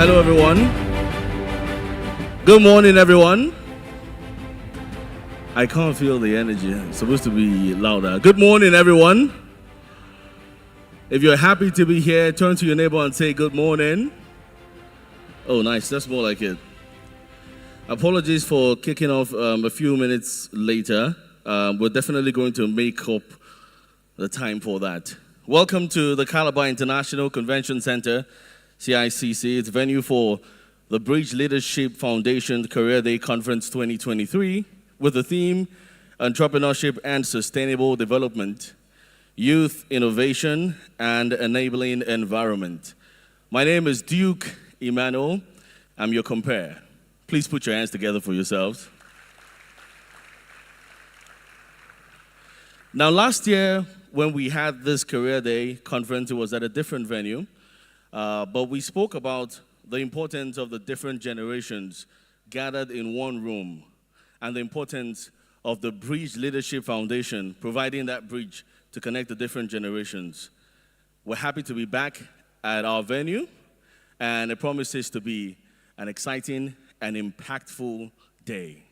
Hello, everyone. Good morning, everyone. I can't feel the energy. It's supposed to be louder. Good morning, everyone. If you're happy to be here, turn to your neighbor and say good morning. Oh, nice. That's more like it. Apologies for kicking off a few minutes later. We're definitely going to make up the time for that. Welcome to the Calabar International Convention Center, CICC. It's venue for the Bridge Leadership Foundation Career Day Conference 2023 with the theme Entrepreneurship and Sustainable Development, Youth Innovation and Enabling Environment. My name is Duke Emmanuel. I'm your compere. Please put your hands together for yourselves. Now, last year when we had this Career Day conference, it was at a different venue. But we spoke about the importance of the different generations gathered in one room and the importance of the Bridge Leadership Foundation providing that bridge to connect the different generations. We're happy to be back at our venue, and it promises to be an exciting and impactful day.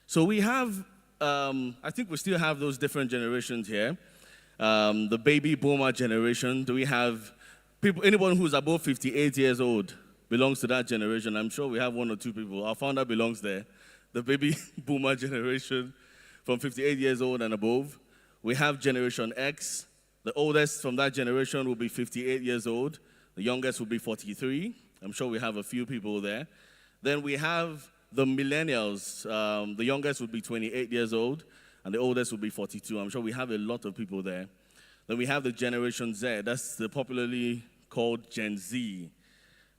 So we have, I think we still have those different generations here. The baby boomer generation. Do we have people, anyone who's above 58 years old belongs to that generation? I'm sure we have one or two people. Our founder belongs there. The baby boomer generation from 58 years old and above. We have Generation X. The oldest from that generation will be 58 years old. The youngest will be 43. I'm sure we have a few people there. Then we have the millennials. The youngest will be 28 years old, and the oldest will be 42. I'm sure we have a lot of people there. Then we have the Generation Z. That's the popularly called Gen Z,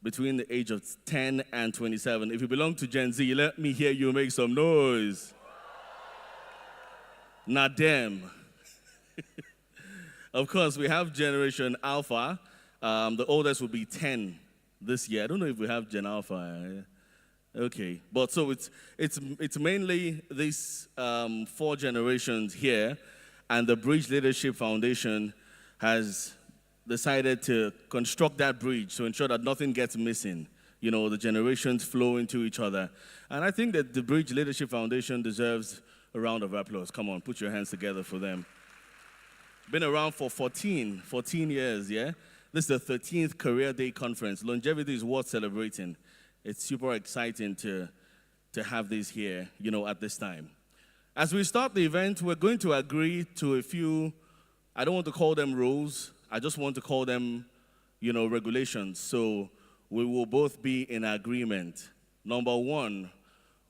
between the age of 10 and 27. If you belong to Gen Z, let me hear you make some noise. Not them. Of course, we have Generation Alpha. The oldest will be 10 this year. I don't know if we have Gen Alpha. Okay, but so it's mainly these 4 generations here, and the Bridge Leadership Foundation has decided to construct that bridge to ensure that nothing gets missing. You know, the generations flow into each other. And I think that the Bridge Leadership Foundation deserves a round of applause. Come on, put your hands together for them. Been around for 14 years, yeah? This is the 13th Career Day Conference. Longevity is worth celebrating. It's super exciting to have this here, you know, at this time. As we start the event, we're going to agree to a few, I don't want to call them rules, I just want to call them, you know, regulations. So we will both be in agreement. Number 1,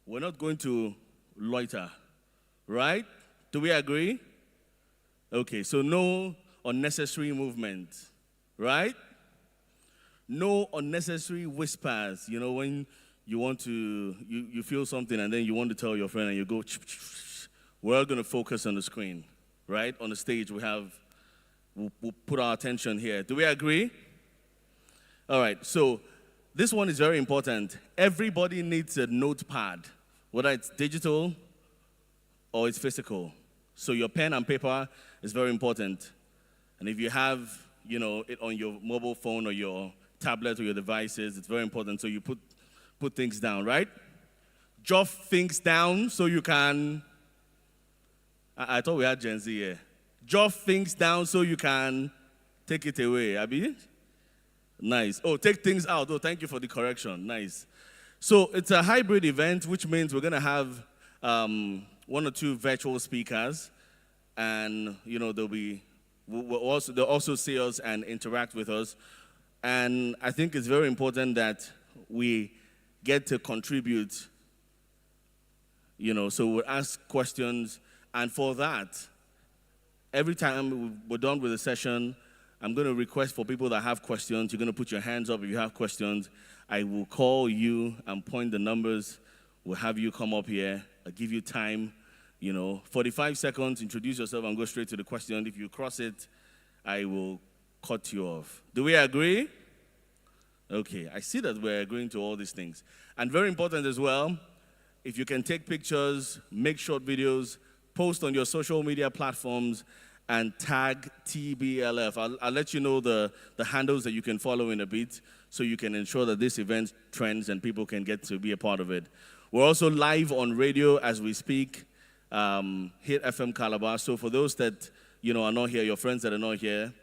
we're not going to loiter, right? Do we agree? Okay, so no unnecessary movement, right? No unnecessary whispers. You know, when you want to, you feel something and then you want to tell your friend and you go, we're going to focus on the screen, right? On the stage, we'll put our attention here. Do we agree? All right, so this one is very important. Everybody needs a notepad, whether it's digital or it's physical. So your pen and paper is very important. And if you have, you know, it on your mobile phone or your tablet or your devices, it's very important. So you put things down, right? Jot things down so you can, I thought we had Gen Z here. Jot things down so you can take it away, Abi? Nice. Oh, take things out. Oh, thank you for the correction. Nice. So it's a hybrid event, which means we're going to have 1 or 2 virtual speakers. And, you know, they'll also see us and interact with us. And I think it's very important that we get to contribute, you know, so we'll ask questions. And for that, every time we're done with the session, I'm going to request for people that have questions. You're going to put your hands up if you have questions. I will call you and point the numbers. We'll have you come up here. I'll give you time, you know, 45 seconds, introduce yourself and go straight to the question. If you cross it, I will cut you off. Do we agree? Okay, I see that we're agreeing to all these things. And very important as well, if you can take pictures, make short videos, post on your social media platforms, and tag TBLF. I'll let you know the handles that you can follow in a bit so you can ensure that this event trends and people can get to be a part of it. We're also live on radio as we speak, Hit FM Calabar. So for those that are not here, your friends that are not here,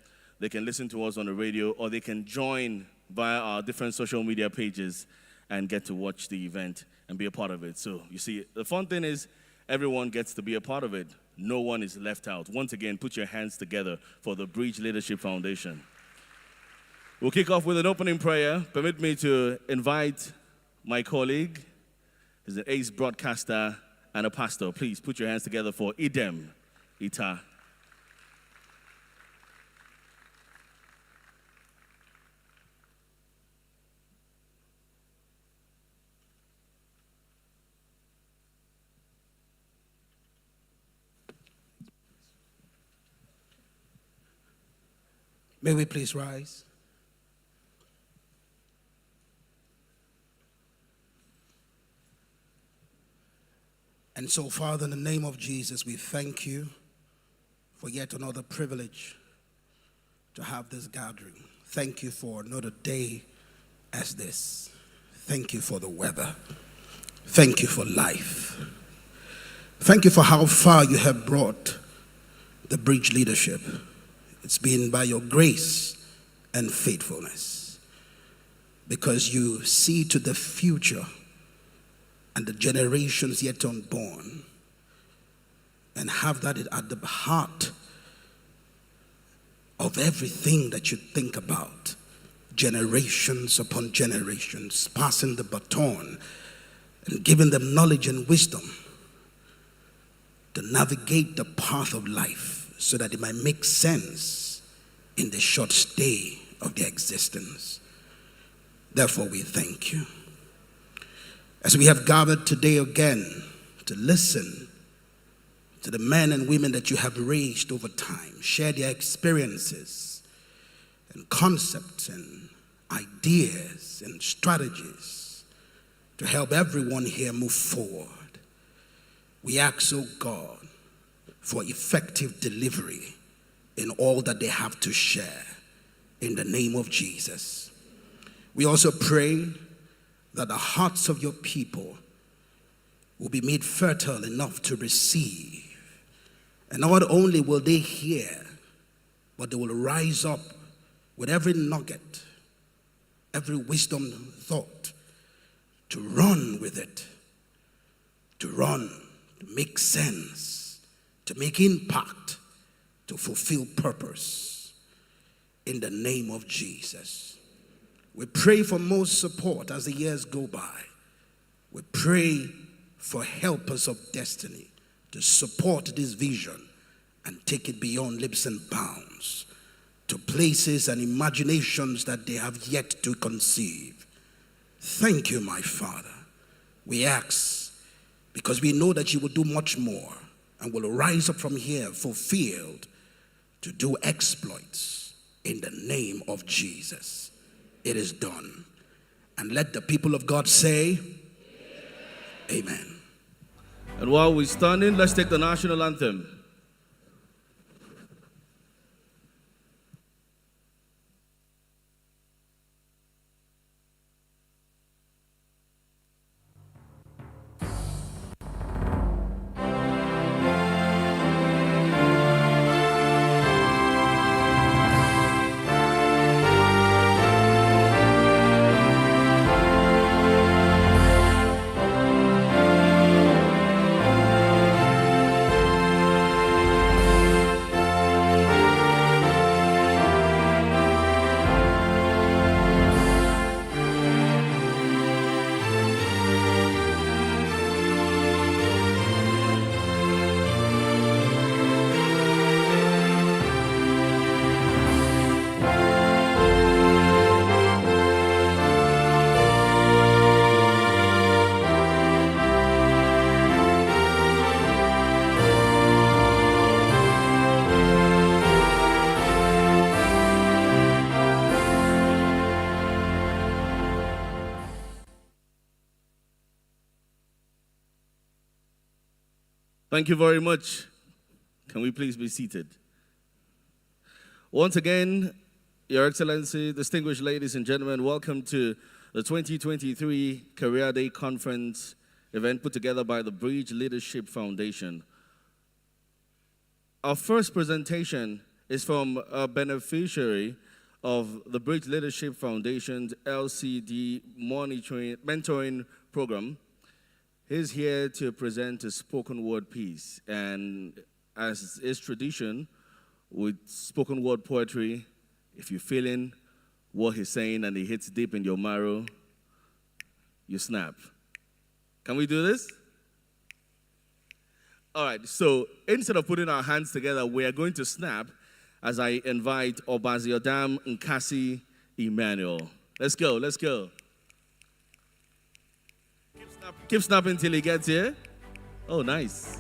they can listen to us on the radio, or they can join via our different social media pages and get to watch the event and be a part of it. So you see, the fun thing is everyone gets to be a part of it. No one is left out. Once again, put your hands together for the Bridge Leadership Foundation. We'll kick off with an opening prayer. Permit me to invite my colleague. He's an ace broadcaster and a pastor. Please put your hands together for Idem Ita. May we please rise? And so, Father, in the name of Jesus, we thank you for yet another privilege to have this gathering. Thank you for another day as this. Thank you for the weather. Thank you for life. Thank you for how far you have brought the Bridge leadership. It's been by your grace and faithfulness, because you see to the future and the generations yet unborn, and have that at the heart of everything that you think about, generations upon generations, passing the baton and giving them knowledge and wisdom to navigate the path of life, so that it might make sense in the short stay of their existence. Therefore, we thank you. As we have gathered today again to listen to the men and women that you have raised over time, share their experiences and concepts and ideas and strategies to help everyone here move forward. We ask, oh God, for effective delivery in all that they have to share, in the name of Jesus. We also pray that the hearts of your people will be made fertile enough to receive. And not only will they hear, but they will rise up with every nugget, every wisdom thought, to run with it, to run, to make sense, to make impact, to fulfill purpose, in the name of Jesus. We pray for more support as the years go by. We pray for helpers of destiny to support this vision and take it beyond lips and bounds to places and imaginations that they have yet to conceive. Thank you, my Father. We ask because we know that you will do much more and will rise up from here fulfilled to do exploits in the name of Jesus. It is done. And let the people of God say, Amen. And while we're standing, let's take the national anthem. Thank you very much. Can we please be seated? Once again, Your Excellency, distinguished ladies and gentlemen, welcome to the 2023 Career Day Conference event put together by the Bridge Leadership Foundation. Our first presentation is from a beneficiary of the Bridge Leadership Foundation's LCD mentoring program. He's here to present a spoken word piece, and as is tradition with spoken word poetry, if you're feeling what he's saying and it hits deep in your marrow, you snap. Can we do this? All right, so instead of putting our hands together, we are going to snap as I invite Obaziodam Nkasi Emmanuel. Let's go, let's go. Keep snapping till he gets here. Oh, nice.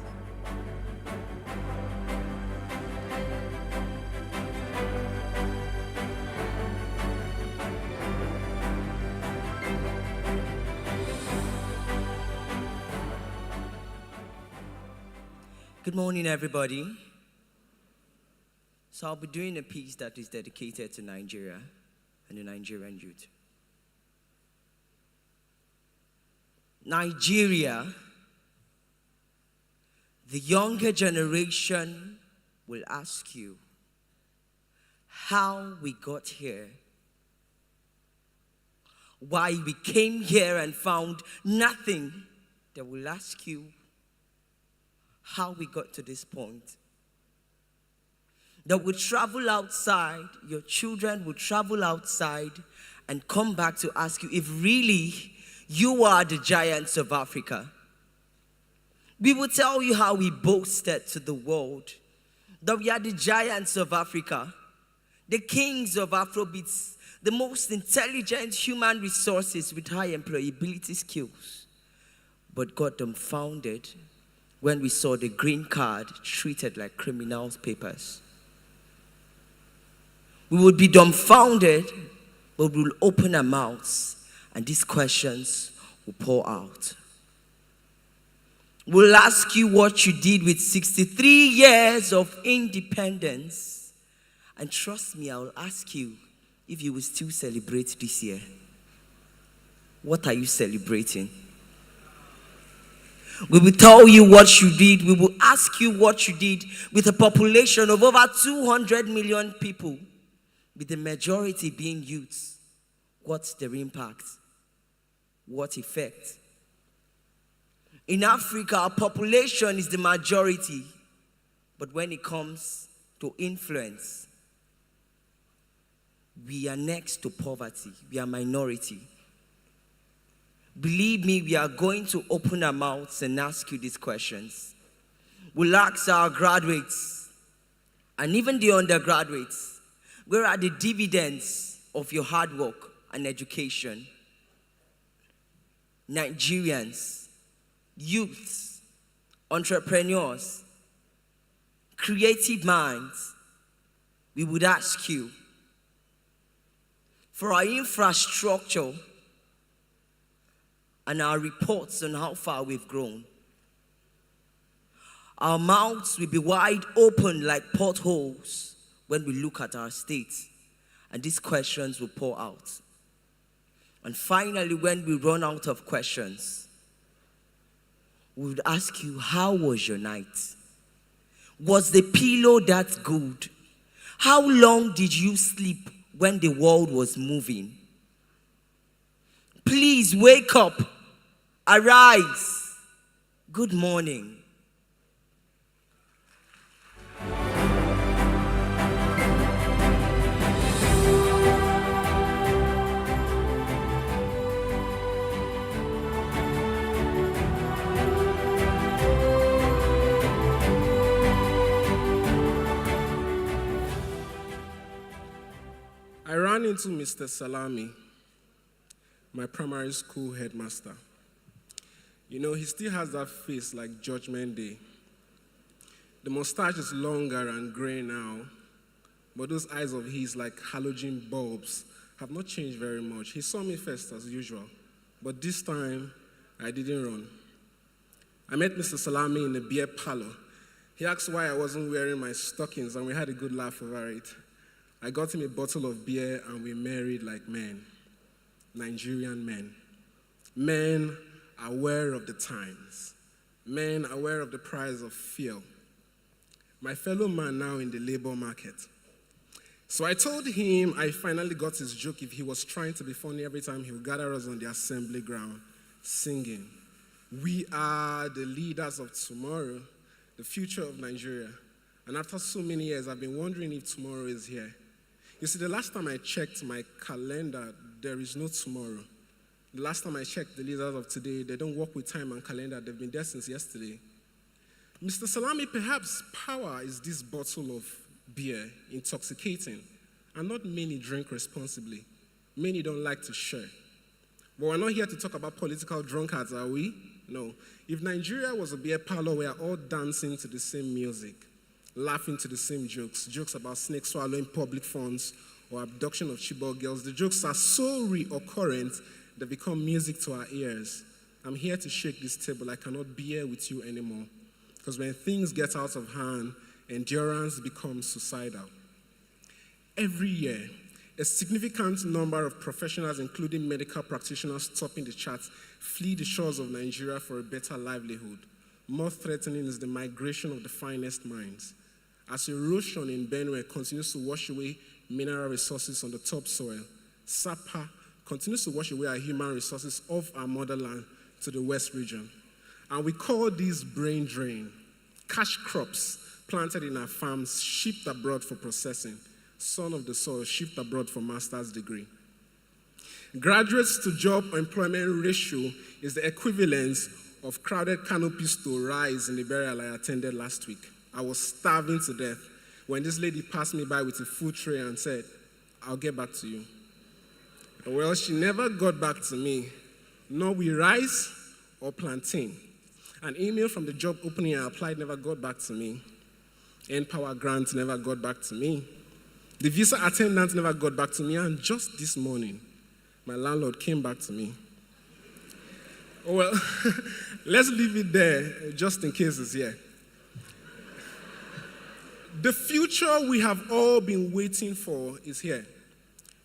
Good morning, everybody. So I'll be doing a piece that is dedicated to Nigeria and the Nigerian youth. Nigeria, the younger generation will ask you how we got here, why we came here and found nothing. They will ask you how we got to this point. That we travel outside, your children will travel outside and come back to ask you if really you are the giants of Africa. We will tell you how we boasted to the world that we are the giants of Africa, the kings of Afrobeats, the most intelligent human resources with high employability skills, but got dumbfounded when we saw the green card treated like criminals' papers. We would be dumbfounded, but we will open our mouths and these questions will pour out. We'll ask you what you did with 63 years of independence. And trust me, I will ask you if you will still celebrate this year. What are you celebrating? We will tell you what you did. We will ask you what you did with a population of over 200 million people, with the majority being youths. What's their impact? What effect? In Africa, our population is the majority, but when it comes to influence, we are next to poverty. We are minority. Believe me, we are going to open our mouths and ask you these questions. We'll ask our graduates and even the undergraduates, where are the dividends of your hard work and education? Nigerians, youths, entrepreneurs, creative minds, we would ask you for our infrastructure and our reports on how far we've grown. Our mouths will be wide open like potholes when we look at our state, and these questions will pour out. And finally, when we run out of questions, we would ask you, how was your night? Was the pillow that good? How long did you sleep when the world was moving? Please wake up. Arise. Good morning. I ran into Mr. Salami, my primary school headmaster. You know, he still has that face like Judgment Day. The mustache is longer and gray now, but those eyes of his, like halogen bulbs, have not changed very much. He saw me first as usual, but this time I didn't run. I met Mr. Salami in a beer parlor. He asked why I wasn't wearing my stockings, and we had a good laugh over it. I got him a bottle of beer and we married like men, Nigerian men. Men aware of the times, men aware of the price of fuel. My fellow man now in the labor market. So I told him I finally got his joke if he was trying to be funny every time he would gather us on the assembly ground singing, "We are the leaders of tomorrow, the future of Nigeria." And after so many years, I've been wondering if tomorrow is here. You see, the last time I checked my calendar, there is no tomorrow. The last time I checked the leaders of today, they don't work with time and calendar. They've been there since yesterday. Mr. Salami, perhaps power is this bottle of beer, intoxicating, and not many drink responsibly. Many don't like to share. But we're not here to talk about political drunkards, are we? No. If Nigeria was a beer parlor, we are all dancing to the same music, laughing to the same jokes about snake swallowing public funds or abduction of Chibok girls. The jokes are so recurrent they become music to our ears. I'm here to shake this table. I cannot bear with you anymore. Because when things get out of hand, endurance becomes suicidal. Every year, a significant number of professionals, including medical practitioners topping the charts, flee the shores of Nigeria for a better livelihood. More threatening is the migration of the finest minds. As erosion in Benue continues to wash away mineral resources on the topsoil, SAPA continues to wash away our human resources off our motherland to the west region. And we call this brain drain. Cash crops planted in our farms, shipped abroad for processing. Son of the soil, shipped abroad for master's degree. Graduates to job employment ratio is the equivalence of crowded canopies to rise in the burial I attended last week. I was starving to death when this lady passed me by with a food tray and said, "I'll get back to you." Well, she never got back to me, nor with rice or plantain. An email from the job opening I applied never got back to me. N-Power grant never got back to me. The visa attendant never got back to me. And just this morning, my landlord came back to me. Well, let's leave it there just in case it's here. The future we have all been waiting for is here.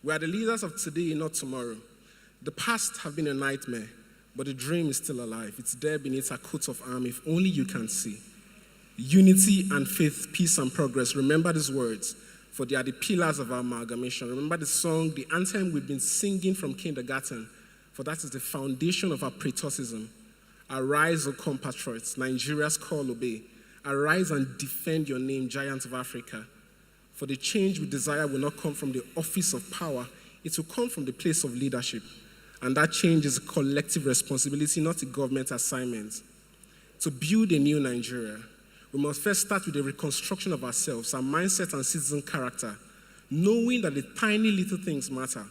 We are the leaders of today, not tomorrow. The past have been a nightmare, but the dream is still alive. It's there beneath a coat of arms, if only you can see. Unity and faith, peace and progress. Remember these words, for they are the pillars of our amalgamation. Remember the song, the anthem we've been singing from kindergarten, for that is the foundation of our patriotism. Arise, O compatriots, Nigeria's call obey. Arise and defend your name, giants of Africa. For the change we desire will not come from the office of power, it will come from the place of leadership. And that change is a collective responsibility, not a government assignment. To build a new Nigeria, we must first start with the reconstruction of ourselves, our mindset and citizen character, knowing that the tiny little things matter.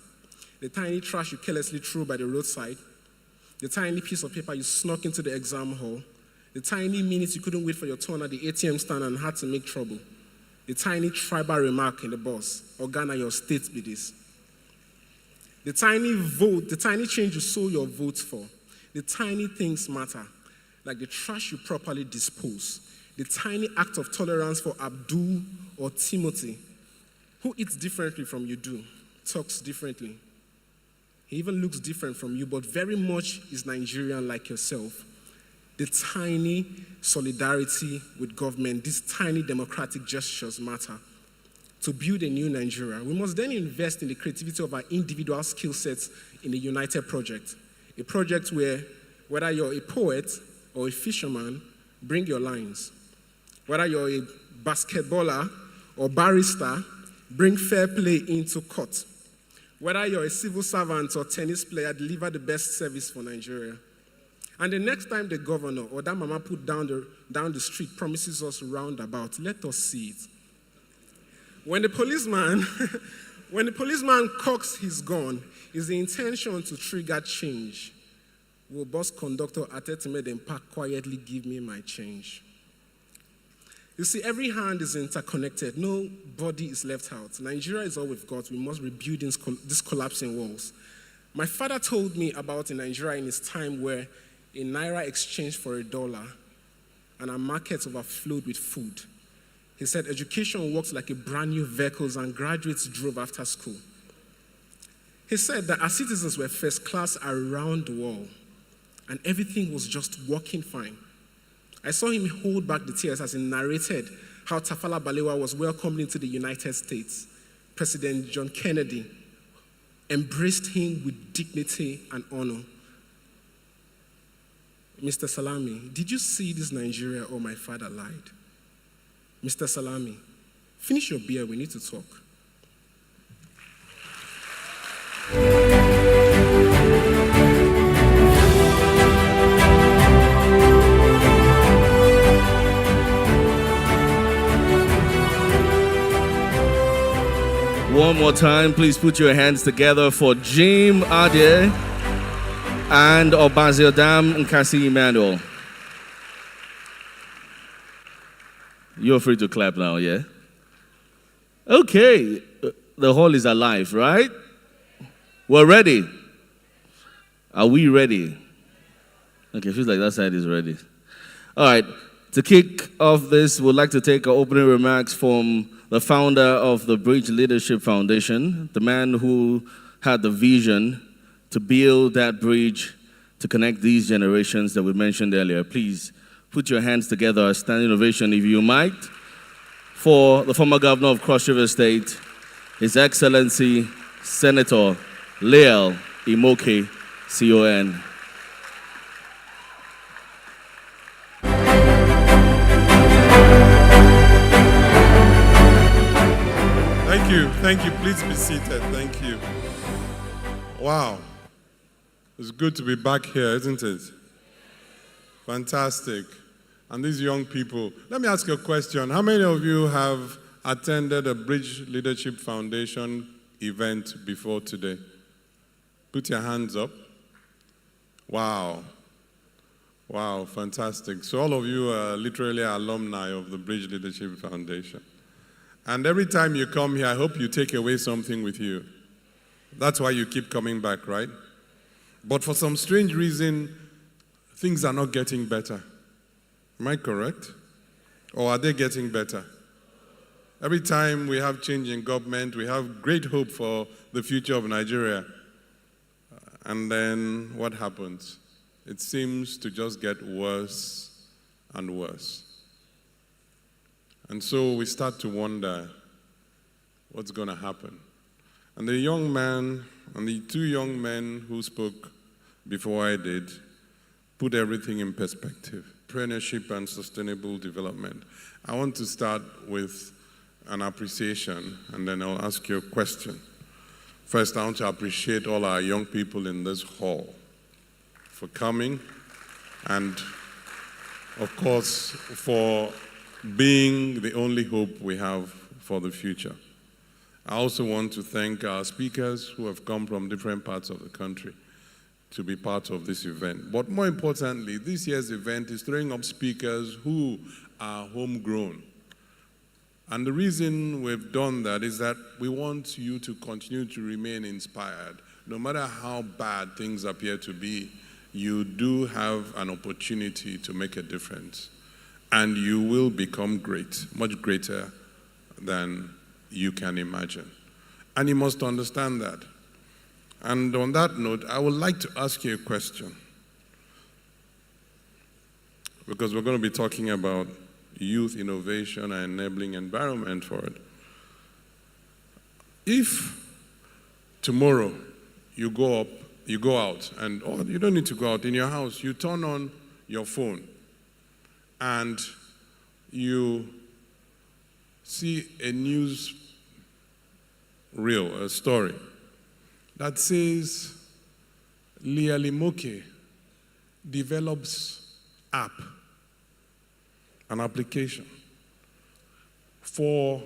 The tiny trash you carelessly threw by the roadside, the tiny piece of paper you snuck into the exam hall, the tiny minutes you couldn't wait for your turn at the ATM stand and had to make trouble, the tiny tribal remark in the bus, "Organa, your state be this." The tiny vote, the tiny change you sold your votes for, the tiny things matter, like the trash you properly dispose, the tiny act of tolerance for Abdul or Timothy, who eats differently from you do, talks differently. He even looks different from you, but very much is Nigerian like yourself. The tiny solidarity with government, these tiny democratic gestures matter. To build a new Nigeria, we must then invest in the creativity of our individual skill sets in the United Project. A project where, whether you're a poet or a fisherman, bring your lines. Whether you're a basketballer or barrister, bring fair play into court. Whether you're a civil servant or tennis player, deliver the best service for Nigeria. And the next time the governor or that mama put down the street promises us roundabout, let us see it. When the policeman cocks his gun, is the intention to trigger change. Will bus conductor Atetime then park quietly give me my change? You see, every hand is interconnected. Nobody is left out. Nigeria is all we've got. We must rebuild these collapsing walls. My father told me about a Nigeria in his time where a naira exchanged for $1 and our markets overflowed with food. He said education works like a brand new vehicles and graduates drove after school. He said that our citizens were first class around the world and everything was just working fine. I saw him hold back the tears as he narrated how Tafawa Balewa was welcomed into the United States. President John Kennedy embraced him with dignity and honor. Mr. Salami, did you see this Nigeria or my father lied? Mr. Salami, finish your beer, we need to talk. One more time, please put your hands together for Jim Ade and Obaziodam Nkasi Emmanuel. You're free to clap now, yeah? Okay, the hall is alive, right? We're ready. Are we ready? Okay, feels like that side is ready. All right, to kick off this, we'd like to take our opening remarks from the founder of the Bridge Leadership Foundation, the man who had the vision to build that bridge to connect these generations that we mentioned earlier. Please put your hands together, a standing ovation if you might, for the former governor of Cross River State, His Excellency Senator Leal Imoke, CON. Thank you. Please be seated. Thank you. Wow. It's good to be back here, isn't it? Fantastic. And these young people, let me ask you a question. How many of you have attended a Bridge Leadership Foundation event before today? Put your hands up. Wow. Wow, fantastic. So all of you are literally alumni of the Bridge Leadership Foundation. And every time you come here, I hope you take away something with you. That's why you keep coming back, right? But for some strange reason, things are not getting better. Am I correct? Or are they getting better? Every time we have change in government, we have great hope for the future of Nigeria. And then what happens? It seems to just get worse and worse. And so we start to wonder what's going to happen. And the young man and the two young men who spoke before I did put everything in perspective. Entrepreneurship and sustainable development. I want to start with an appreciation, and then I'll ask you a question. First, I want to appreciate all our young people in this hall for coming, and of course, for being the only hope we have for the future. I also want to thank our speakers who have come from different parts of the country to be part of this event. But more importantly, this year's event is throwing up speakers who are homegrown. And the reason we've done that is that we want you to continue to remain inspired. No matter how bad things appear to be, you do have an opportunity to make a difference. And you will become great, much greater than you can imagine. And you must understand that. And on that note, I would like to ask you a question. Because we're going to be talking about youth innovation and enabling environment for it. If tomorrow you go out, and or you don't need to go out, in your house, you turn on your phone, and you see a news reel, a story, that says Leal Imoke develops an application for,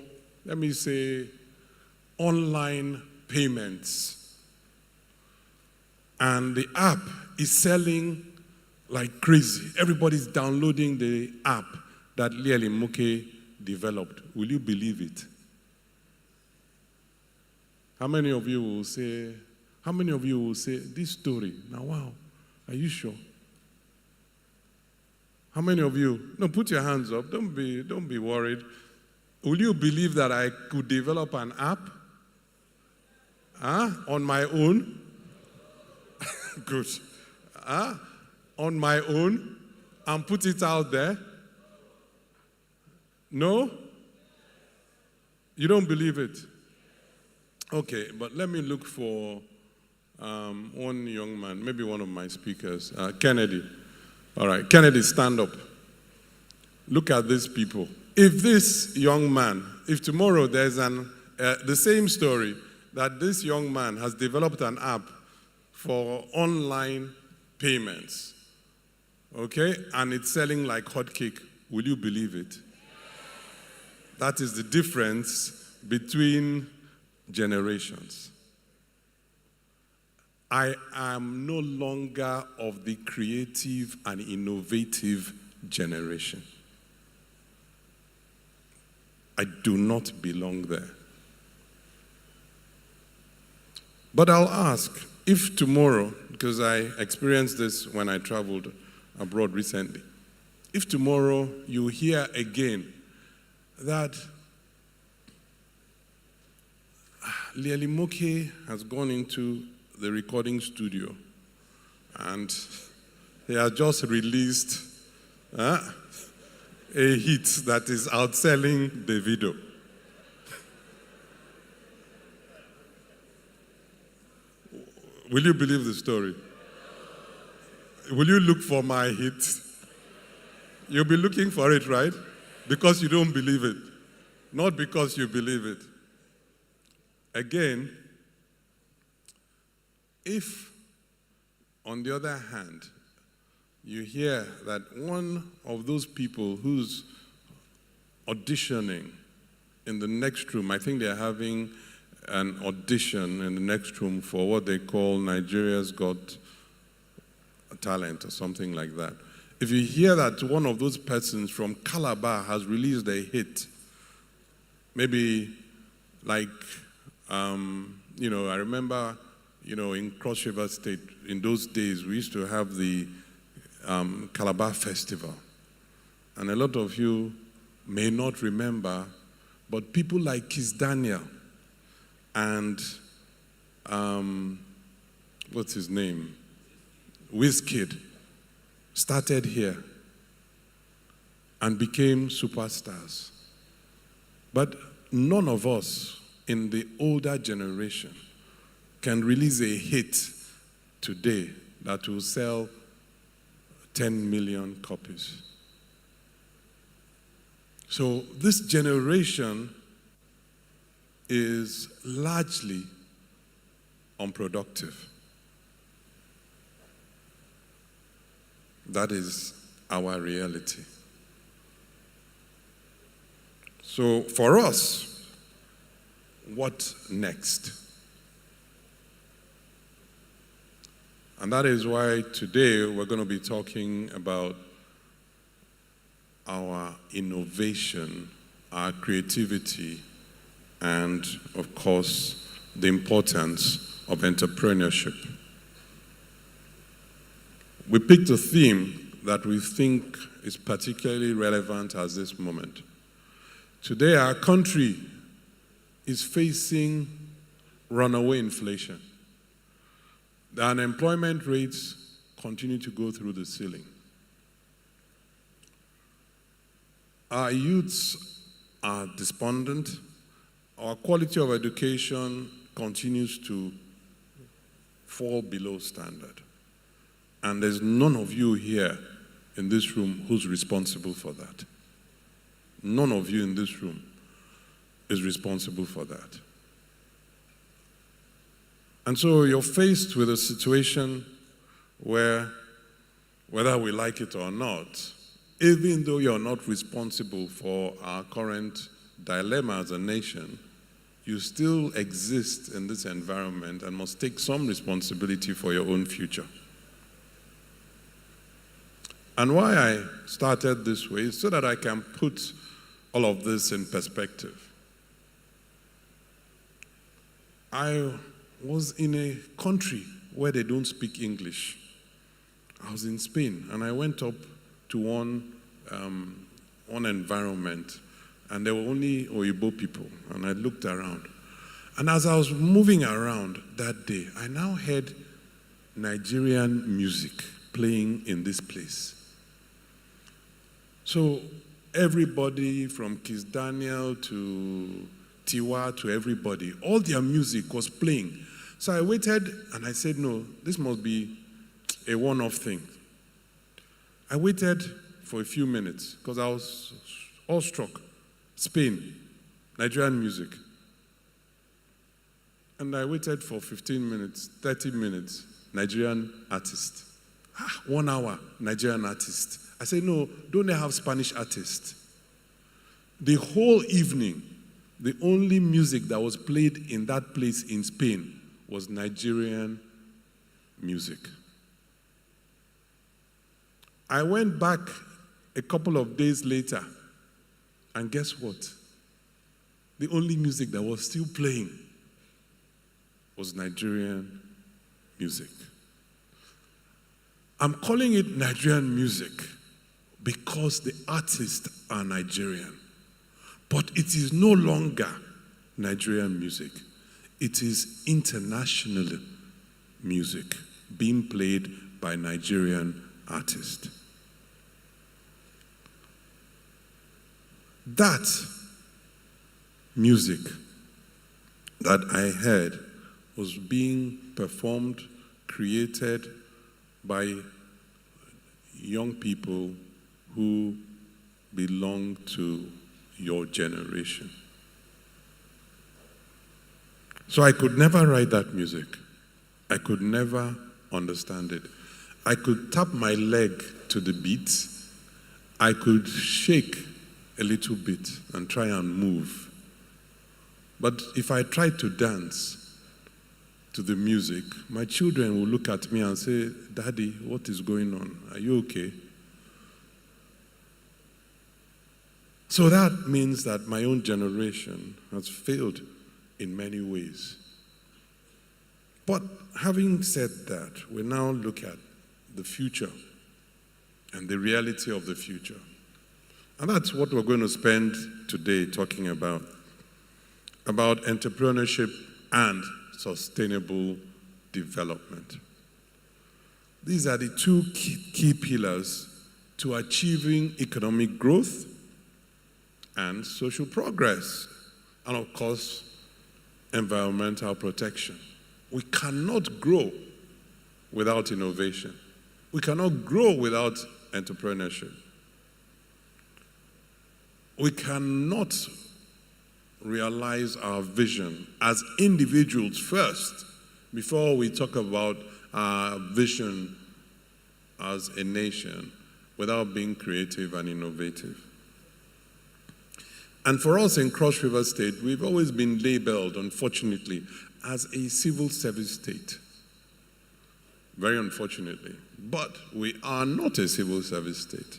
let me say, online payments. And the app is selling like crazy. Everybody's downloading the app that Leal Imoke developed. Will you believe it? How many of you will say this story? Now, wow, are you sure? How many of you? No, put your hands up. Don't be worried. Will you believe that I could develop an app on my own? Good. On my own and put it out there? No? You don't believe it? Okay, but let me look for one young man, maybe one of my speakers, Kennedy. All right, Kennedy, stand up. Look at these people. If this young man, if tomorrow there's the same story, that this young man has developed an app for online payments, okay, and it's selling like hotcake, will you believe it? That is the difference between generations. I am no longer of the creative and innovative generation. I do not belong there. But I'll ask, if tomorrow, because I experienced this when I traveled abroad recently, if tomorrow you hear again that Lielimoke has gone into the recording studio and he has just released a hit that is outselling Davido. Will you believe the story? Will you look for my hit? You'll be looking for it, right? Because you don't believe it, not because you believe it. Again, if, on the other hand, you hear that one of those people who's auditioning in the next room, I think they're having an audition in the next room for what they call Nigeria's Got Talent or something like that. If you hear that one of those persons from Calabar has released a hit, maybe like, I remember, in Cross River State, in those days, we used to have the Calabar Festival. And a lot of you may not remember, but people like Kiss Daniel and, what's his name? Wizkid started here and became superstars. But none of us in the older generation can release a hit today that will sell 10 million copies. So this generation is largely unproductive. That is our reality. So for us, what next? And that is why today we're going to be talking about our innovation, our creativity, and of course, the importance of entrepreneurship. We picked a theme that we think is particularly relevant at this moment. Today, our country is facing runaway inflation. The unemployment rates continue to go through the ceiling. Our youths are despondent. Our quality of education continues to fall below standard. And there's none of you here in this room who's responsible for that. None of you in this room is responsible for that. And so you're faced with a situation where, whether we like it or not, even though you're not responsible for our current dilemma as a nation, you still exist in this environment and must take some responsibility for your own future. And why I started this way is so that I can put all of this in perspective. I was in a country where they don't speak English. I was in Spain, and I went up to one environment, and there were only Oyibo people, and I looked around. And as I was moving around that day, I now heard Nigerian music playing in this place. So everybody from Kiss Daniel to Tiwa to everybody, all their music was playing. So I waited and I said, no, this must be a one-off thing. I waited for a few minutes because I was awestruck. Spain, Nigerian music. And I waited for 15 minutes, 30 minutes, Nigerian artist. 1 hour, Nigerian artist. I said, no, don't they have Spanish artists? The whole evening, the only music that was played in that place in Spain was Nigerian music. I went back a couple of days later, and guess what? The only music that was still playing was Nigerian music. I'm calling it Nigerian music because the artists are Nigerian. But it is no longer Nigerian music. It is international music being played by Nigerian artists. That music that I heard was being performed, created by young people who belong to your generation. So I could never write that music. I could never understand it. I could tap my leg to the beat. I could shake a little bit and try and move. But if I tried to dance to the music, my children will look at me and say, "Daddy, what is going on? Are you okay?" So that means that my own generation has failed in many ways. But having said that, we now look at the future and the reality of the future. And that's what we're going to spend today talking about entrepreneurship and sustainable development. These are the two key pillars to achieving economic growth and social progress, and of course, environmental protection. We cannot grow without innovation. We cannot grow without entrepreneurship. We cannot realize our vision as individuals first before we talk about our vision as a nation without being creative and innovative. And for us in Cross River State, we've always been labeled, unfortunately, as a civil service state. Very unfortunately. But we are not a civil service state.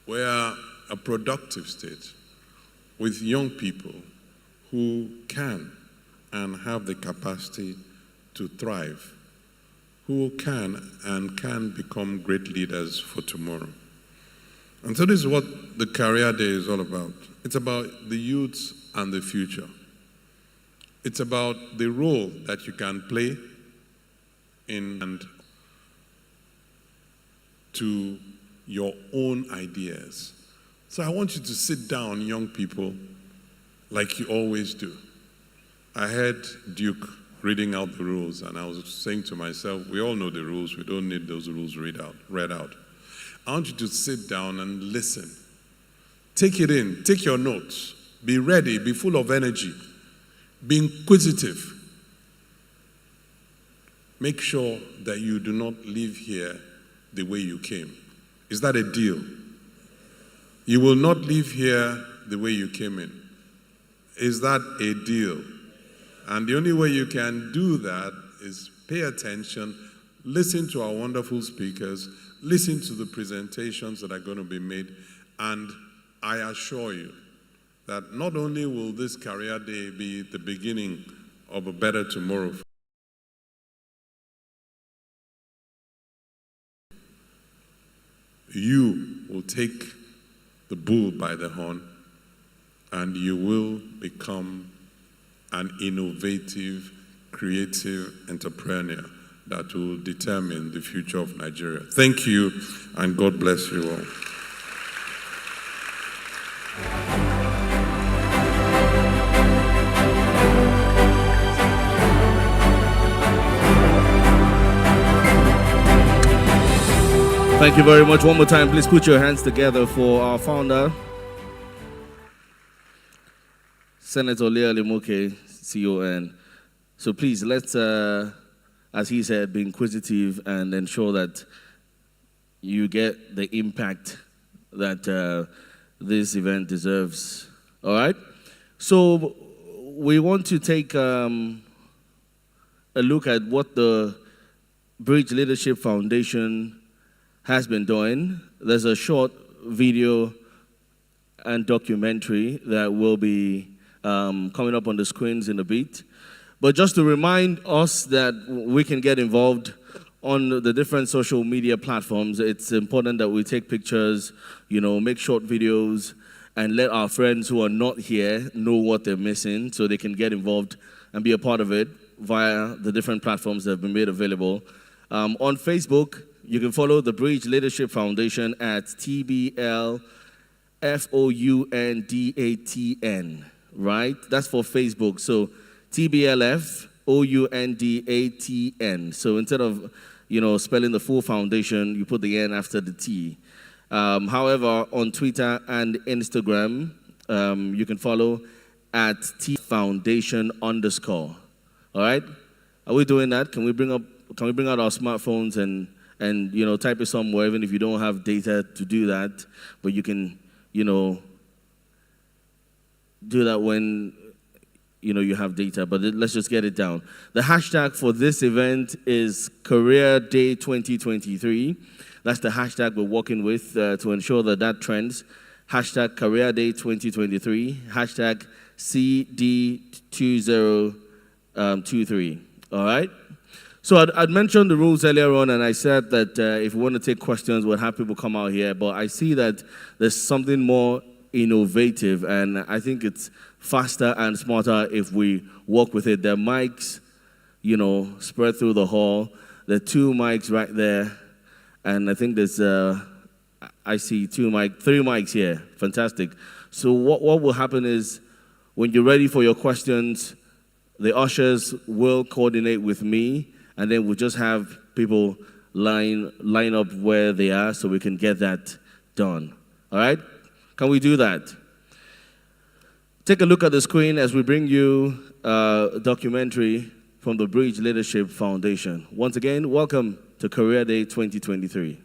We are a productive state with young people who can and have the capacity to thrive, who can become great leaders for tomorrow. And so this is what the Career Day is all about. It's about the youths and the future. It's about the role that you can play in and to your own ideas. So I want you to sit down, young people, like you always do. I heard Duke reading out the rules, and I was saying to myself, we all know the rules. We don't need those rules read out. I want you to sit down and listen. Take it in. Take your notes. Be ready. Be full of energy. Be inquisitive. Make sure that you do not leave here the way you came. Is that a deal? You will not leave here the way you came in. Is that a deal? And the only way you can do that is pay attention, listen to our wonderful speakers, listen to the presentations that are going to be made, and I assure you that not only will this Career Day be the beginning of a better tomorrow, you will take the bull by the horn and you will become an innovative, creative entrepreneur that will determine the future of Nigeria. Thank you, and God bless you all. Thank you very much. One more time, please put your hands together for our founder, Senator Lea Limoke, CON. So please, let's, as he said, be inquisitive and ensure that you get the impact that this event deserves. All right? So we want to take a look at what the Bridge Leadership Foundation has been doing. There's a short video and documentary that will be coming up on the screens in a bit. But just to remind us that we can get involved on the different social media platforms, it's important that we take pictures, make short videos, and let our friends who are not here know what they're missing so they can get involved and be a part of it via the different platforms that have been made available. On Facebook, you can follow the Bridge Leadership Foundation at TBLFOUNDATN, right? That's for Facebook. So TBLFOUNDATN. So instead of, spelling the full foundation, you put the N after the T. However, on Twitter and Instagram, you can follow at tfoundation_. All right? Are we doing that? Can we bring out our smartphones and type it somewhere, even if you don't have data to do that, but you can, do that when, you have data, but let's just get it down. The hashtag for this event is Career Day 2023. That's the hashtag we're working with to ensure that trends. Hashtag Career Day 2023, hashtag CD2023, all right? So I'd mentioned the rules earlier on, and I said that if we want to take questions, we'll have people come out here. But I see that there's something more innovative, and I think it's faster and smarter if we work with it. There are mics, spread through the hall. There are 2 mics right there, and I think there's, I see 3 mics here. Fantastic. So what will happen is, when you're ready for your questions, the ushers will coordinate with me, and then we'll just have people line up where they are so we can get that done. All right? Can we do that? Take a look at the screen as we bring you a documentary from the Bridge Leadership Foundation. Once again, welcome to Career Day 2023.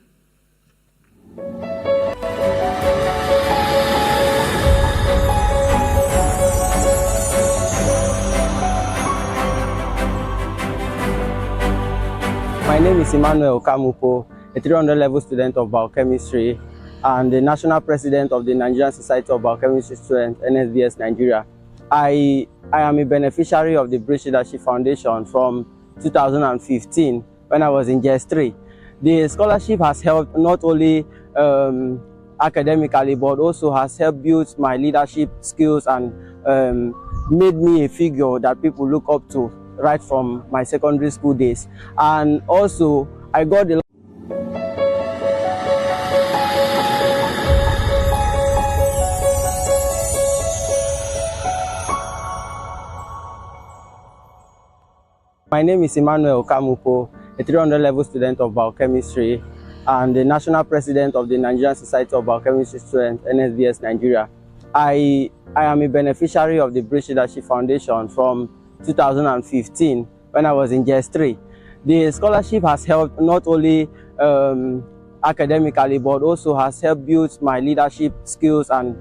My name is Emmanuel Kamupo, a 300-level student of biochemistry and the national president of the Nigerian Society of Biochemistry Students, NSBS Nigeria. I am a beneficiary of the Bridge Leadership Foundation from 2015 when I was in JS3. The scholarship has helped not only academically, but also has helped build my leadership skills and made me a figure that people look up to right from my secondary school days. And also, I got a My name is Emmanuel Kamupo, a 300-level student of biochemistry and the national president of the Nigerian Society of Biochemistry Students, NSBS Nigeria. I am a beneficiary of the Bridge Leadership Foundation from 2015 when I was in JS3. The scholarship has helped not only academically, but also has helped build my leadership skills and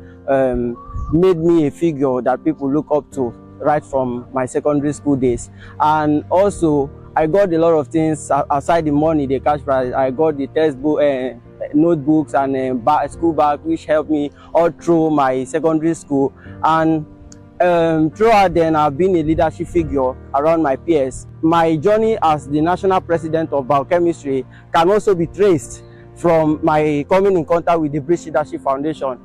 made me a figure that people look up to right from my secondary school days. And also, I got a lot of things aside the money, the cash prize. I got the textbook, notebooks, and school bag, which helped me all through my secondary school. And throughout then, I've been a leadership figure around my peers. My journey as the national president of biochemistry can also be traced from my coming in contact with the Bridge Leadership Foundation.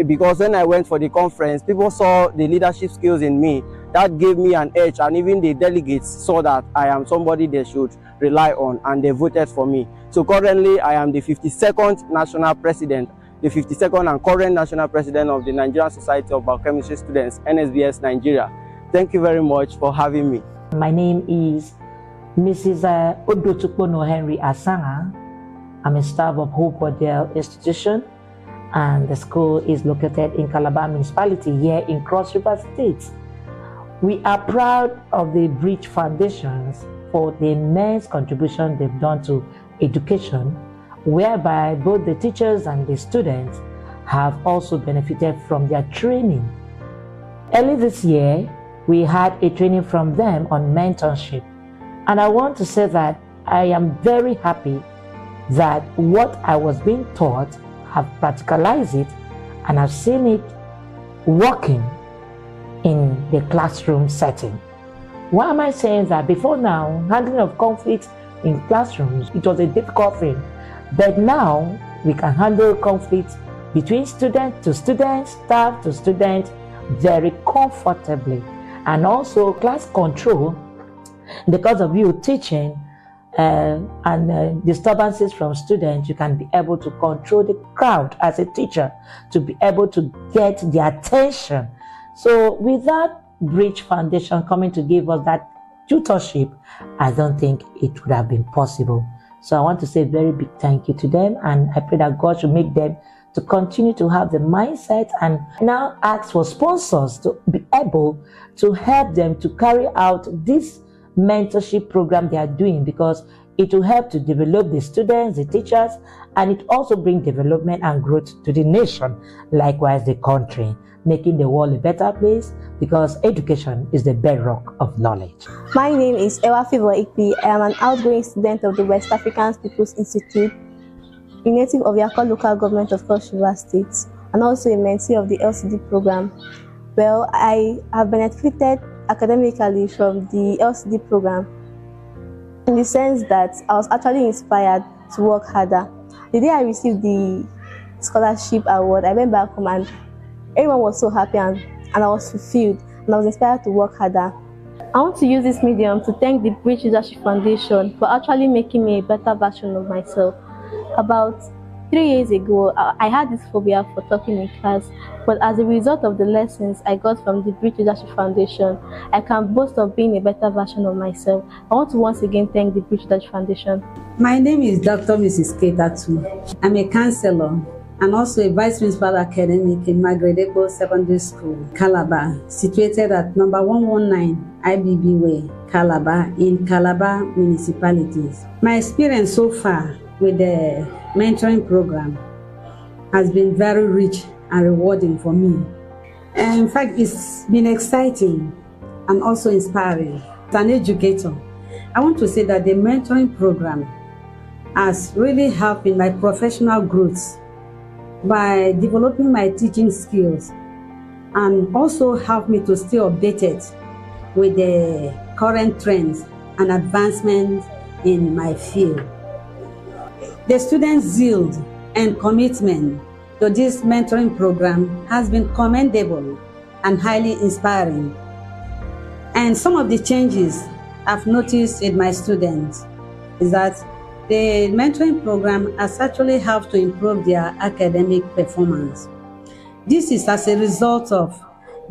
because when I went for the conference, people saw the leadership skills in me. That gave me an edge, and even the delegates saw that I am somebody they should rely on, and they voted for me. So currently, I am the 52nd national president, the 52nd and current national president of the Nigerian Society of Biochemistry Students, NSBS Nigeria. Thank you very much for having me. My name is Mrs. Odotukpono Henry Asanga. I'm a staff of Hope Odell Institution, and the school is located in Calabar Municipality here in Cross River State. We are proud of the Bridge Foundations for the immense contribution they've done to education, whereby both the teachers and the students have also benefited from their training. Early this year, we had a training from them on mentorship. And I want to say that I am very happy that what I was being taught, have practicalized it, and I've seen it working in the classroom setting. Why am I saying that? Before now, handling of conflict in classrooms, it was a difficult thing. But now, we can handle conflict between student to student, staff to student, very comfortably. And also class control, because of you teaching and disturbances from students, you can be able to control the crowd as a teacher, to be able to get their attention. So with that Bridge Foundation coming to give us that tutorship, I don't think it would have been possible. So I want to say a very big thank you to them, and I pray that God should make them to continue to have the mindset and now ask for sponsors to be able to help them to carry out this mentorship program they are doing, because it will help to develop the students, the teachers, and it also brings development and growth to the nation, likewise the country, making the world a better place, because education is the bedrock of knowledge. My name is Ewa Favor Ikpi. I am an outgoing student of the West African People's Institute, a native of Yakko local government of Cross River State, and also a mentee of the LCD program. Well, I have benefited academically from the LCD program in the sense that I was actually inspired to work harder. The day I received the scholarship award, I went back home and everyone was so happy, and I was fulfilled, and I was inspired to work harder. I want to use this medium to thank the Bridge Leadership Foundation for actually making me a better version of myself. About 3 years ago, I had this phobia for talking in class, but as a result of the lessons I got from the Bridge Leadership Foundation, I can boast of being a better version of myself. I want to once again thank the Bridge Leadership Foundation. My name is Dr. Mrs. Ketatu. I'm a counselor and also a vice principal academic in Margaret Ebo Secondary School, Calabar, situated at number 119 IBB Way, Calabar, in Calabar municipalities. My experience so far with the mentoring program has been very rich and rewarding for me. And in fact, it's been exciting and also inspiring. As an educator, I want to say that the mentoring program has really helped in my professional growth by developing my teaching skills, and also helped me to stay updated with the current trends and advancements in my field. The students' zeal and commitment to this mentoring program has been commendable and highly inspiring. And some of the changes I've noticed in my students is that the mentoring program has actually helped to improve their academic performance. This is as a result of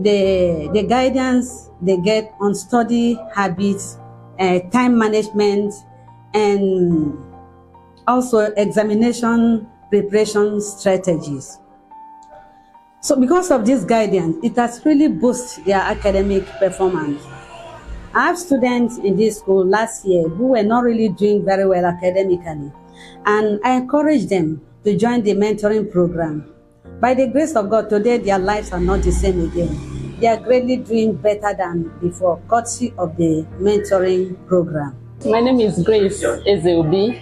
the guidance they get on study habits, time management, and also examination preparation strategies. So because of this guidance, it has really boosted their academic performance. I have students in this school last year who were not really doing very well academically, and I encouraged them to join the mentoring program. By the grace of God, today their lives are not the same again. They are greatly doing better than before, courtesy of the mentoring program. My name is Grace Ezeobi.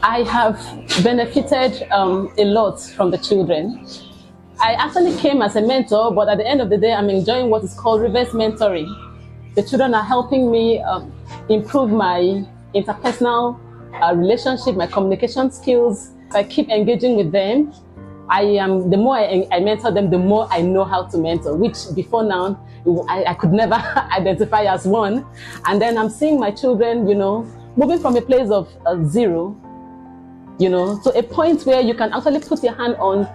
I have benefited a lot from the children. I actually came as a mentor, but at the end of the day, I'm enjoying what is called reverse mentoring. The children are helping me improve my interpersonal relationship, my communication skills. I keep engaging with them. the more I mentor them, the more I know how to mentor, which before now, I could never identify as one. And then I'm seeing my children, moving from a place of zero, to a point where you can actually put your hand on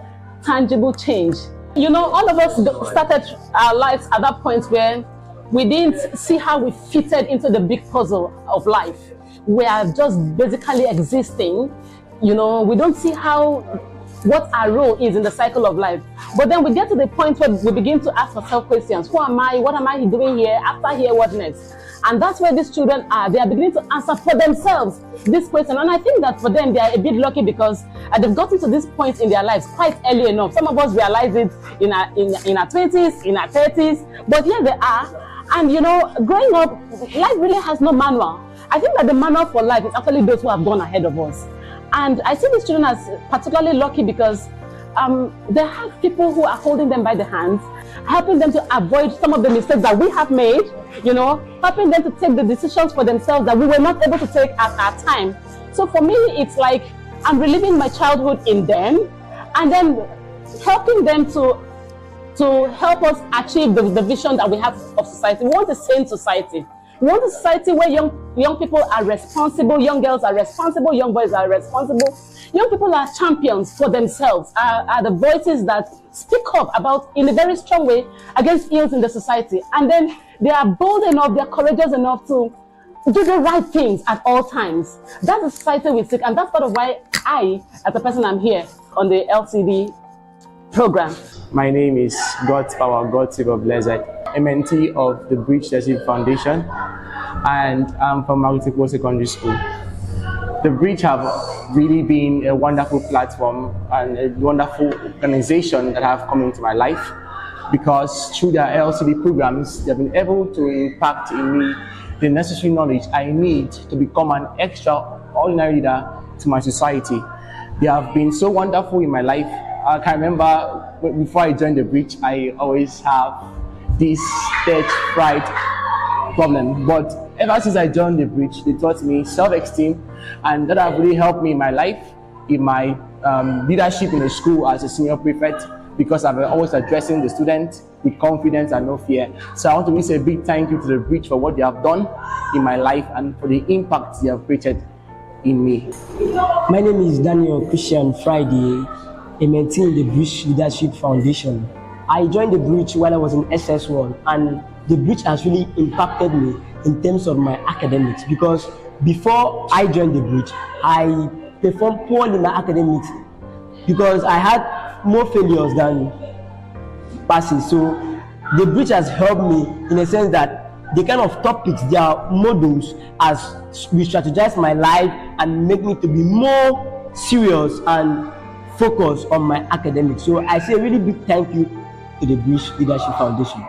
tangible change. All of us started our lives at that point where we didn't see how we fitted into the big puzzle of life. We are just basically existing. We don't see what our role is in the cycle of life. But then we get to the point where we begin to ask ourselves questions. Who am I? What am I doing here? After here, what next? And that's where these children are. They are beginning to answer for themselves this question. And I think that for them, they are a bit lucky because they've gotten to this point in their lives quite early enough. Some of us realize it in our 20s, in our 30s. But here they are. And growing up, life really has no manual. I think that the manual for life is actually those who have gone ahead of us. And I see these children as particularly lucky because they have people who are holding them by the hands, helping them to avoid some of the mistakes that we have made, helping them to take the decisions for themselves that we were not able to take at our time. So for me, it's like I'm reliving my childhood in them and then helping them to help us achieve the vision that we have of society. We want a sane society. We want a society where young people are responsible, young girls are responsible, young boys are responsible. Young people are champions for themselves, are the voices that speak up in a very strong way against ills in the society. And then they are bold enough, they are courageous enough to do the right things at all times. That's the society we seek, and that's part of why I, as a person, I'm here on the LCD program. My name is God's Power, God's Favor Blessed, a mentee of the Bridge Leadership Foundation, and I'm from Multiple Secondary School. The Bridge have really been a wonderful platform and a wonderful organization that have come into my life because through their LCD programs, they've been able to impact in me the necessary knowledge I need to become an extraordinary leader to my society. They have been so wonderful in my life. I can remember before I joined the Bridge, I always have this stage fright problem. But ever since I joined the Bridge, they taught me self-esteem, and that have really helped me in my life, in my leadership in the school as a senior prefect, because I'm always addressing the students with confidence and no fear. So I want to really say a big thank you to the Bridge for what they have done in my life and for the impact they have created in me. My name is Daniel Christian Friday, a mentee in the Bridge Leadership Foundation. I joined the Bridge while I was in SS1, and the Bridge has really impacted me in terms of my academics, because before I joined the Bridge, I performed poorly in my academics because I had more failures than passes. So the Bridge has helped me in a sense that the kind of topics, their models, as we strategize my life and make me to be more serious and focus on my academics. So I say a really big thank you to the Bridge Leadership Foundation.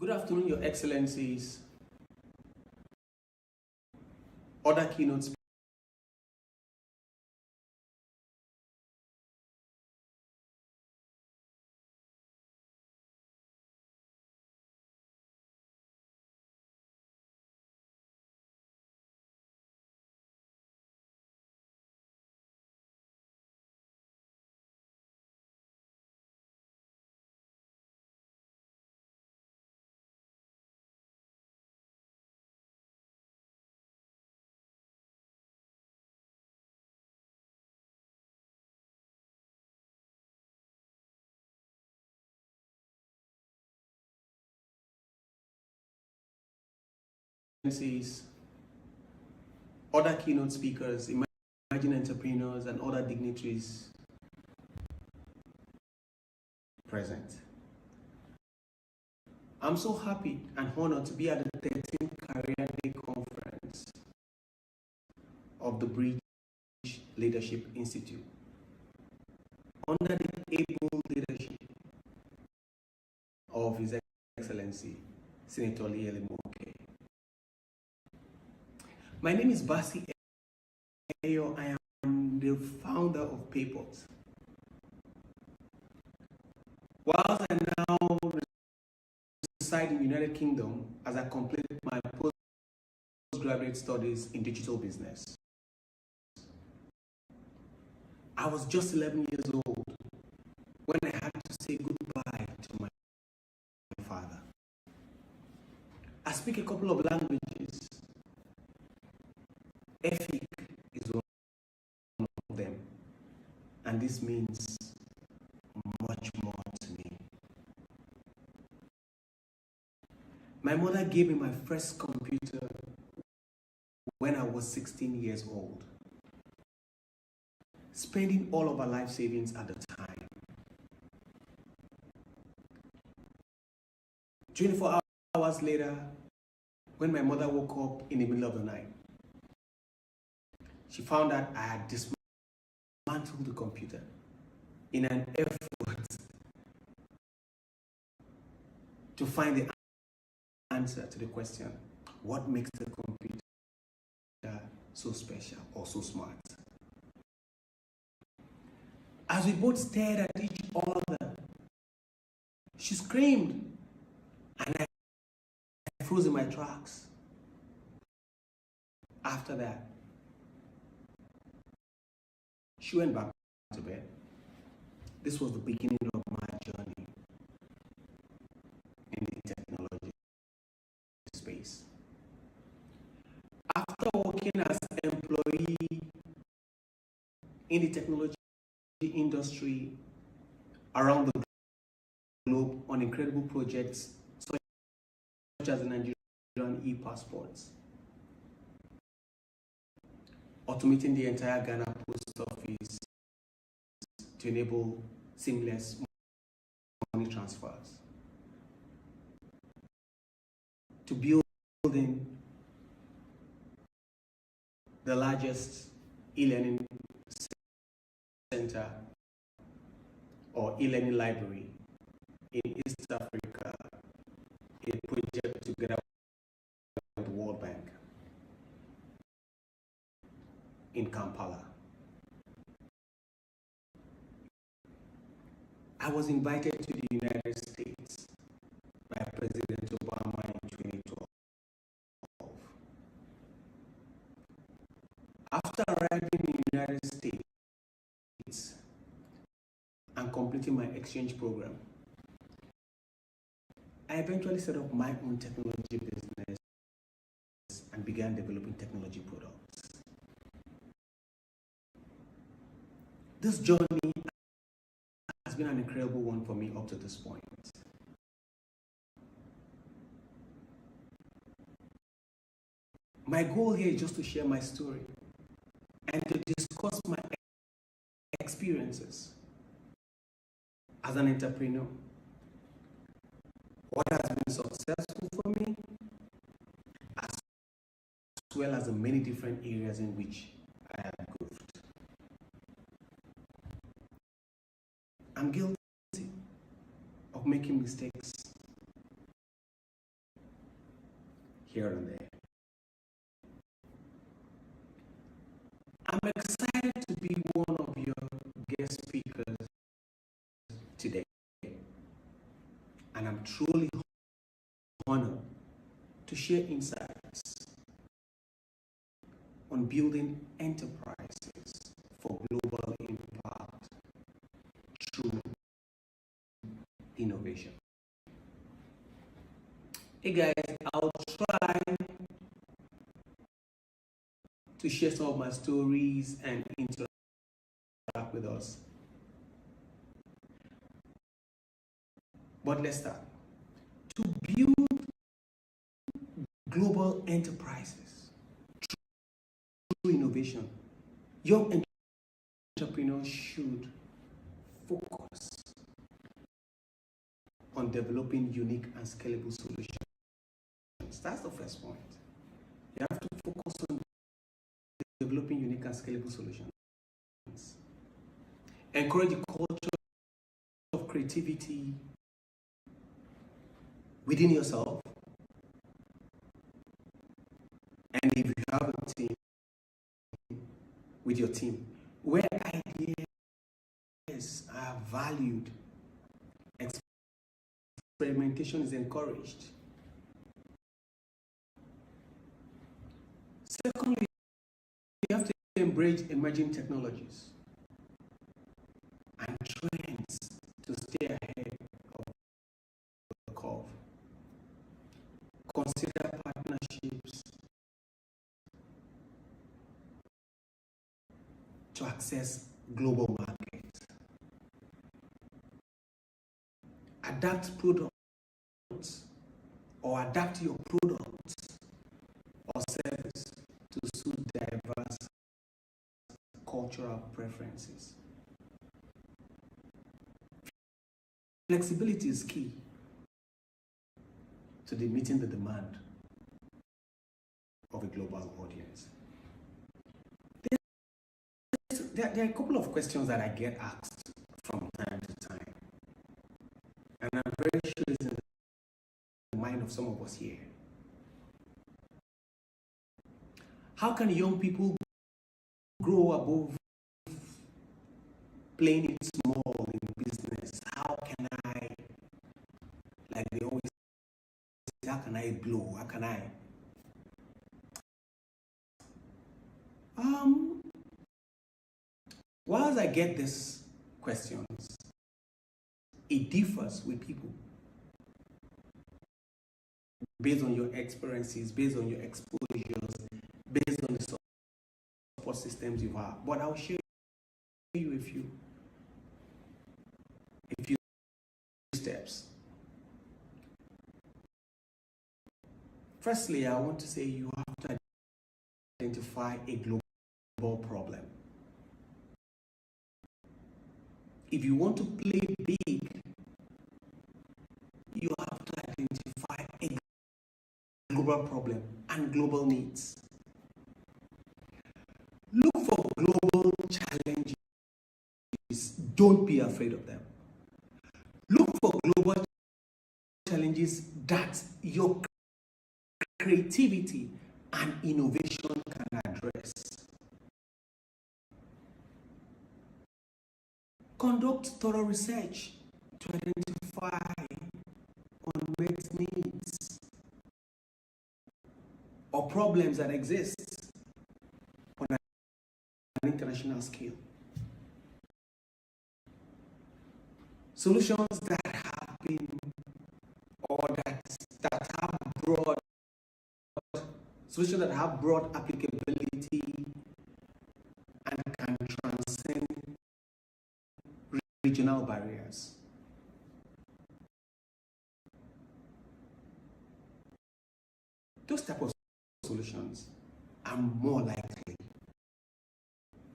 Good afternoon, Your Excellencies, other keynote speakers, other keynote speakers, emerging entrepreneurs, and other dignitaries present. I'm so happy and honored to be at the 13th Career Day Conference of the Bridge Leadership Institute under the able leadership of His Excellency Senator Lieli Moke. My name is Basi Eyo. I am the founder of Payport. Whilst I now reside in the United Kingdom as I complete my postgraduate studies in digital business. I was just 11 years old when I had to say goodbye to my father. I speak a couple of languages. Efik is one of them, and this means much more to me. My mother gave me my first computer when I was 16 years old, spending all of our life savings at the time. 24 hours later, when my mother woke up in the middle of the night, she found that I had dismantled the computer in an effort to find the answer to the question, what makes the computer so special or so smart? As we both stared at each other, she screamed, and I froze in my tracks. After that, she went back to bed. This was the beginning of my journey in the technology space. After working as an employee in the technology industry around the globe on incredible projects such as the Nigerian e-passports, automating the entire Ghana post office to enable seamless money transfers, to building the largest e-learning center or e-learning library in East Africa, a project together with the World Bank in Kampala. I was invited to the United States by President Obama in 2012. After arriving in the United States and completing my exchange program, I eventually set up my own technology business and began developing technology products. This journey has been an incredible one for me up to this point. My goal here is just to share my story and to discuss my experiences as an entrepreneur. What has been successful for me, as well as the many different areas in which I have goofed. I'm guilty of making mistakes here and there. I'm excited to be one of your guest speakers today, and I'm truly honored to share insights on building enterprises for global impact through innovation. Hey guys, I'll try to share some of my stories and interact with us. But let's start. To build global enterprises through innovation, young entrepreneurs should focus on developing unique and scalable solutions. That's the first point. You have to focus on developing unique and scalable solutions. Encourage a culture of creativity within yourself. And if you have a team, with your team, where ideas are valued, experimentation is encouraged. Secondly, you have to embrace emerging technologies and trends to stay ahead of the curve. Consider partnerships to access global markets. Adapt products or adapt your products or service to suit diverse cultural preferences. Flexibility is key to meeting the demand of a global audience. There are a couple of questions that I get asked from time to time, and I'm very sure it's in the mind of some of us here. How can young people grow above playing it small in business? How can I, like they always say, how can I blow? How can I? Whilst I get these questions, it differs with people based on your experiences, based on your exposures, based on the support systems you have. But I'll share you a few steps. Firstly, I want to say you have to identify a global problem. If you want to play big, you have to identify a global problem and global needs. Look for global challenges. Don't be afraid of them. Look for global challenges that your creativity and innovation can address. Conduct thorough research to identify unmet needs or problems that exist on an international scale. Solutions that have been or that have broad solutions that have broad applicability and can transcend regional barriers. Those type of solutions are more likely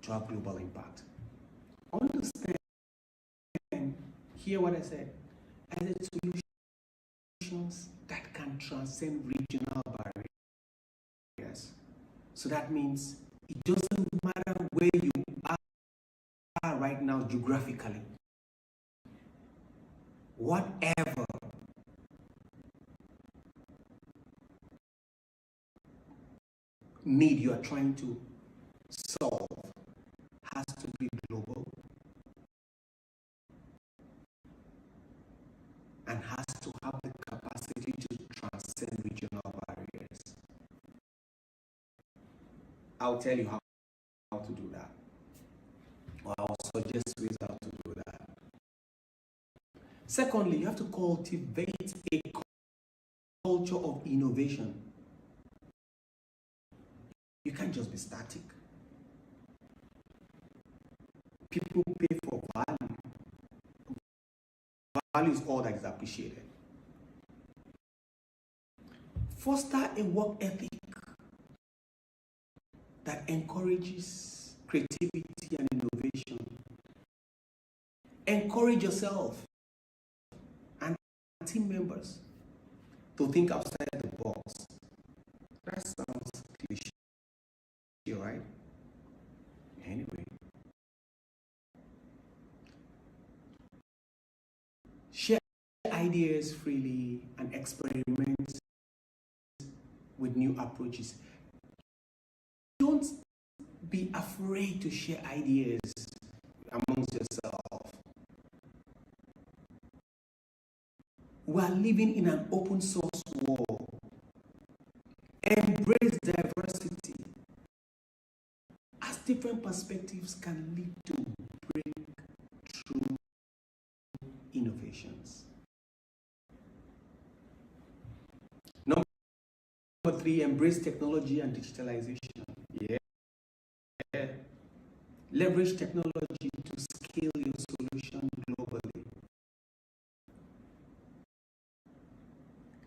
to have global impact. Understand, hear what I said. I said solutions that can transcend regional barriers. So that means it doesn't matter where you are right now geographically. Whatever need you are trying to solve has to be global and has to have the capacity to transcend regional barriers. I'll tell you how to do that, or I'll suggest ways how to do that. Secondly, you have to cultivate a culture of innovation. You can't just be static. People pay for value. Value is all that is appreciated. Foster a work ethic that encourages creativity and innovation. Encourage yourself and team members to think outside the box. That sounds cliche, right? Anyway. Share ideas freely and experiment with new approaches. Don't be afraid to share ideas amongst yourself. We are living in an open source world. Embrace diversity, as different perspectives can lead to breakthrough innovations. Number 3, embrace technology and digitalization. Yeah. Leverage technology to scale your solution globally.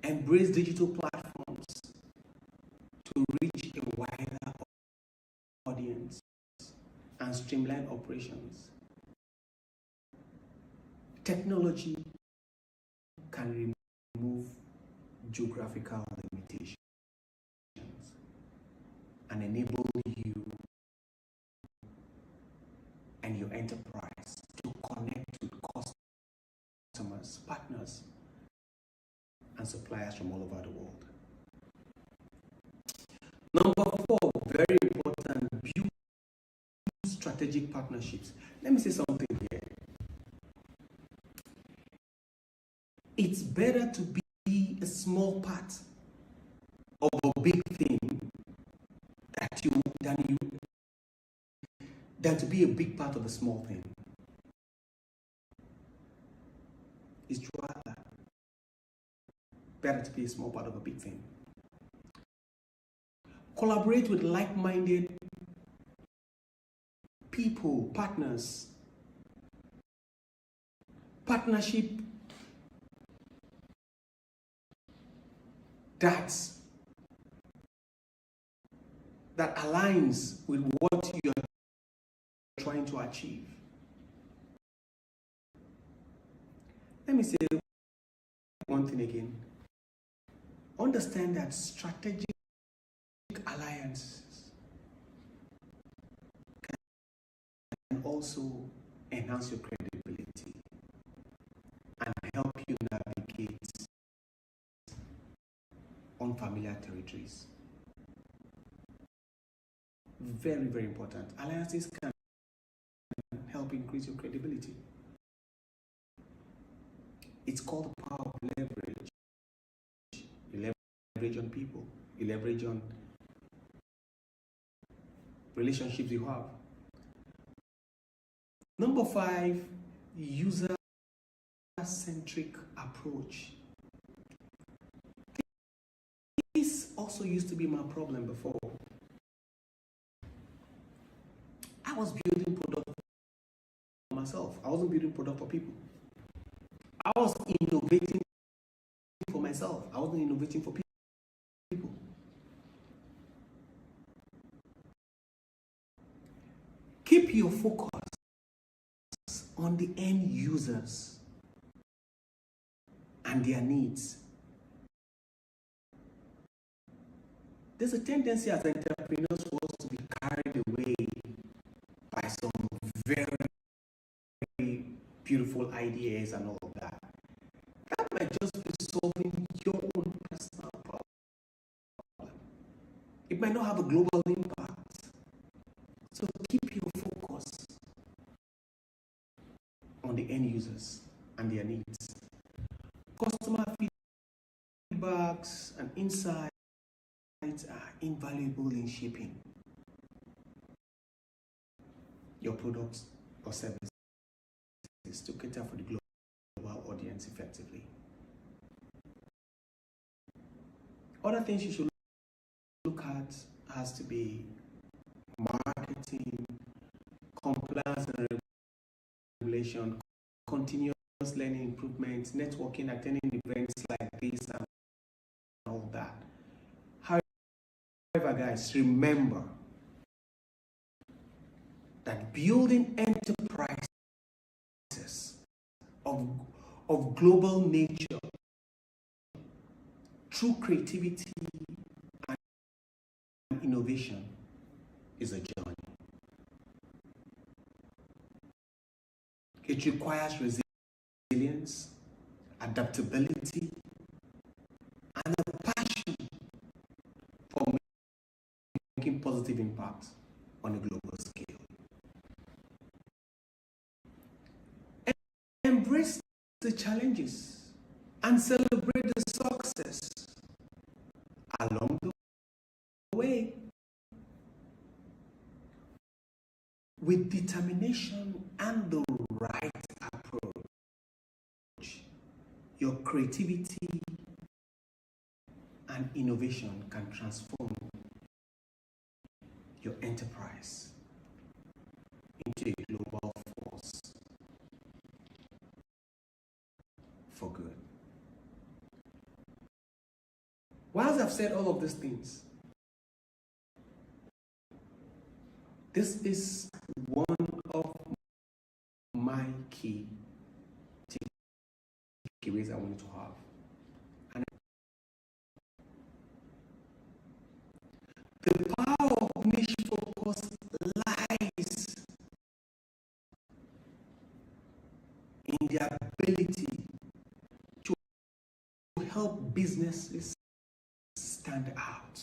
Embrace digital platforms to reach a wider audience and streamline operations. Technology can remove geographical limitations and enable you and your enterprise to connect with customers, partners, and suppliers from all over the world. Number 4, very important, build strategic partnerships. Let me say something here. It's better to be a small part of a big thing than to be a big part of a small thing. It's rather better to be a small part of a big thing. Collaborate with like-minded people, partners. Partnership that aligns with what you're trying to achieve. Let me say one thing again. Understand that strategic alliances can also enhance your credibility and help you navigate unfamiliar territories. Very, very important. Alliances can help increase your credibility. It's called the power of leverage. You leverage on people. You leverage on relationships you have. Number 5, user-centric approach. This also used to be my problem before. I was building product for myself. I wasn't building product for people. I was innovating for myself. I wasn't innovating for people. Keep your focus on the end users and their needs. There's a tendency as entrepreneurs for us to be carried away by some very beautiful ideas and all of that. That might just be solving your own personal problem. It might not have a global impact. So keep your focus on the end users and their needs. Customer feedbacks and insights are invaluable in shaping your products or services to cater for the global audience effectively. Other things you should look at has to be marketing, compliance and regulation, continuous learning improvements, networking, attending events like this and all that. However, guys, remember that building enterprises of global nature through creativity and innovation is a journey. It requires resilience, adaptability, and a passion for making positive impact on a global scale. Embrace the challenges and celebrate the success along the way. With determination and the right approach, your creativity and innovation can transform your enterprise into a global force for good. Whilst I've said all of these things, this is one of my key takeaways I wanted to have. And the power of niche focus lies in the ability to help businesses stand out,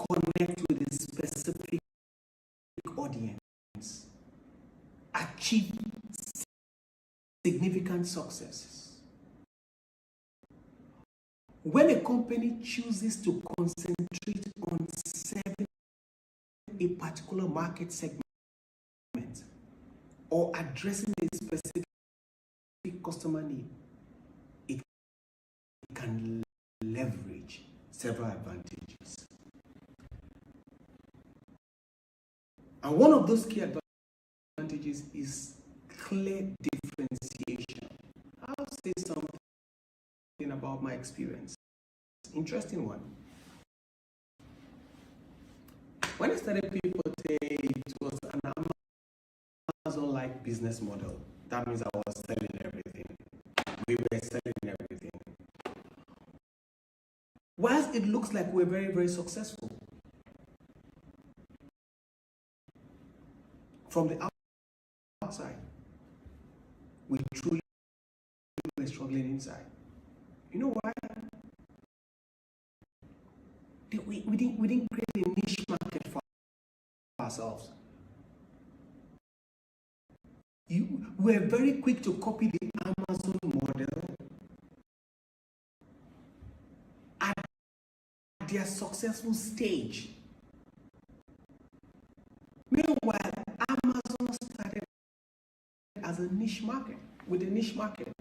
connect with a specific audience, achieve significant successes. When a company chooses to concentrate on serving a particular market segment or addressing a specific customer need, it can leverage several advantages. And one of those key advantages is clear differentiation. I'll say something about my experience. Interesting one. When I started People Day, it was an Amazon-like business model. That means I was selling everything. We were selling everything. Whilst it looks like we're very, very successful, from the outside, we truly were struggling inside. You know why? We didn't create a niche market for ourselves. We're very quick to copy the Amazon model at their successful stage. Meanwhile, Amazon started as a niche market, with a niche market,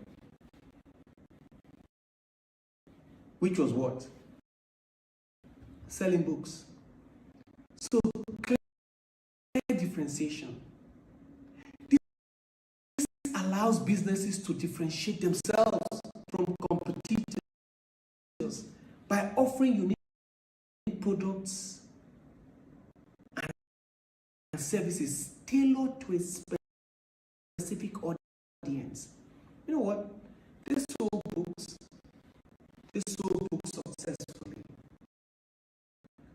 which was what? Selling books. So, clear differentiation. This allows businesses to differentiate themselves from competitors by offering unique products and services tailored to a specific audience. You know what? They sold books successfully.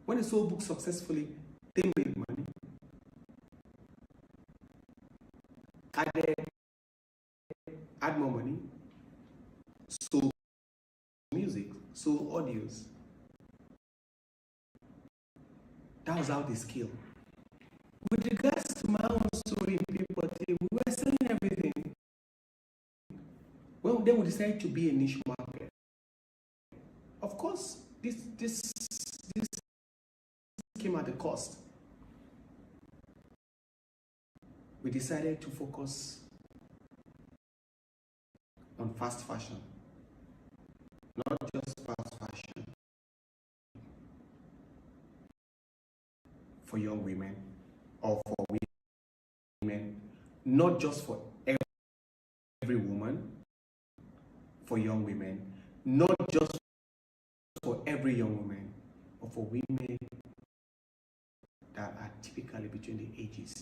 When they sold books successfully, they made money. Add more money. Sold music, sold audios. That was how they scale. With regards to my own story in People, we were selling everything. Well, then we decided to be a niche market. Of course, this came at a cost. We decided to focus on fast fashion. Not just fast fashion for young women or for women, not just for every woman, for young women, not just for every young woman, but for women that are typically between the ages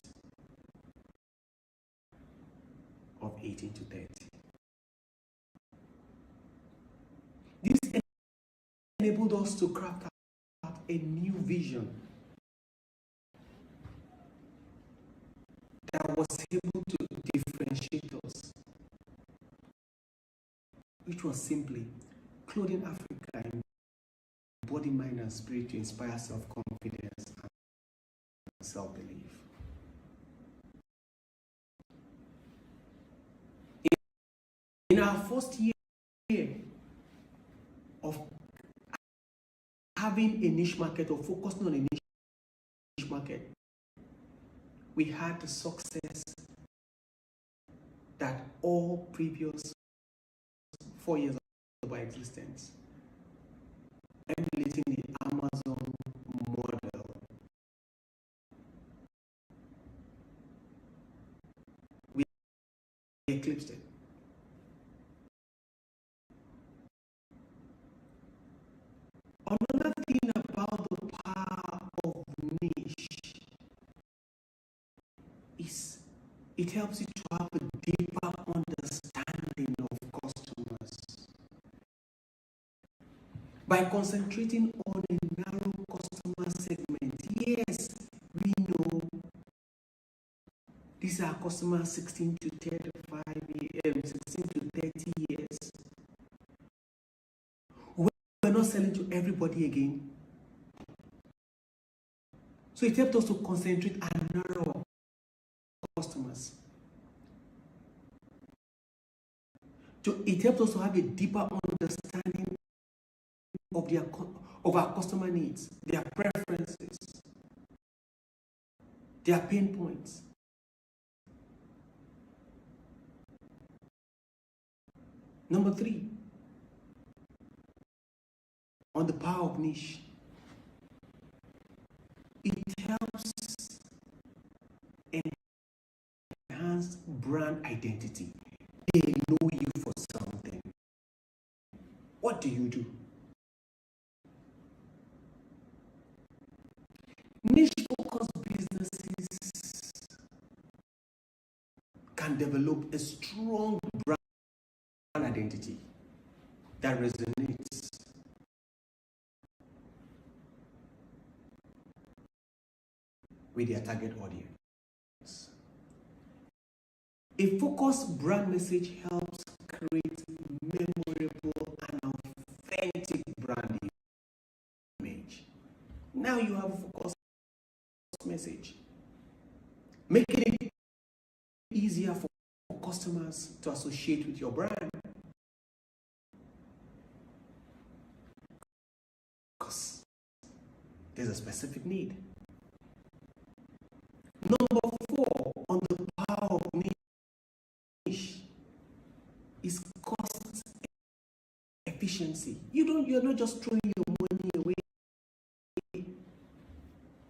of 18 to 30. This enabled us to craft out a new vision that was able to differentiate us, which was simply clothing Africa in body, mind, and spirit to inspire self-confidence and self-belief. In our first year of having a niche market or focusing on a niche market, we had the success that all previous 4 years of our existence, emulating the Amazon model. We eclipsed it. Another thing about the power of niche is it helps you to have a deeper understanding of customers. By concentrating on a narrow customer segment, yes, we know these are customers 16 to 35 years, 16 to 30 years. We're not selling to everybody again. So it helped us to concentrate and narrow customers. It helped us to have a deeper understanding of our customer needs, their preferences, their pain points. Number 3, on the power of niche. It helps enhance brand identity. They know you for something. What do you do? Niche-focused businesses can develop a strong brand identity that resonates with their target audience. A focused brand message helps create memorable and authentic brand image. Now you have a focused message, making it easier for customers to associate with your brand. Because there's a specific need. Number 4 on the power of niche is cost efficiency. You're not just throwing your money away.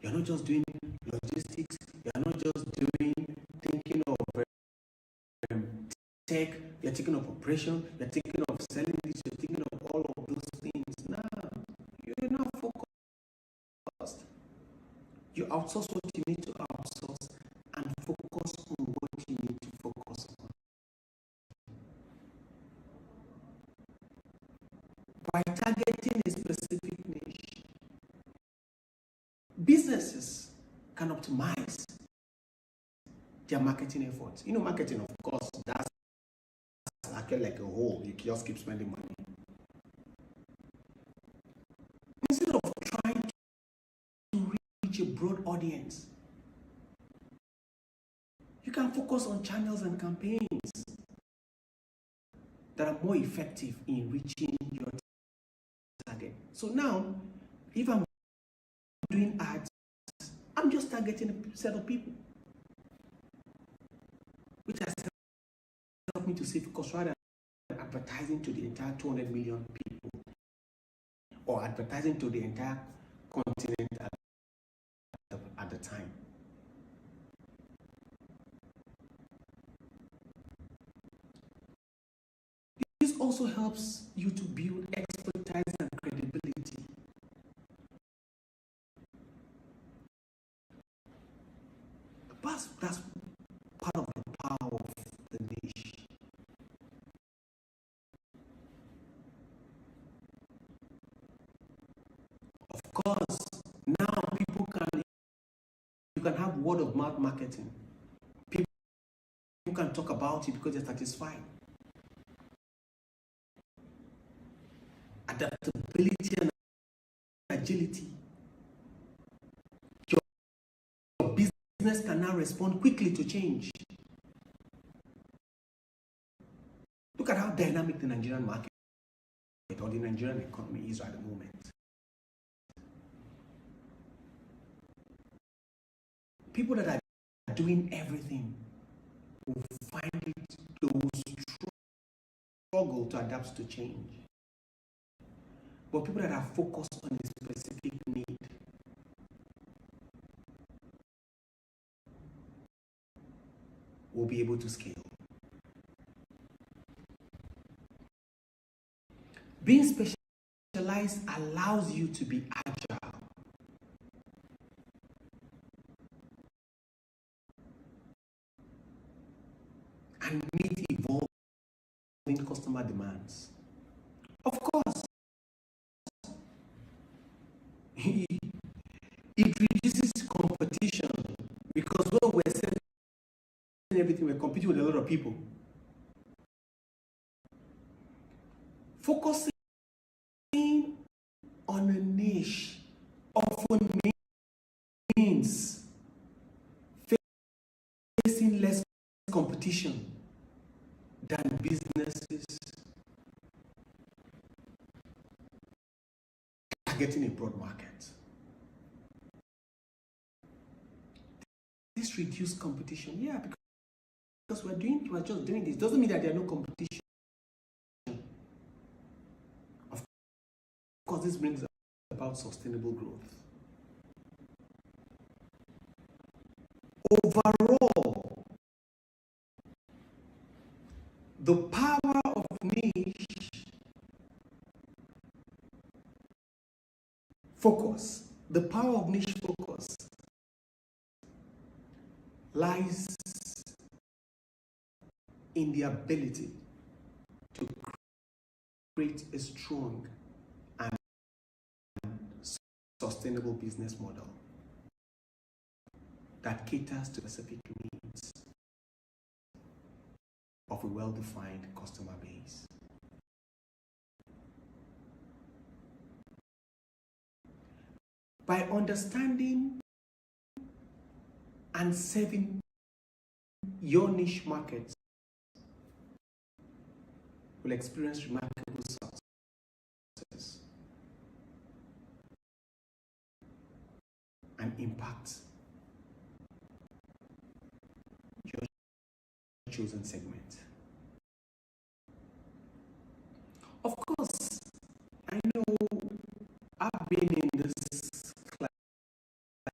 You're not just doing logistics. You're not just thinking of tech. You're thinking of operation. You're thinking of selling this. You're thinking of all of those things. No, you're not focused. You outsource what you need to outsource and focus on what you need to focus on. By targeting a specific niche, businesses can optimize their marketing efforts. You know, marketing, of course, that's actually like a whole. You just keep spending money. Instead of trying to reach a broad audience. You can focus on channels and campaigns that are more effective in reaching your target. So now, if I'm doing ads, I'm just targeting a set of people, which has helped me to save costs rather than advertising to the entire 200 million people or advertising to the entire continent at the time. This also helps you to build expertise and credibility. That's part of the power of the niche. Of course, now you can have word of mouth marketing. People can talk about it because they're satisfied. Adaptability and agility. Your business can now respond quickly to change. Look at how dynamic the Nigerian market or the Nigerian economy is at the moment. People that are doing everything will find it, they will struggle to adapt to change. But people that are focused on a specific need will be able to scale. Being specialized allows you to be agile. And meet evolving customer demands. Of course, it reduces competition because when we're selling everything, we're competing with a lot of people. Focusing on a niche often means facing less competition than businesses targeting a broad market. This reduced competition, yeah, because we're just doing this. Doesn't mean that there are no competition. Of course, this brings about sustainable growth. Overall, the power of niche focus, lies in the ability to create a strong and sustainable business model that caters to specific needs of a well-defined customer base. By understanding and serving your niche markets, will experience remarkable success and impact your chosen segment. Of course, I know I've been in this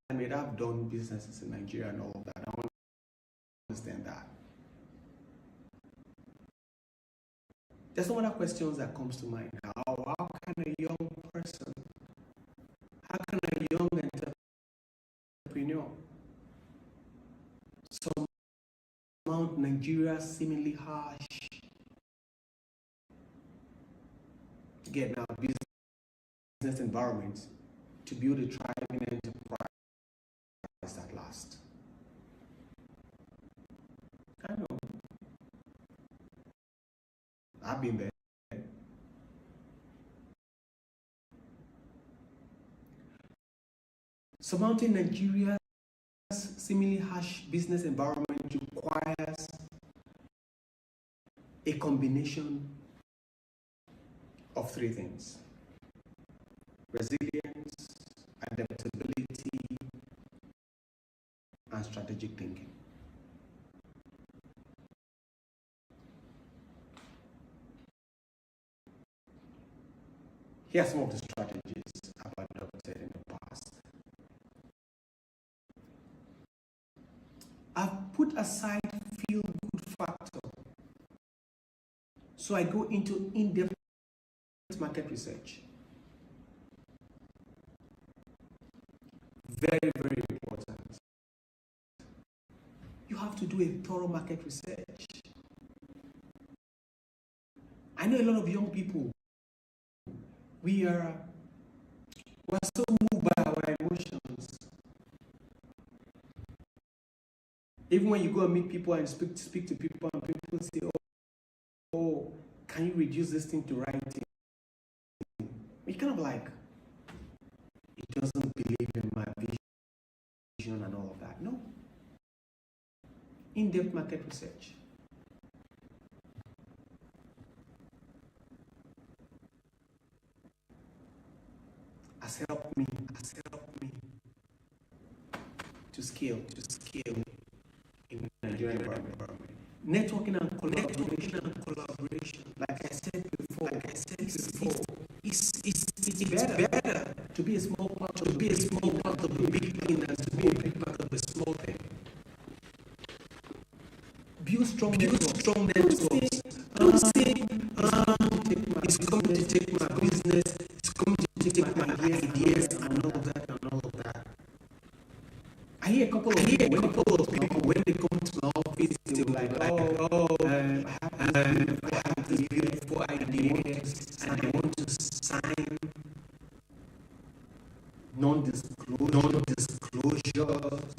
climate, I've done businesses in Nigeria and all of that. I want to understand that. There's some other questions that comes to mind. How can a young person, how can a young entrepreneur surmount Nigeria's seemingly harsh business environment to build a thriving enterprise at last? I know. I've been there. Surmounting Nigeria's seemingly harsh business environment requires a combination of three things: resilience, adaptability, and strategic thinking. Here are some of the strategies I've adopted in the past. I've put aside feel-good factor, so I go into in-depth market research. Very, very important. You have to do a thorough market research. I know a lot of young people, we're so moved by our emotions. Even when you go and meet people and speak to people, and people say, oh, can you reduce this thing to writing? It's kind of like, it doesn't believe in my vision and all of that. No. In-depth market research. Has helped me to scale in the Nigerian environment. Networking and collaboration. Like I said before, it's better to be a small part of the big thing than to be a big part of the small thing. Build strong networks. Don't say it's coming to take my business, it's coming to take my ideas and all of that. I hear a couple of people when they come to my office, they will like, I have this beautiful ideas and I want to sign non-disclosure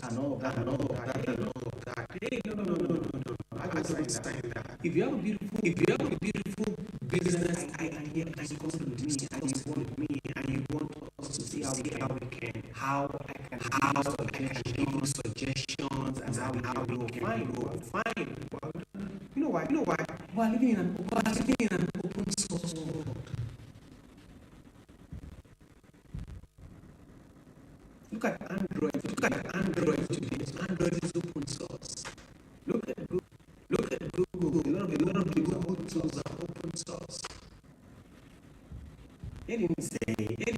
and all of that. Hey, no. I don't sign that. If you have a beautiful business idea and you come to me and you want us to see how I can give you suggestions and how we can go fine. Well, you know why? We're living in an open source world. Look at Android today. Android is open source. Look at Google. A lot of the Google tools are open source. They didn't say that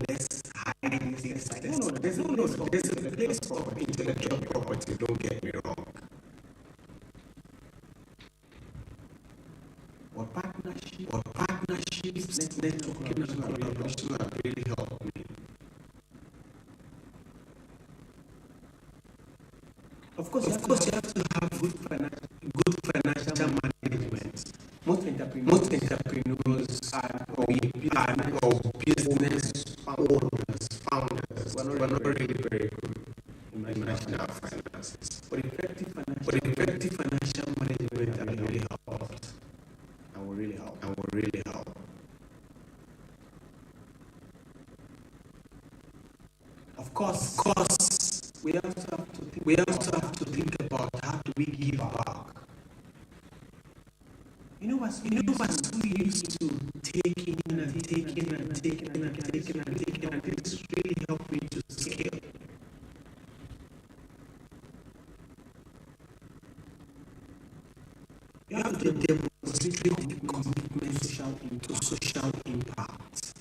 let's hide these things. No, there's a place for intellectual property, don't get me wrong. What partnerships, networking and collaboration have really helped me. Of course, you have to have good financial management. Most entrepreneurs or business founders were not really very good in managing our finances. But effective financial management have really helped. And will really help. Of course, we also have to think about how do we give back. You know what's so used to taking and this really helped me to scale. You have to demonstrate the commitment to social impact.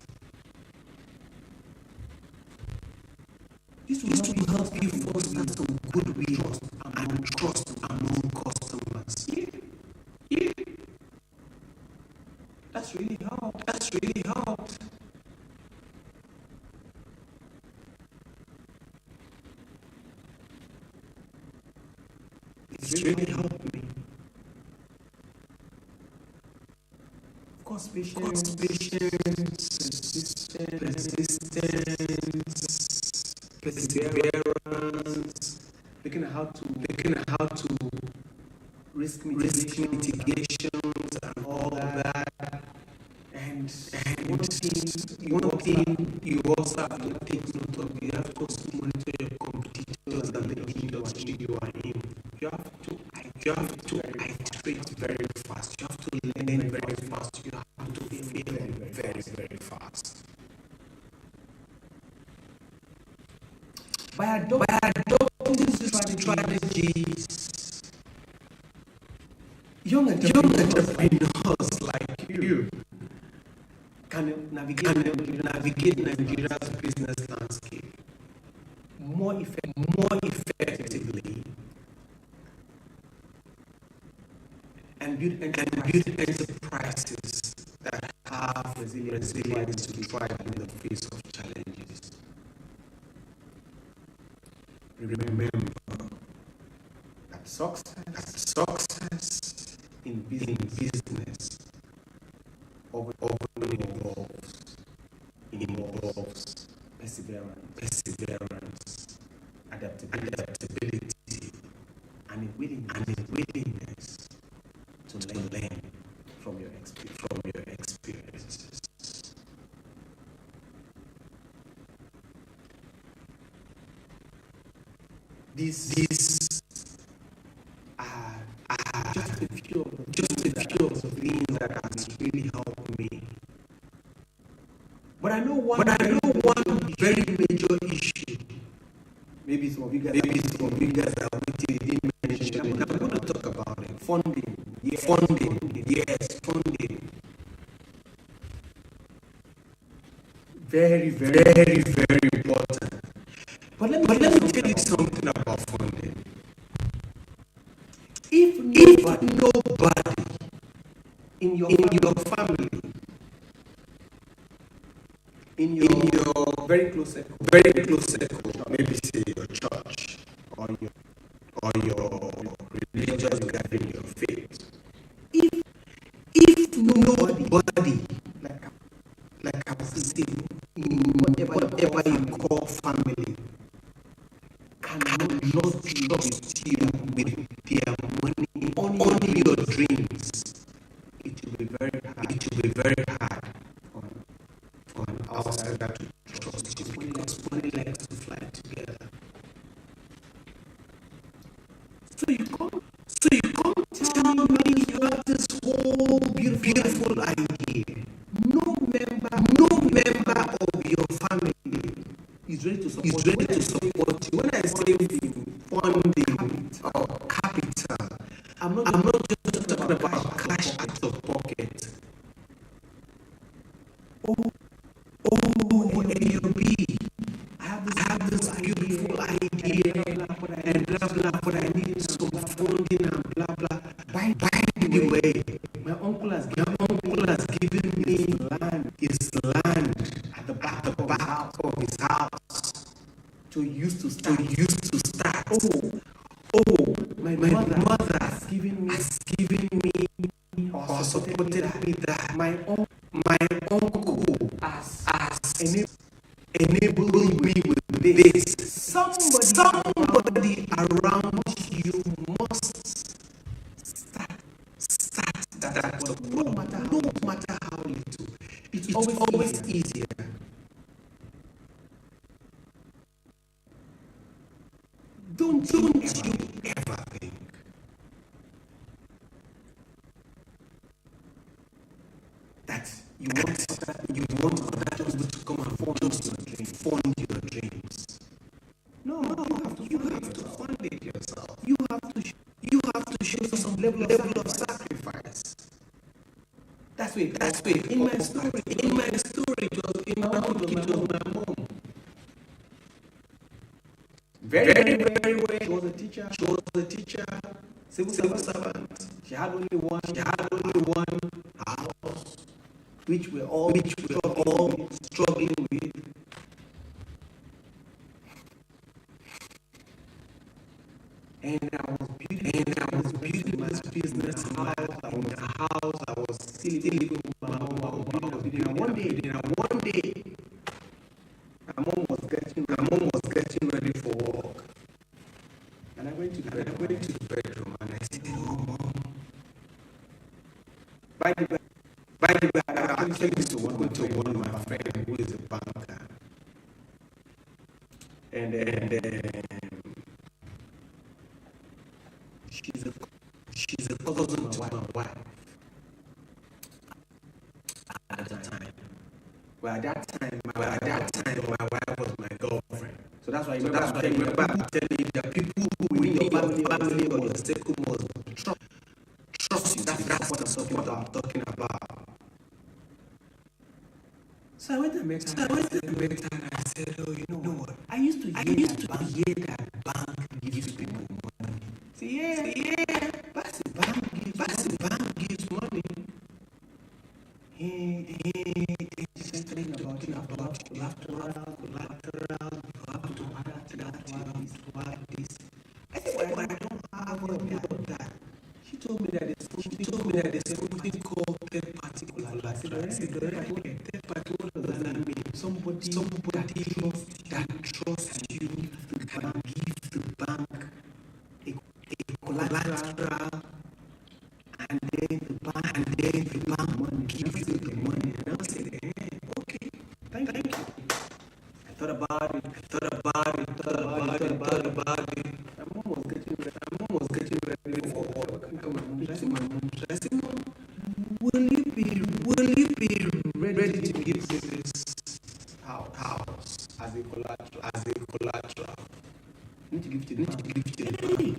This will help you foster some goodwill and trust among customers. Yeah. That's really helped. It's really helped me. Of course, patience, perseverance, looking at how to risk mitigation, By adopting these strategies, young entrepreneurs like you can navigate Nigeria's business landscape more effectively and build enterprises that have resilience to thrive in the face of challenges. Remember that success in business often involves perseverance, adaptability, and a willingness to learn from your experiences. These are just a few of the things that have really helped me. But I know one very major issue. Maybe some of you guys are waiting, didn't mention. I'm going to talk about it. Funding. Yes, funding. Very, very, very important. But let me tell you something about funding. If nobody in your family, in your very close circle, maybe say your church or your religious gathering, your faith, if nobody, like I was saying, whatever you call family, cannot trust you with their money on your dreams, it will be very hard for an outsider to trust you, because money likes to fly together. So you come tell me you have this whole beautiful idea. No member of your family is ready to support you. When I say funding or capital, I'm not just talking about cash out of pocket. AUB, I have this beautiful idea and blah blah, but I need some funding and blah blah. By the way, my uncle has given me his land at the back of his house to use to start. My mother has given me or supported me that. My uncle has enabled me with this. Somebody around you must start that. But no matter how little, it's always easier. Don't you ever think that you want other people to come and fund your dreams. No, you have to fund it yourself. You have to show some level of sacrifice. That's way. In my story, it was my mom. Very well. She was a teacher. Civil servant. She had only one house, which we're all struggling with. And I was building this business in my house. I was still living with my mom. And one day, my mom was getting ready for work. And I went to the bedroom and I said, "Oh, Mom." By the way, I actually used to work with one of my friends who is a banker. And she's a cousin to my wife at the time. Well, at that time, my wife was my girlfriend. So that's why I remember That's why I remember telling you that people who in your family or your circle must trust you. That's what I'm talking about. So I went to Meta and I said, oh, you know what? I used to hear that bank gives people money. See, yeah, that's the bank gives money. Just talking about collateral, you have to add this. I said, but I don't have any of that. She told me that there's something called third-party collateral. I said, third-party, what does that mean? Somebody that trusts you can give the bank a collateral, and then the bank gives you the money. And I said, okay, thank you. I thought about it. I'm almost getting ready for work. I said, will you be ready to give this house as a collateral? You need to give to the bank.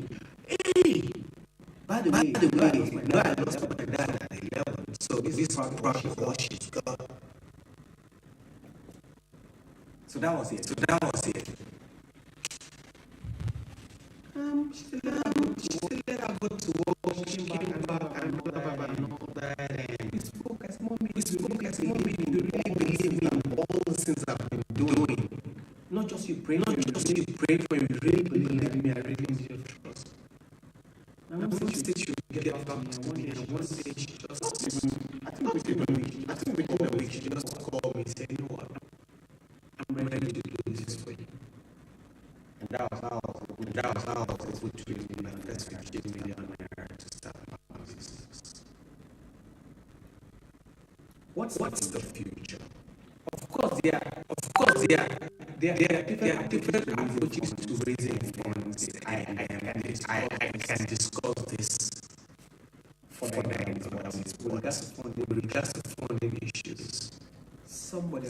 Hey! By the way, I lost my dad at 11, so this is probably what she's got. So that was it. She let her go to work. She came back and all that, and we spoke as mommy. You really believe me in all the things I've been doing. Not just you praying for me, you really believe me. I really need your trust. I want to say she would get back to me, and one day she just, I think within a week, she just called me and said, you know what, I'm ready to do this for you. And that was how I was able to raise my first 15 million naira to start my business. What's the future? Of course, there are different approaches to raising funds. I can discuss this further in with regards to funding issues. Somebody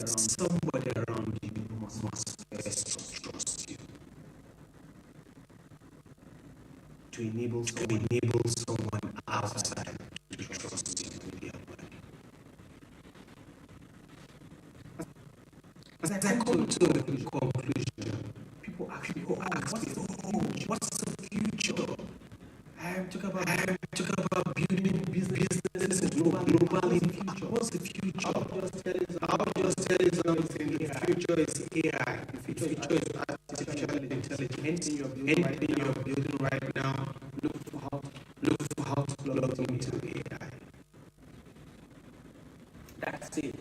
around you must first trust you to enable someone outside to trust you with their money. As I come to the conclusion, people ask me, what's the future? I'm talking about building businesses globally. What's the future? I'll just tell you something. The future is AI. The future is artificial intelligence. Anything you're building right now, look for how to plug into AI. That's it.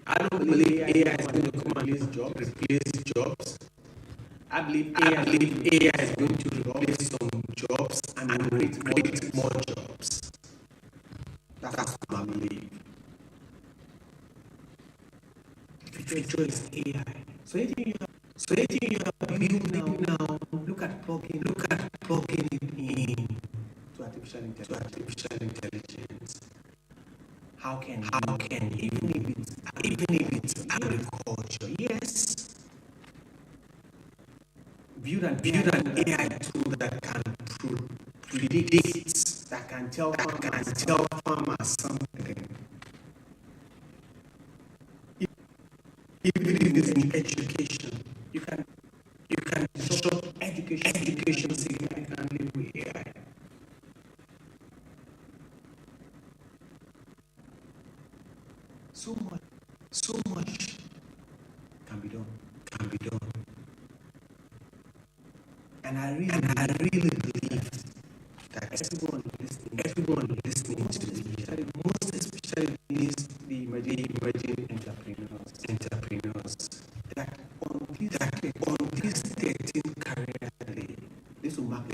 I don't believe AI is going to come and replace jobs. I believe AI is going to replace some jobs and create more jobs. That's what I believe. The future is AI. So anything you are building now, look at plugging it in to artificial intelligence. How can even if it's agriculture, yes. Build an AI tool that can predict, that can tell farmers something. Even if it's in education, you can disrupt education significantly with AI. So much can be done. And I really believe that everyone listening to this, most especially the emerging entrepreneurs, that on this 13th career day, this will mark a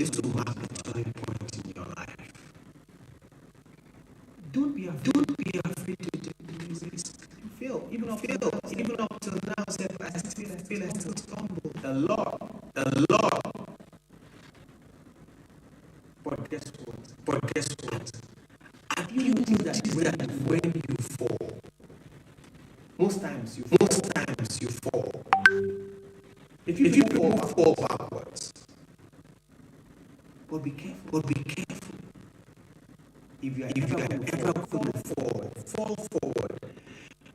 turning point in your life. Don't be afraid to take risks. You fail. Even up till now, I still stumble a lot. But guess what? Have you noticed that when you fall, most times you fall. If you fall backwards, but be careful. If you are ever going to fall forward.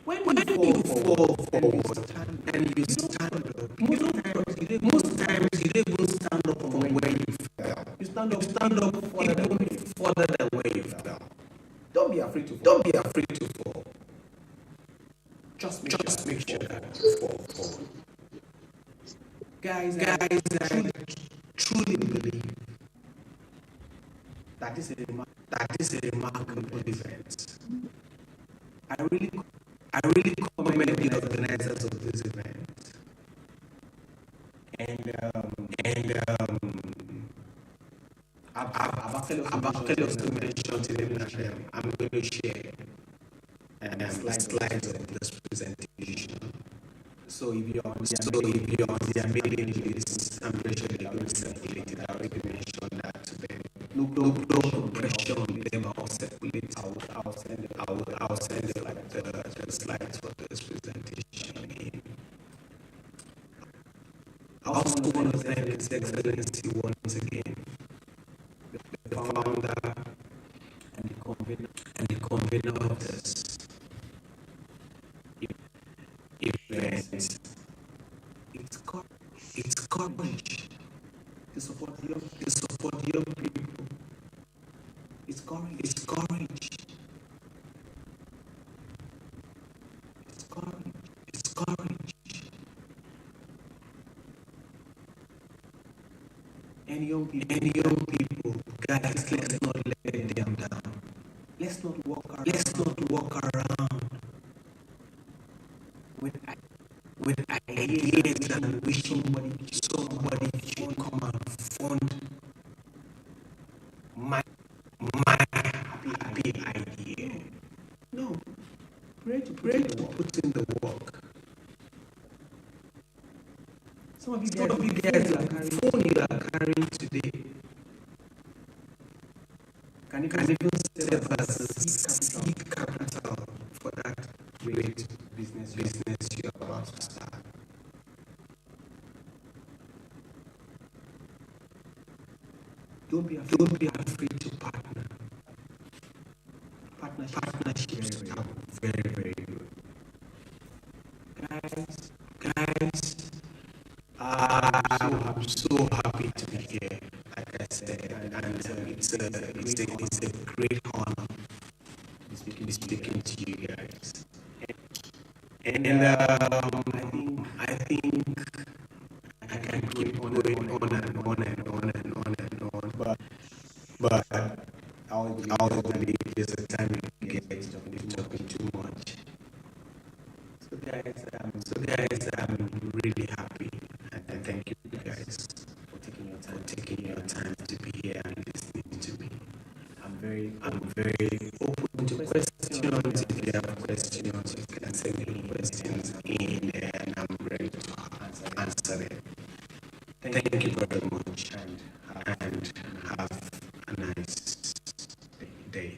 When you fall forward and you stand up, most times you don't even stand up from where you fell. You stand up even further than where you fell. Don't be afraid to fall. Just make sure that you fall forward. Guys, I truly believe that this is a remarkable event. I really commend the organizers of this event. And I've actually also mentioned to them that I'm going to share slides of this presentation. So if you're on their mailing list, I'm pretty sure they're going to circulate it. I already mentioned that to them. No pressure on them. I'll circulate. I'll send it like the slides for this presentation. I also want to thank His Excellency once again, the founder and the convener of this event. It's courage to support young people. It's courage. It's courage. And young people, guys, let's not let them down. Let's not walk around with ideas and wishing somebody should come and fund my happy idea. No, pray to put in the work. Some of you guys are carrying phone you are carrying today can even serve as a seed capital for that great business you're about to start. Don't be afraid to partner. Partnerships are very, very good. Guys, I'm so happy to be here, like I said, and it's a great honor to be speaking to you guys. And I think I can keep going on and on, but I always believe there's a time you get talking too much. So guys, I'm really happy, and thank you guys for taking your time to be here and listening to me. I'm very open to questions. If you have questions, you can send any questions in, and I'm ready to answer them. Thank you very much, and have a nice day.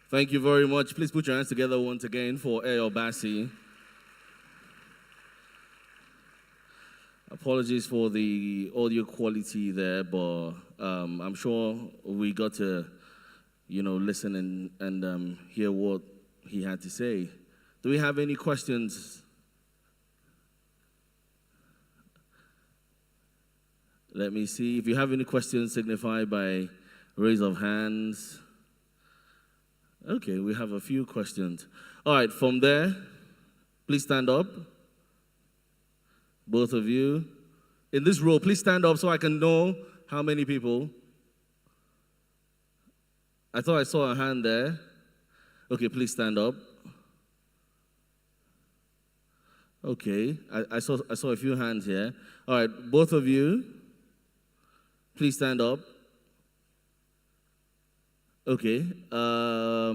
Thank you very much. Please put your hands together once again for Ayo Bassi. Apologies for the audio quality there, but I'm sure we got to, listen and hear what he had to say. Do we have any questions? Let me see. If you have any questions, signify by raise of hands. Okay, we have a few questions. All right, from there, please stand up. Both of you. In this row, please stand up so I can know how many people. I thought I saw a hand there. Okay, please stand up. Okay, I saw a few hands here. All right, both of you, please stand up. Okay. All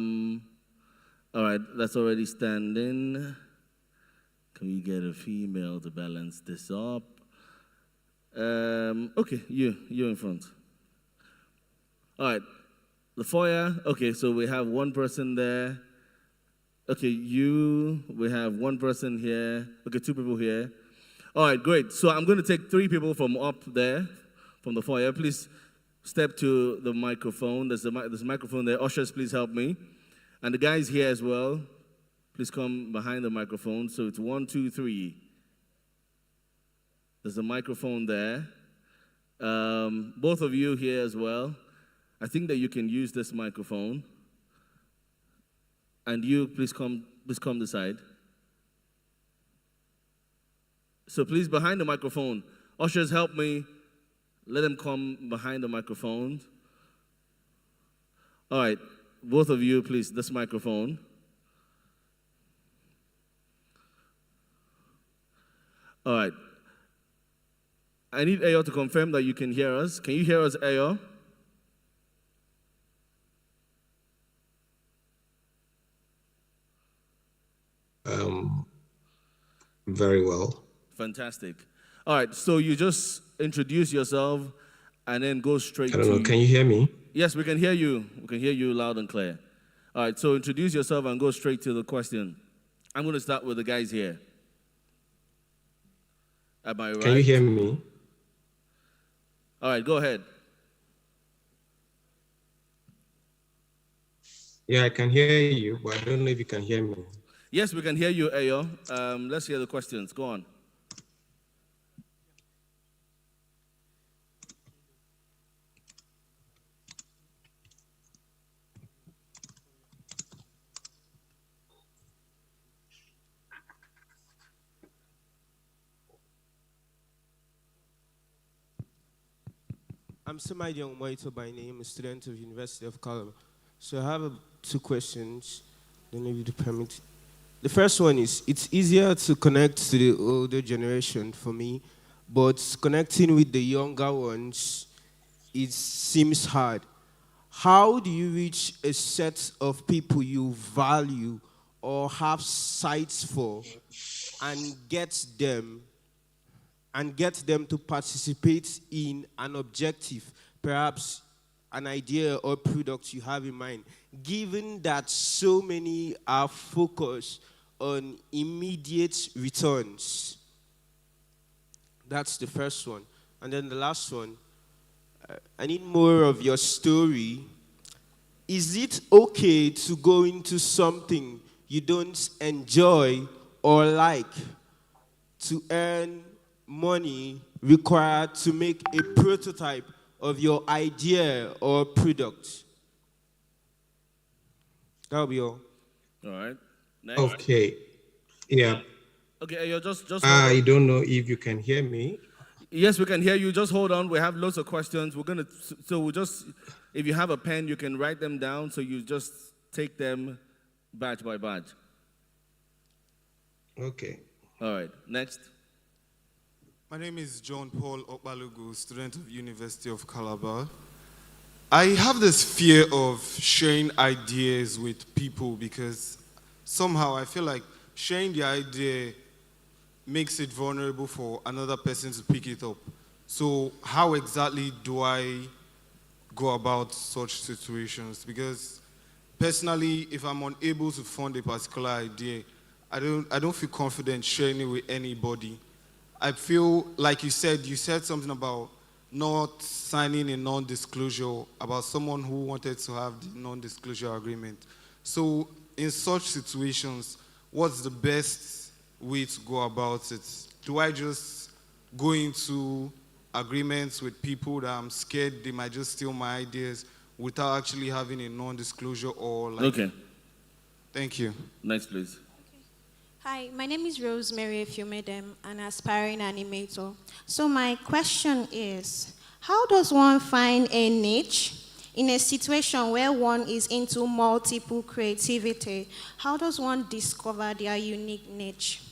right, that's already standing. Can we get a female to balance this up? Okay, you in front. All right. The foyer, okay, so we have one person there. Okay, we have one person here. Okay, two people here. All right, great. So I'm going to take three people from up there, from the foyer. Please step to the microphone. There's a microphone there. Ushers, please help me. And the guys here as well, please come behind the microphone. So it's 1, 2, 3. There's a microphone there. Both of you here as well. I think that you can use this microphone. And you, please come this side. So please, behind the microphone. Ushers, help me. Let them come behind the microphone. All right, both of you, please, this microphone. All right. I need Ayo to confirm that you can hear us. Can you hear us, Ayo? Very well. Fantastic. All right, so you just introduce yourself and then go straight to... I don't know, can you hear me? Yes, we can hear you. We can hear you loud and clear. All right, so introduce yourself and go straight to the question. I'm going to start with the guys here. Am I right? Can you hear me? All right, go ahead. Yeah, I can hear you, but I don't know if you can hear me. Yes, we can hear you, Ayo. Let's hear the questions. Go on. I'm Semaidi Moito by name, a student of University of Calabar. So I have two questions. Don't know if you permit. The first one is, it's easier to connect to the older generation for me, but connecting with the younger ones, it seems hard. How do you reach a set of people you value or have sights for and get them to participate in an objective, perhaps an idea or product you have in mind, given that so many are focused on immediate returns? That's the first one. And then the last one, I need more of your story. Is it okay to go into something you don't enjoy or like to earn money required to make a prototype of your idea or product? That'll be all. All right. Next. Okay. Yeah. Okay, Ayo, just I don't know if you can hear me. Yes, we can hear you. Just hold on. We have lots of questions. If you have a pen, you can write them down. So you just take them batch by batch. Okay. All right. Next. My name is John Paul Okbalugu, student of University of Calabar. I have this fear of sharing ideas with people because somehow I feel like sharing the idea makes it vulnerable for another person to pick it up. So how exactly do I go about such situations? Because personally, if I'm unable to fund a particular idea, I don't feel confident sharing it with anybody. I feel like you said something about not signing a non-disclosure, about someone who wanted to have the non-disclosure agreement. So in such situations, what's the best way to go about it? Do I just go into agreements with people that I'm scared they might just steal my ideas without actually having a non-disclosure or like... Okay. Thank you. Next, please. Hi, my name is Rosemary Efumedem, an aspiring animator. So my question is, how does one find a niche in a situation where one is into multiple creativity? How does one discover their unique niche?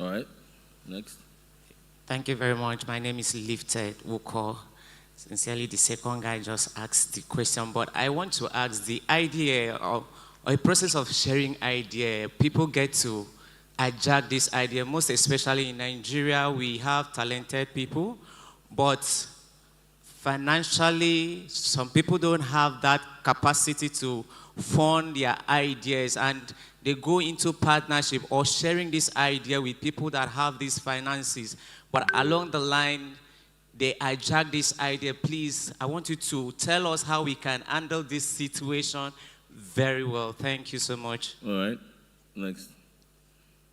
All right, next. Thank you very much. My name is Lifted Wuko. Sincerely, the second guy just asked the question, but I want to ask the idea of a process of sharing idea. People get to hijack this idea, most especially in Nigeria. We have talented people, but financially, some people don't have that capacity to fund their ideas, and they go into partnership or sharing this idea with people that have these finances. But along the line, they hijack this idea. Please, I want you to tell us how we can handle this situation very well. Thank you so much. All right. Next.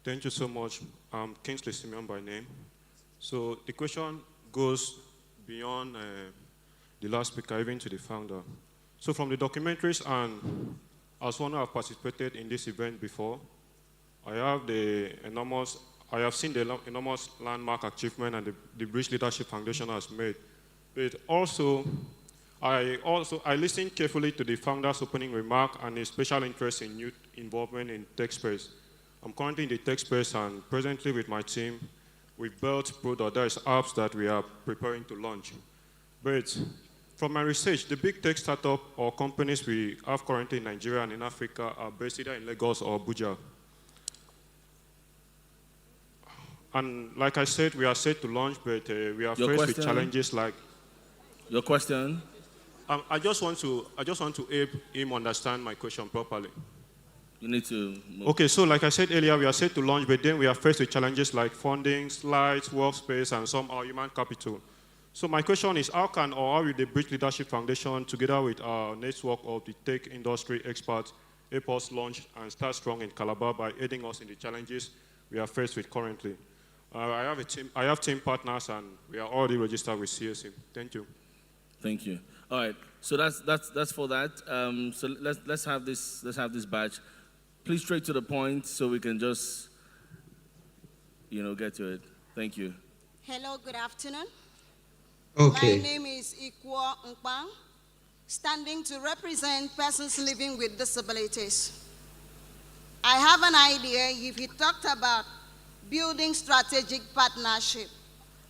Thank you so much. I'm Kingsley Simeon by name. So the question goes beyond the last speaker, even to the founder. So from the documentaries, and as one who have participated in this event before, I have seen the enormous landmark achievement and the Bridge Leadership Foundation has made. But also, I listened carefully to the founder's opening remark and his special interest in youth involvement in tech space. I'm currently in the tech space, and presently with my team, we've built products, apps that we are preparing to launch. But from my research, the big tech startup or companies we have currently in Nigeria and in Africa are based either in Lagos or Abuja. And like I said, we are set to launch, but we are faced with challenges like... Your question? I just want to help him understand my question properly. You need to move. Okay, so like I said earlier, we are set to launch, but then we are faced with challenges like funding, slides, workspace, and some human capital. So my question is, how will the Bridge Leadership Foundation, together with our network of the tech industry experts, help us launch and start strong in Calabar by aiding us in the challenges we are faced with currently? I have team partners, and we are already registered with CSM. Thank you. Thank you. All right. So that's for that. So let's have this badge. Please straight to the point so we can just get to it. Thank you. Hello, good afternoon. Okay. My name is Ikwo Nkpang, standing to represent persons living with disabilities. I have an idea. If you talked about building strategic partnership,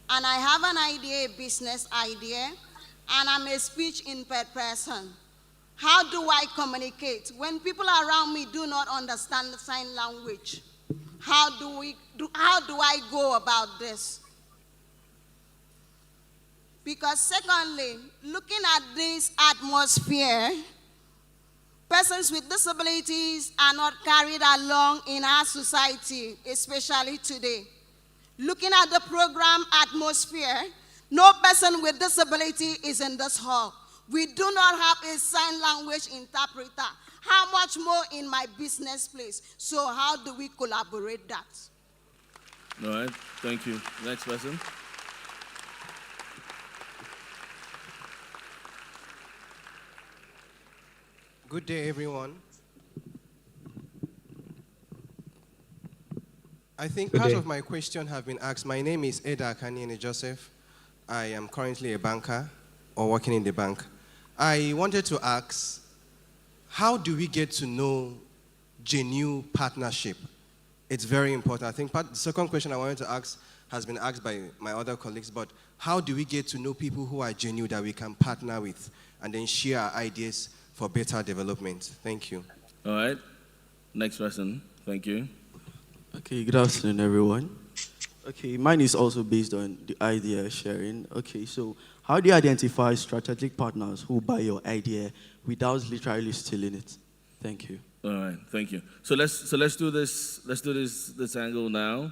and I have an idea, a business idea, and I'm a speech impaired person. How do I communicate when people around me do not understand the sign language? How do I go about this? Because secondly, looking at this atmosphere, persons with disabilities are not carried along in our society, especially today. Looking at the program atmosphere, no person with disability is in this hall. We do not have a sign language interpreter. How much more in my business place? So how do we collaborate that? All right, thank you. Next person. Good day, everyone. I think part of my question have been asked. My name is Eda Kaniene Joseph. I am currently a banker or working in the bank. I wanted to ask, how do we get to know genuine partnership? It's very important. I think the second question I wanted to ask has been asked by my other colleagues, but how do we get to know people who are genuine that we can partner with and then share our ideas for better development? Thank you. All right. Next person. Thank you. Okay, good afternoon, everyone. Okay, mine is also based on the idea sharing. Okay, so how do you identify strategic partners who buy your idea without literally stealing it? Thank you. All right, thank you. So let's do this. Let's do this angle now.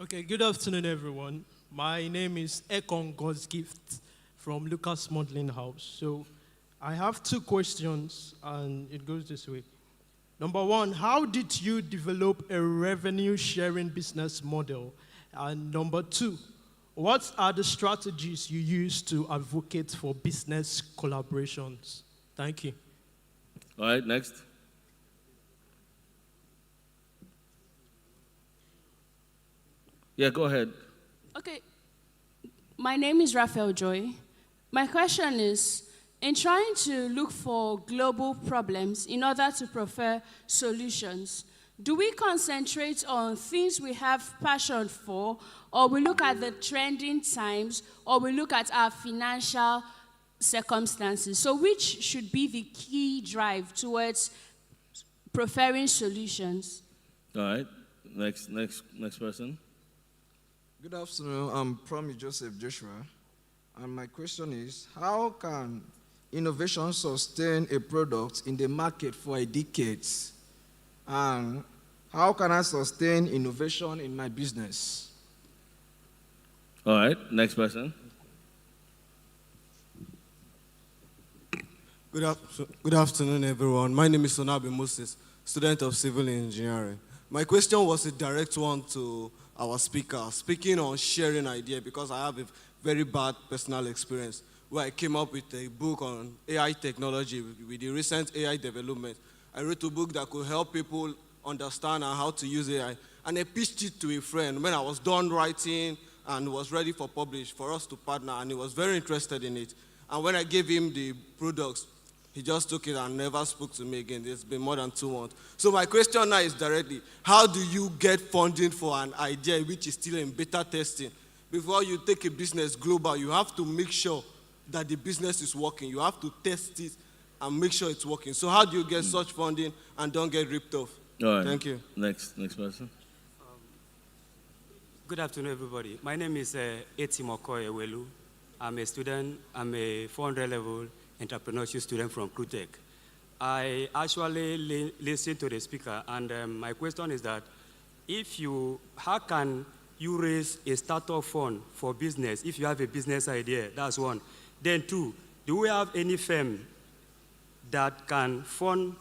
Okay, good afternoon, everyone. My name is Ekon God's Gift from Lucas Modeling House. So I have two questions, and it goes this way. Number one, how did you develop a revenue sharing business model? And number two, what are the strategies you use to advocate for business collaborations? Thank you. All right, next. Yeah, go ahead. Okay. My name is Raphael Joy. My question is, in trying to look for global problems in order to prefer solutions, do we concentrate on things we have passion for, or we look at the trending times, or we look at our financial circumstances? So which should be the key drive towards preferring solutions? All right. Next person. Good afternoon. I'm Promi Joseph Joshua. and my question is, how can innovation sustain a product in the market for a decade? And how can I sustain innovation in my business? All right, next person. Good afternoon, everyone. My name is Sonabi Moses, student of civil engineering. My question was a direct one to our speaker, speaking on sharing idea, because I have a very bad personal experience where I came up with a book on AI technology with the recent AI development. I wrote a book that could help people understand how to use AI, and I pitched it to a friend when I was done writing and was ready for publish for us to partner, and he was very interested in it. And when I gave him the products, he just took it and never spoke to me again. It's been more than 2 months. So my question now is directly, how do you get funding for an idea which is still in beta testing? Before you take a business global, you have to make sure that the business is working. You have to test it and make sure it's working. So how do you get such funding and don't get ripped off? All right. Thank you. Next person. Good afternoon, everybody. My name is Etimokoye Welu. I'm a student. I'm a 400 level entrepreneurship student from Krutech. I actually listened to the speaker, and my question is that how can you raise a startup fund for business if you have a business idea? That's one. Then two, do we have any firm that can fund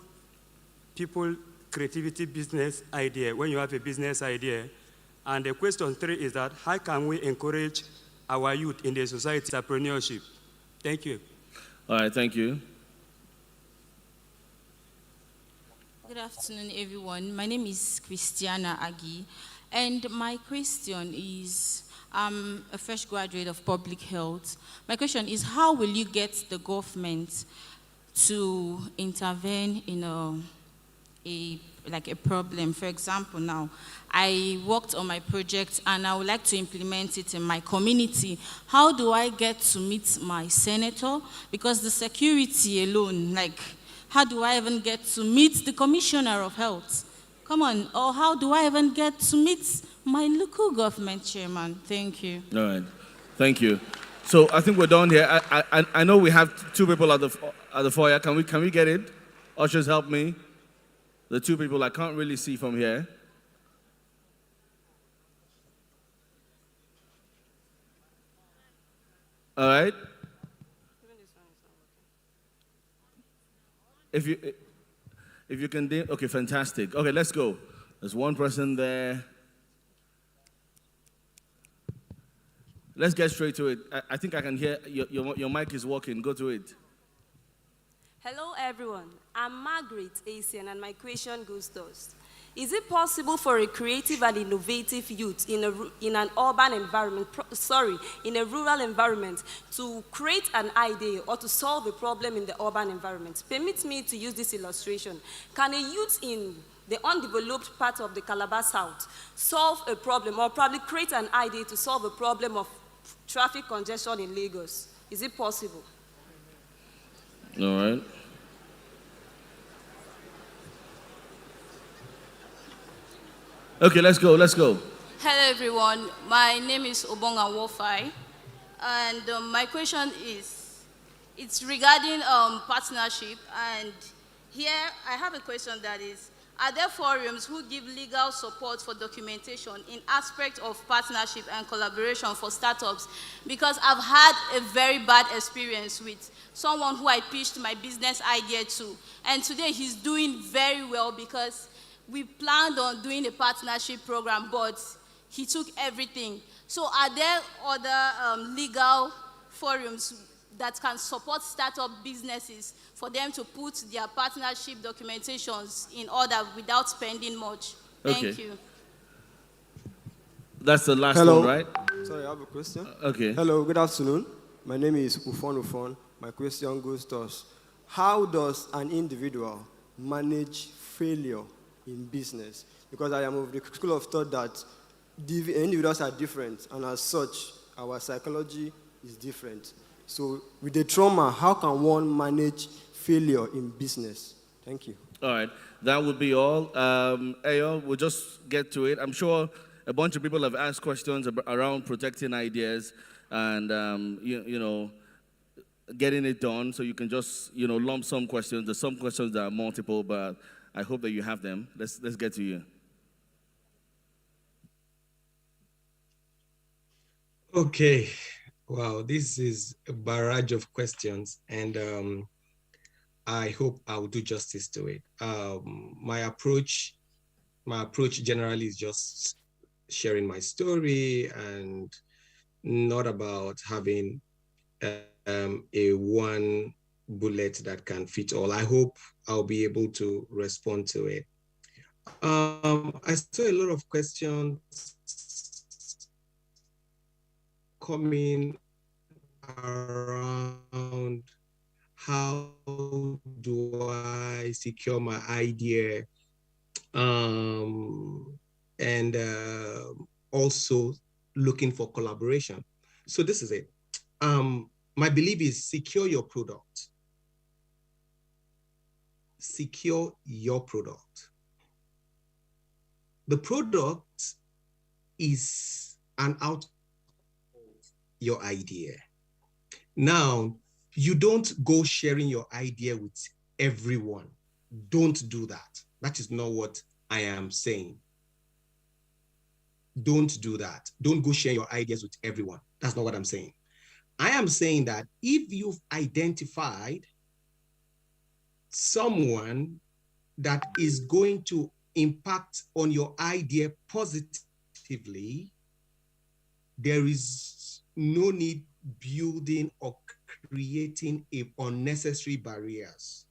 people creativity business idea when you have a business idea? And the question three is that how can we encourage our youth in the society entrepreneurship? Thank you. All right, thank you. Good afternoon, everyone. My name is Christiana Agi, and my question is, I'm a fresh graduate of public health. My question is, how will you get the government to intervene in a problem? For example, now, I worked on my project and I would like to implement it in my community. How do I get to meet my senator? Because the security alone, how do I even get to meet the commissioner of health? Come on, or how do I even get to meet my local government chairman? Thank you. All right, thank you. So I think we're done here. I know we have 2 people at the foyer. Can we get it? Ushers, help me. The 2 people I can't really see from here. All right. If you can, okay, fantastic. Okay, let's go. There's 1 person there. Let's get straight to it. I think I can hear your mic is working. Go to it. Hello, everyone. I'm Margaret Asian, and my question goes thus. Is it possible for a creative and innovative youth in an urban environment, in a rural environment, to create an idea or to solve a problem in the urban environment? Permit me to use this illustration. Can a youth in the undeveloped part of the Calabar South solve a problem or probably create an idea to solve a problem of traffic congestion in Lagos? Is it possible? All right. Okay, let's go. Hello, everyone. My name is Obonga Wofai, and my question is, it's regarding partnership. And here I have a question that is, are there forums who give legal support for documentation in aspect of partnership and collaboration for startups? Because I've had a very bad experience with someone who I pitched my business idea to, and today he's doing very well because we planned on doing a partnership program, but he took everything. So are there other legal forums that can support startup businesses for them to put their partnership documentations in order without spending much? Thank you. That's the last Hello. one, right? Sorry, I have a question. Okay. Hello, good afternoon. My name is Ufon. My question goes to us. How does an individual manage failure in business? Because I am of the school of thought that individuals are different, and as such, our psychology is different. So with the trauma, how can one manage failure in business? Thank you. All right, that would be all. Ayo, we'll just get to it. I'm sure a bunch of people have asked questions around protecting ideas. and you know, getting it done. So you can just, you know, lump some questions. There's some questions that are multiple, but I hope that you have them. Let's get to you. Okay. Wow, this is a barrage of questions, and I hope I will do justice to it. My approach generally is just sharing my story and not about having a one bullet that can fit all. I hope I'll be able to respond to it. I saw a lot of questions coming around how do I secure my idea, and also looking for collaboration. So this is it. My belief is secure your product. Secure your product. The product is an outcome of your idea. Now, you don't go sharing your idea with everyone. Don't do that. That is not what I am saying. Don't do that. Don't go share your ideas with everyone. That's not what I'm saying. I am saying that if you've identified someone that is going to impact on your idea positively, there is no need building or creating unnecessary barriers.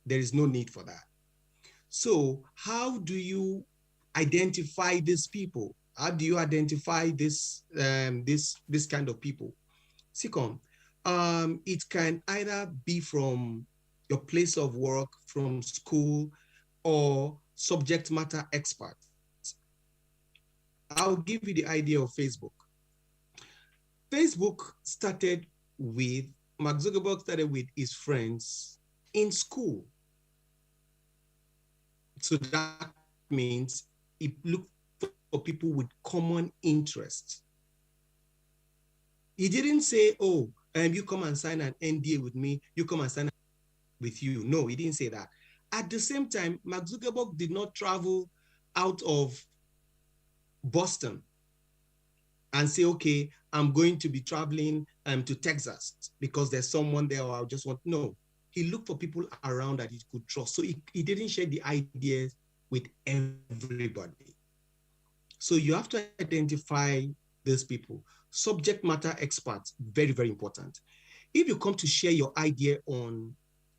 There is no need for that. So how do you identify these people? How do you identify this kind of people? Second, it can either be from your place of work, from school, or subject matter experts. I'll give you the idea of Facebook. Facebook started with, Mark Zuckerberg started with his friends in school. So that means it looked for people with common interests. He didn't say, oh, you come and sign an NDA with me, you come and sign with you. No, he didn't say that. At the same time, Mark Zuckerberg did not travel out of Boston and say, okay, I'm going to be traveling to Texas because there's someone there, or I just want, no. He looked for people around that he could trust. So he didn't share the ideas with everybody. So you have to identify these people. Subject matter experts, very, very important. If you come to share your idea on,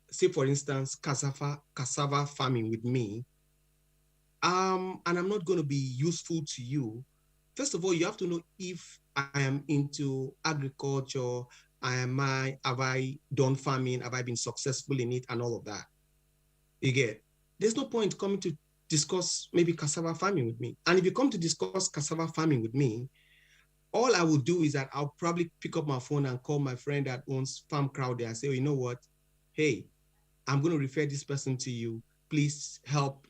say for instance, cassava farming with me, and I'm not going to be useful to you, first of all, you have to know if I am into agriculture, have I done farming, have I been successful in it, and all of that. You get, there's no point coming to discuss maybe cassava farming with me. And if you come to discuss cassava farming with me, all I will do is that I'll probably pick up my phone and call my friend that owns Farm Crowd there and say, oh, you know what? Hey, I'm going to refer this person to you. Please help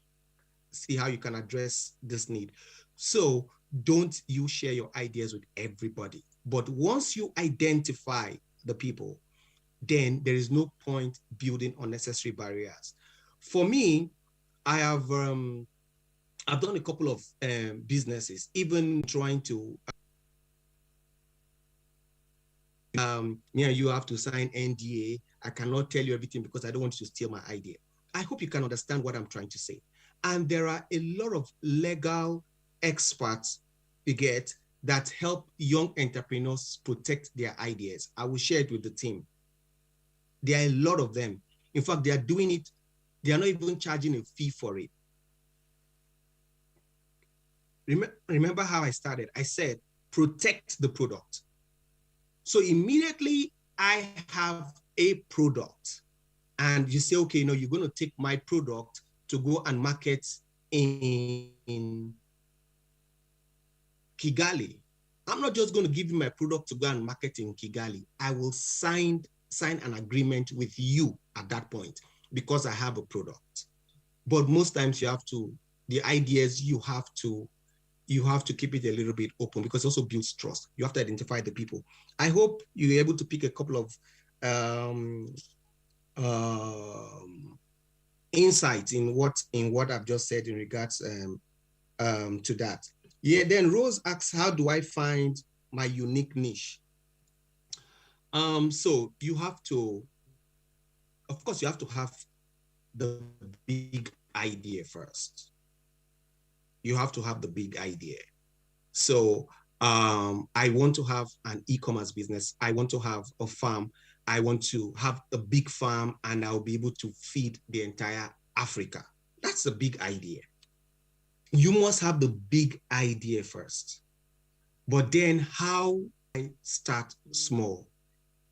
see how you can address this need. So don't you share your ideas with everybody. But once you identify the people, then there is no point building unnecessary barriers. For me, I have I've done a couple of businesses, even trying to you have to sign NDA. I cannot tell you everything because I don't want you to steal my idea. I hope you can understand what I'm trying to say. And there are a lot of legal experts you get that help young entrepreneurs protect their ideas. I will share it with the team. There are a lot of them. In fact, they are doing it. They are not even charging a fee for it. Remember how I started? I said, protect the product. So immediately I have a product and you say, okay, you're going to take my product to go and market in Kigali. I'm not just going to give you my product to go and market in Kigali. I will sign an agreement with you at that point because I have a product. But most times the ideas you have to you have to keep it a little bit open because it also builds trust. You have to identify the people. I hope you're able to pick a couple of insights in what I've just said in regards to that. Yeah, then Rose asks, how do I find my unique niche? So you have to, of course, you have to have the big idea first. You have to have the big idea. So I want to have an e-commerce business. I want to have a farm. I want to have a big farm and I'll be able to feed the entire Africa. That's a big idea. You must have the big idea first. But then how I start small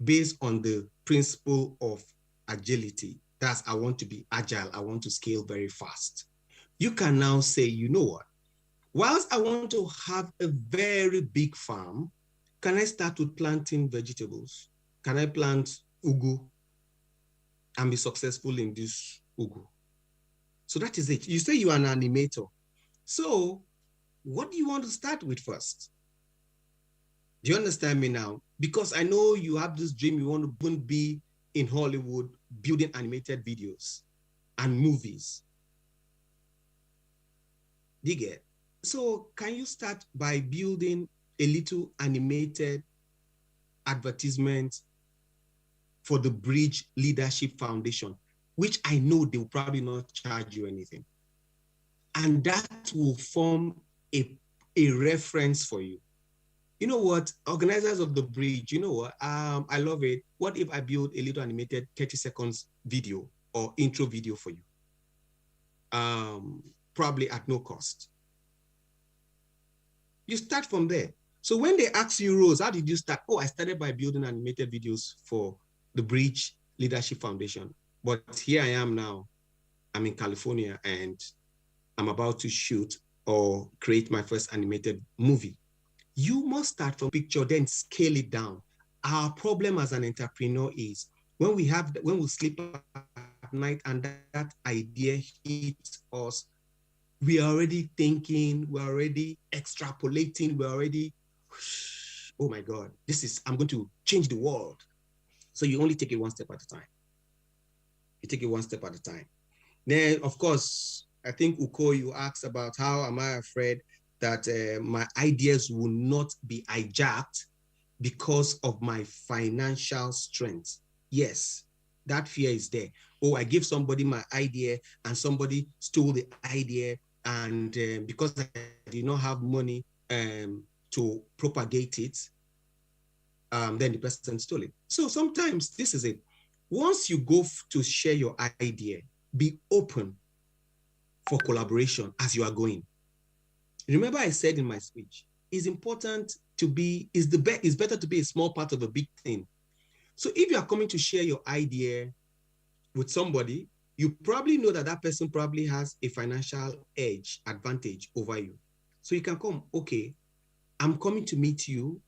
based on the principle of agility. That's I want to be agile. I want to scale very fast. You can now say, you know what? Whilst I want to have a very big farm, can I start with planting vegetables? Can I plant ugu and be successful in this ugu? So that is it. You say you are an animator. So what do you want to start with first? Do you understand me now? Because I know you have this dream, you want to be in Hollywood building animated videos and movies. Do you get? So can you start by building a little animated advertisement for the Bridge Leadership Foundation, which I know they will probably not charge you anything. And that will form a reference for you. You know what, organizers of the bridge, you know what, I love it. What if I build a little animated 30 seconds video or intro video for you? Probably at no cost. You start from there. So when they ask you, Rose, how did you start? Oh, I started by building animated videos for the Bridge Leadership Foundation. But here I am now. I'm in California and I'm about to shoot or create my first animated movie. You must start from picture, then scale it down. Our problem as an entrepreneur is when we sleep at night and that idea hits us, we are already thinking, we're already extrapolating, we're already, oh my God, I'm going to change the world. So you only take it one step at a time. You take it one step at a time. Then, of course, I think Uko, you asked about how am I afraid that my ideas will not be hijacked because of my financial strength. Yes, that fear is there. Oh, I give somebody my idea and somebody stole the idea, and because I did not have money to propagate it, then the person stole it. So sometimes this is it. Once you go to share your idea, be open for collaboration as you are going. Remember I said in my speech, it's important to be, it's better to be a small part of a big thing. So if you are coming to share your idea with somebody, you probably know that that person probably has a financial advantage over you. So you can come, okay, I'm coming to meet you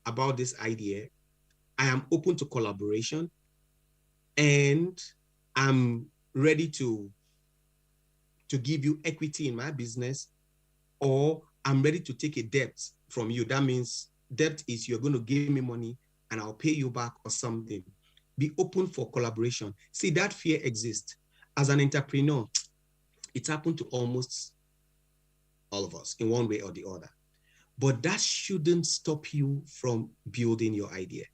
about this idea. I am open to collaboration and I'm ready to give you equity in my business, or I'm ready to take a debt from you. That means debt is you're going to give me money and I'll pay you back or something. Be open for collaboration. See, that fear exists. As an entrepreneur, it happened to almost all of us in one way or the other. But that shouldn't stop you from building your idea.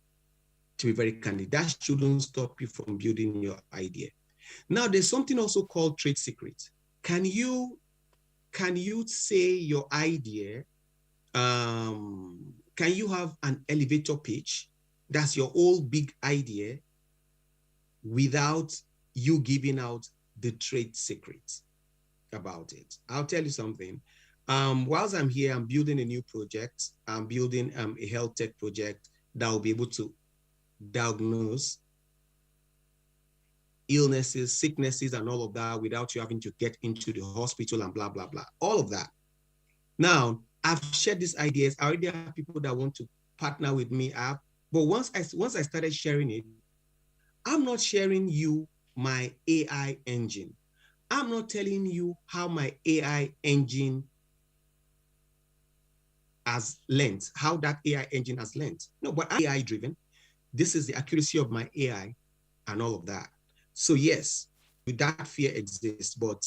To be very candid, that shouldn't stop you from building your idea. Now, there's something also called trade secret. Can you say your idea? Can you have an elevator pitch? That's your whole big idea without you giving out the trade secret about it. I'll tell you something. Whilst I'm here, I'm building a new project. I'm building a health tech project that will be able to diagnose illnesses, sicknesses, and all of that without you having to get into the hospital and blah, blah, blah, all of that. Now, I've shared these ideas. I already have people that want to partner with me. But once I started sharing it, I'm not sharing you my AI engine. I'm not telling you how my AI engine has learned, how that AI engine has learned. No, but I'm AI driven. This is the accuracy of my AI and all of that. So yes, that fear exists, but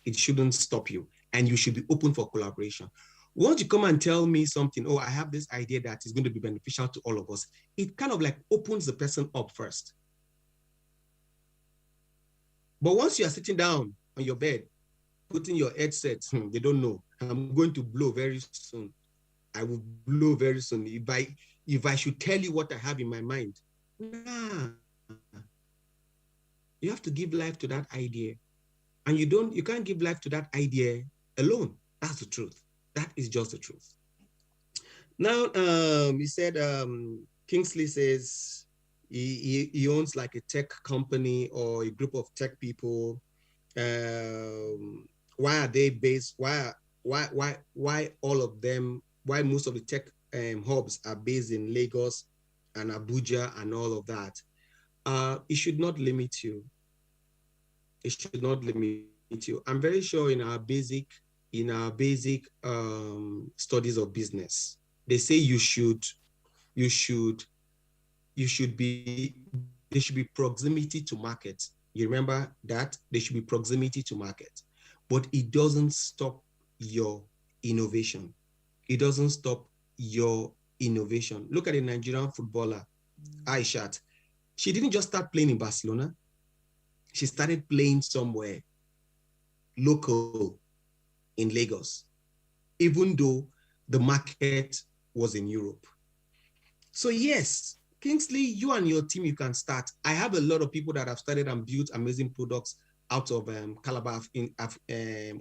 it shouldn't stop you. And you should be open for collaboration. Once you come and tell me something, oh, I have this idea that is going to be beneficial to all of us, it kind of like opens the person up first. But once you are sitting down on your bed, putting your headset, they don't know. I'm going to blow very soon. I will blow very soon. If I should tell you what I have in my mind, nah. You have to give life to that idea. And you can't give life to that idea alone. That's the truth. That is just the truth. Now, he said, Kingsley says he owns like a tech company or a group of tech people. Why are they based? Why all of them? Why most of the tech hubs are based in Lagos and Abuja and all of that? It should not limit you. It should not limit you. I'm very sure in our basic studies of business, they say there should be proximity to market. You remember that? There should be proximity to market, but it doesn't stop your innovation. It doesn't stop your innovation. Look at the Nigerian footballer, Aishat. She didn't just start playing in Barcelona. She started playing somewhere local in Lagos, even though the market was in Europe. So yes, Kingsley, you and your team, you can start. I have a lot of people that have started and built amazing products out of Calabar. I've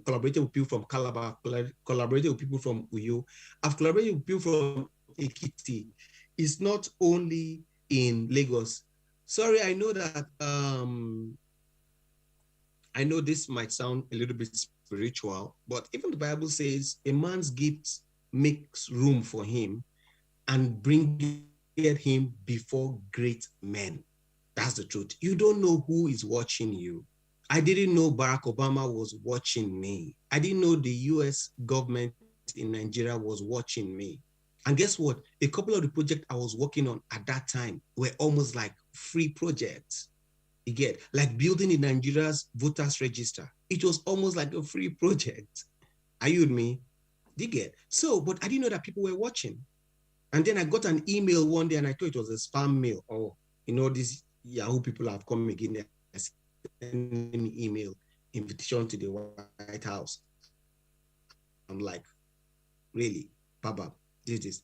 collaborated with people from Calabar, collaborated with people from Uyo. I've collaborated with people from Ekiti. It's not only in Lagos. Sorry, I know that, I know this might sound a little bit spiritual, but even the Bible says a man's gift makes room for him and bringeth him before great men. That's the truth. You don't know who is watching you. I didn't know Barack Obama was watching me. I didn't know the US government in Nigeria was watching me. And guess what? A couple of the projects I was working on at that time were almost like free projects. You get, like building in Nigeria's voters register. It was almost like a free project. Are you with me? You get? So, but I didn't know that people were watching. And then I got an email one day and I thought it was a spam mail. Oh, you know, these Yahoo people have come again. They're sending me email invitation to the White House. I'm like, really, Baba, this.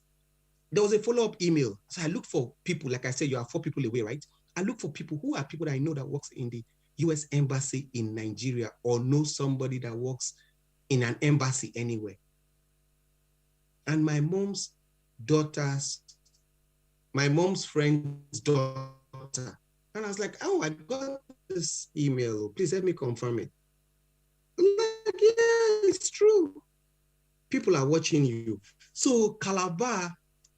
There was a follow-up email. So I looked for people, like I said, you are 4 people away, right? I look for people who are people that I know that works in the US embassy in Nigeria or know somebody that works in an embassy anywhere. And my mom's friend's daughter. And I was like, oh, I got this email. Please help me confirm it. I'm like, yeah, it's true. People are watching you. So Calabar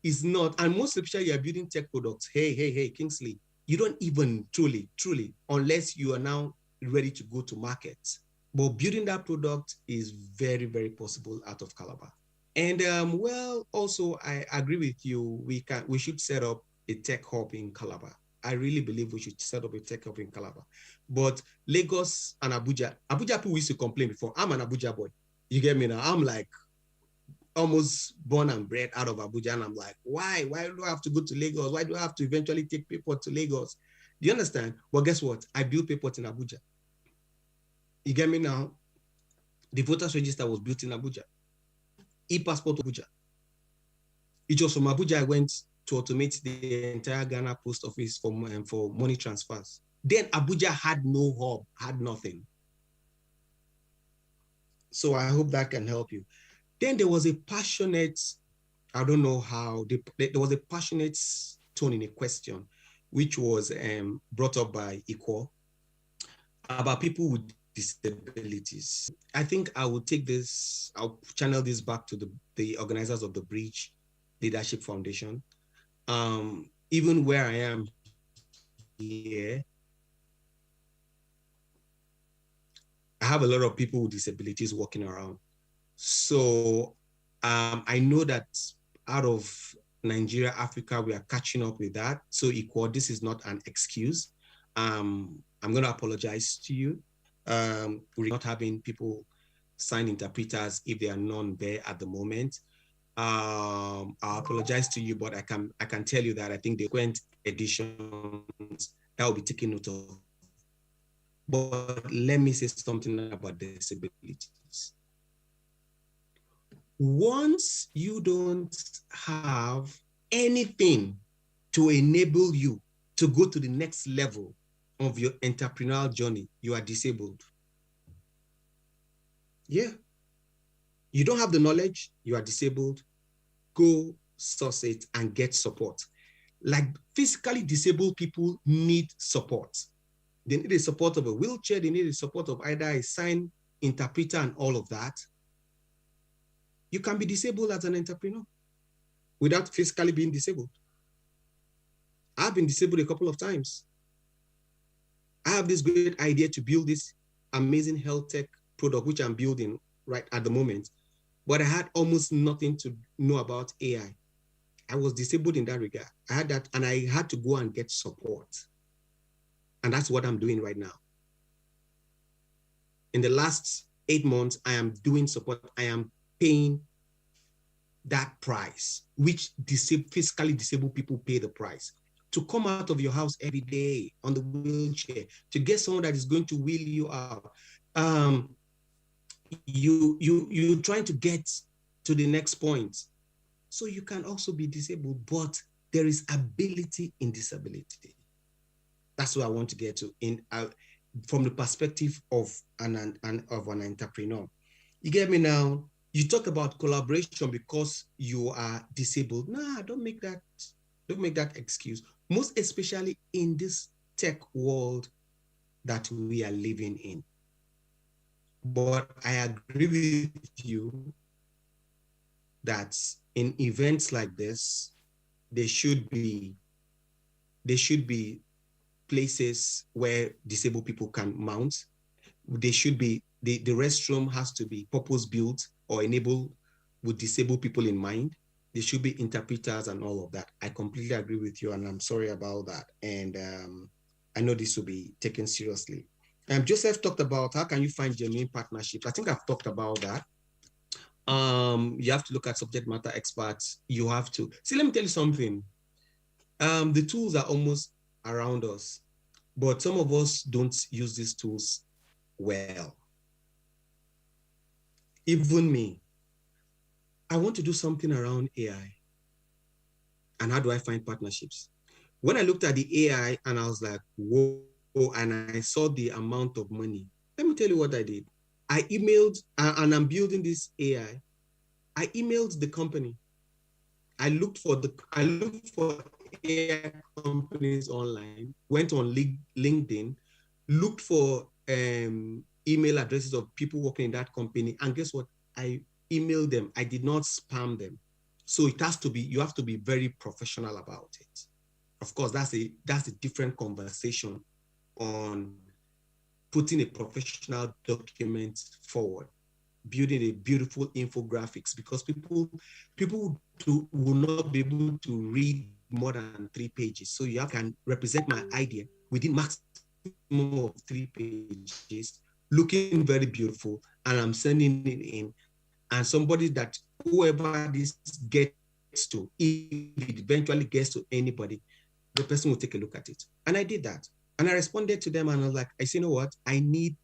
is not, and most especially you are building tech products. Hey, Kingsley, you don't even truly, unless you are now ready to go to market. But building that product is very, very possible out of Calabar. And well, also I agree with you. We should set up a tech hub in Calabar. I really believe we should set up a tech hub in Calabar. But Lagos and Abuja people used to complain before. I'm an Abuja boy. You get me now? I'm like almost born and bred out of Abuja, and I'm like, why? Why do I have to go to Lagos? Why do I have to eventually take Payport to Lagos? Do you understand? Well, guess what? I built Payport in Abuja. You get me now? The voters register was built in Abuja. E-passport Abuja. It was from Abuja I went to automate the entire Ghana post office for money transfers. Then Abuja had no hub, had nothing. So I hope that can help you. Then there was a passionate, I don't know how, there was a passionate tone in a question, which was brought up by Equal about people with disabilities. I think I will take this, I'll channel this back to the organizers of the Bridge Leadership Foundation. Even where I am here, I have a lot of people with disabilities walking around. So I know that out of Nigeria, Africa, we are catching up with that. So equal, this is not an excuse. I'm going to apologize to you. We're not having people sign interpreters if there are none there at the moment. I apologize to you, but I can tell you that I think the current editions that will be taken note of. But let me say something about disabilities. Once you don't have anything to enable you to go to the next level of your entrepreneurial journey, you are disabled. Yeah. You don't have the knowledge, you are disabled. Go source it and get support. Like physically disabled people need support. They need the support of a wheelchair, they need the support of either a sign interpreter and all of that. You can be disabled as an entrepreneur without physically being disabled. I've been disabled a couple of times. I have this great idea to build this amazing health tech product, which I'm building right at the moment, but I had almost nothing to know about AI. I was disabled in that regard. I had that, and I had to go and get support. And that's what I'm doing right now. In the last 8 months, I am doing support. I am paying that price, which physically disabled people pay the price. To come out of your house every day on the wheelchair, to get someone that is going to wheel you out. You're trying to get to the next point. So you can also be disabled, but there is ability in disability. That's what I want to get to from the perspective of an entrepreneur. You get me now? You talk about collaboration because you are disabled. Nah, don't make that excuse. Most especially in this tech world that we are living in. But I agree with you that in events like this, there should be places where disabled people can mount. There should be, the restroom has to be purpose-built or enabled with disabled people in mind. There should be interpreters and all of that. I completely agree with you, and I'm sorry about that. And I know this will be taken seriously. Joseph talked about how can you find genuine partnerships. I think I've talked about that. You have to look at subject matter experts. You have to. See, let me tell you something. The tools are almost around us, but some of us don't use these tools well. Even me. I want to do something around AI. And how do I find partnerships? When I looked at the AI and I was like, whoa, and I saw the amount of money, let me tell you what I did. I emailed, and I'm building this AI. I emailed the company. I looked for AI companies online, went on LinkedIn, looked for email addresses of people working in that company, and guess what? I emailed them. I did not spam them. So it has to be, you have to be very professional about it. Of course, that's a different conversation on putting a professional document forward, building a beautiful infographics, because people will not be able to read more than 3 pages. So you can represent my idea within maximum of 3 pages, looking very beautiful, and I'm sending it in. And somebody that whoever this gets to, if it eventually gets to anybody, the person will take a look at it. And I did that. And I responded to them and I was like, I say, you know what? I need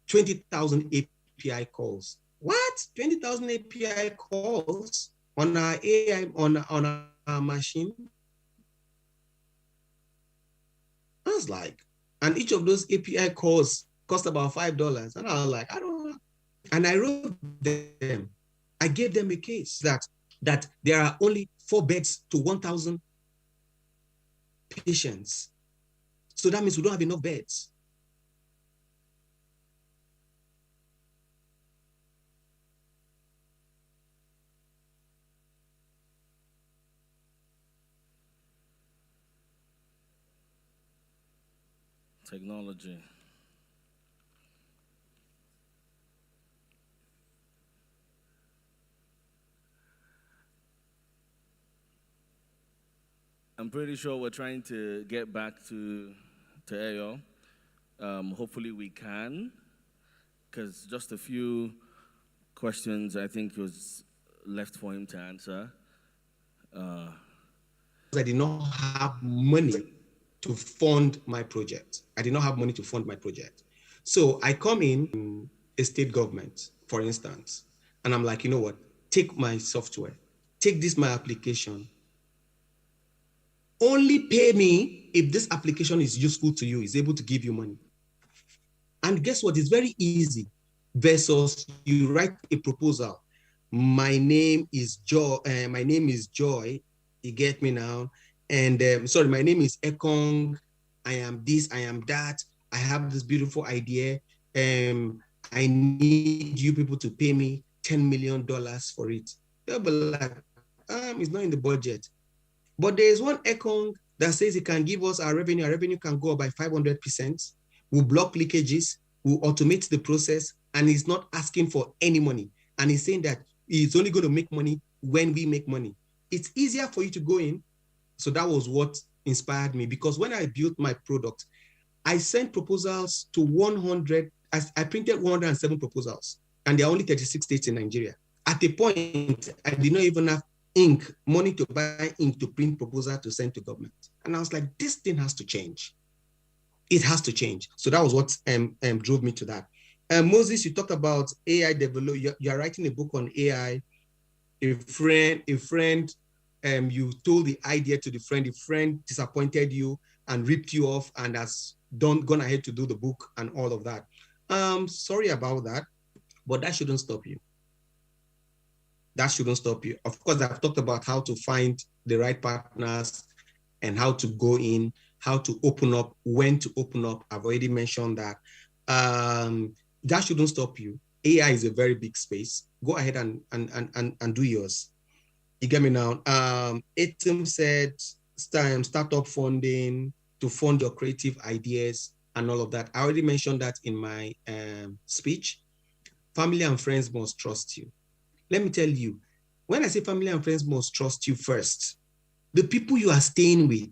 20,000 API calls. What? 20,000 API calls on our AI, on our machine? I was like, and each of those API calls cost about $5. And I was like, I don't know. And I wrote them. I gave them a case that there are only 4 beds to 1,000 patients. So that means we don't have enough beds. Technology. I'm pretty sure we're trying to get back to Ayo. Hopefully we can, because just a few questions I think was left for him to answer. I did not have money to fund my project. I did not have money to fund my project. So I come in a state government, for instance, and I'm like, you know what? Take my software, take this my application. Only pay me if this application is useful to you, is able to give you money. And guess what? It's very easy versus you write a proposal. My name is Joy. You get me now? And sorry, my name is Ekong. I am this, I am that. I have this beautiful idea. I need you people to pay me $10 million for it. They'll be like, it's not in the budget. But there is one Ekong that says it can give us our revenue. Our revenue can go up by 500%. We'll block leakages. We'll automate the process. And he's not asking for any money. And he's saying that he's only going to make money when we make money. It's easier for you to go in. So that was what inspired me. Because when I built my product, I sent proposals to 100. I printed 107 proposals. And there are only 36 states in Nigeria. At a point, I did not even have money to buy ink to print proposal to send to government. And I was like, this thing has to change. It has to change. So that was what drove me to that. Moses, you talked about AI develop. You're writing a book on AI. A friend, you told the idea to the friend disappointed you and ripped you off and has gone ahead to do the book and all of that. Sorry about that, but that shouldn't stop you. That shouldn't stop you. Of course, I've talked about how to find the right partners and how to go in, how to open up, when to open up. I've already mentioned that. That shouldn't stop you. AI is a very big space. Go ahead and do yours. You get me now? Anthem said startup funding to fund your creative ideas and all of that. I already mentioned that in my speech. Family and friends must trust you. Let me tell you, when I say family and friends must trust you first, the people you are staying with,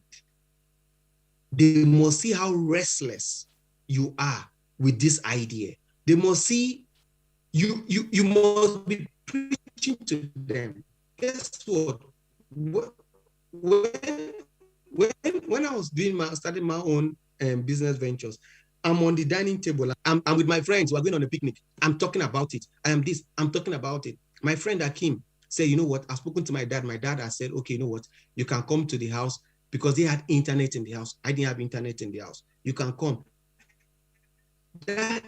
they must see how restless you are with this idea. They must see you must be preaching to them. Guess what? When I was starting my own business ventures, I'm on the dining table. I'm with my friends. We're going on a picnic. I'm talking about it. I am this. I'm talking about it. My friend Akim said, you know what? I've spoken to my dad. My dad has said, okay, you know what? You can come to the house because they had internet in the house. I didn't have internet in the house. You can come. That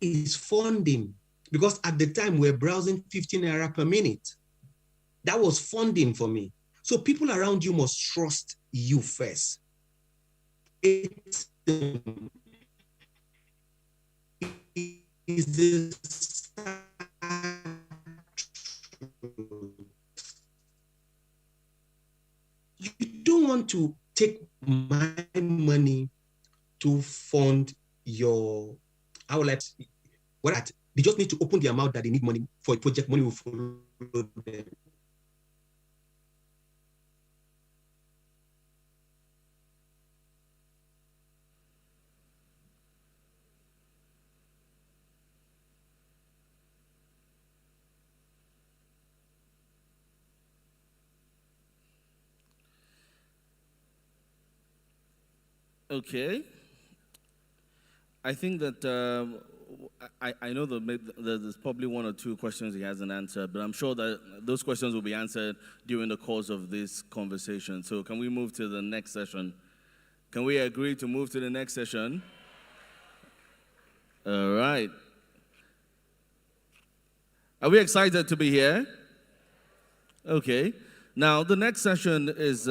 is funding because at the time we're browsing 15 naira per minute. That was funding for me. So people around you must trust you first. It is this. You don't want to take my money to fund your outlet. What? They just need to open their mouth that they need money for a project. Money will follow them. Okay. I think that I know that there's probably one or two questions he hasn't answered, but I'm sure that those questions will be answered during the course of this conversation. So can we move to the next session? Can we agree to move to the next session? All right. Are we excited to be here? Okay. Now, the next session is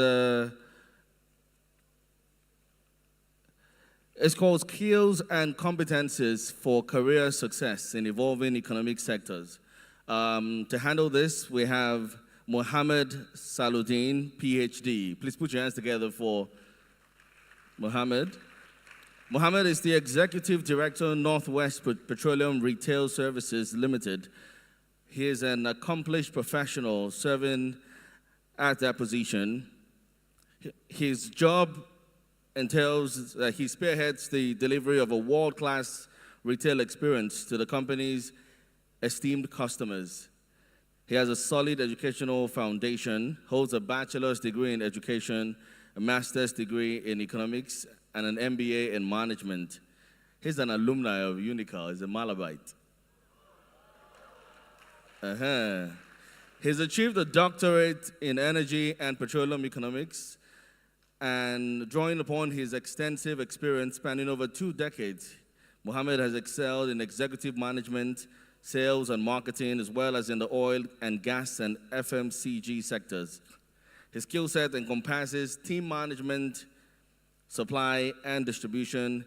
it's called Skills and Competencies for Career Success in Evolving Economic Sectors. To handle this, we have Mohammed Saluddin, PhD. Please put your hands together for Mohammed. Mohammed is the Executive Director, Northwest Petroleum Retail Services Limited. He is an accomplished professional serving at that position. His job entails that he spearheads the delivery of a world-class retail experience to the company's esteemed customers. He has a solid educational foundation, holds a bachelor's degree in education, a master's degree in economics, and an MBA in management. He's an alumni of Unical. He's a Malabite. He's achieved a doctorate in energy and petroleum economics, and drawing upon his extensive experience spanning over 2 decades, Mohammed has excelled in executive management, sales and marketing, as well as in the oil and gas and FMCG sectors. His skill set encompasses team management, supply and distribution,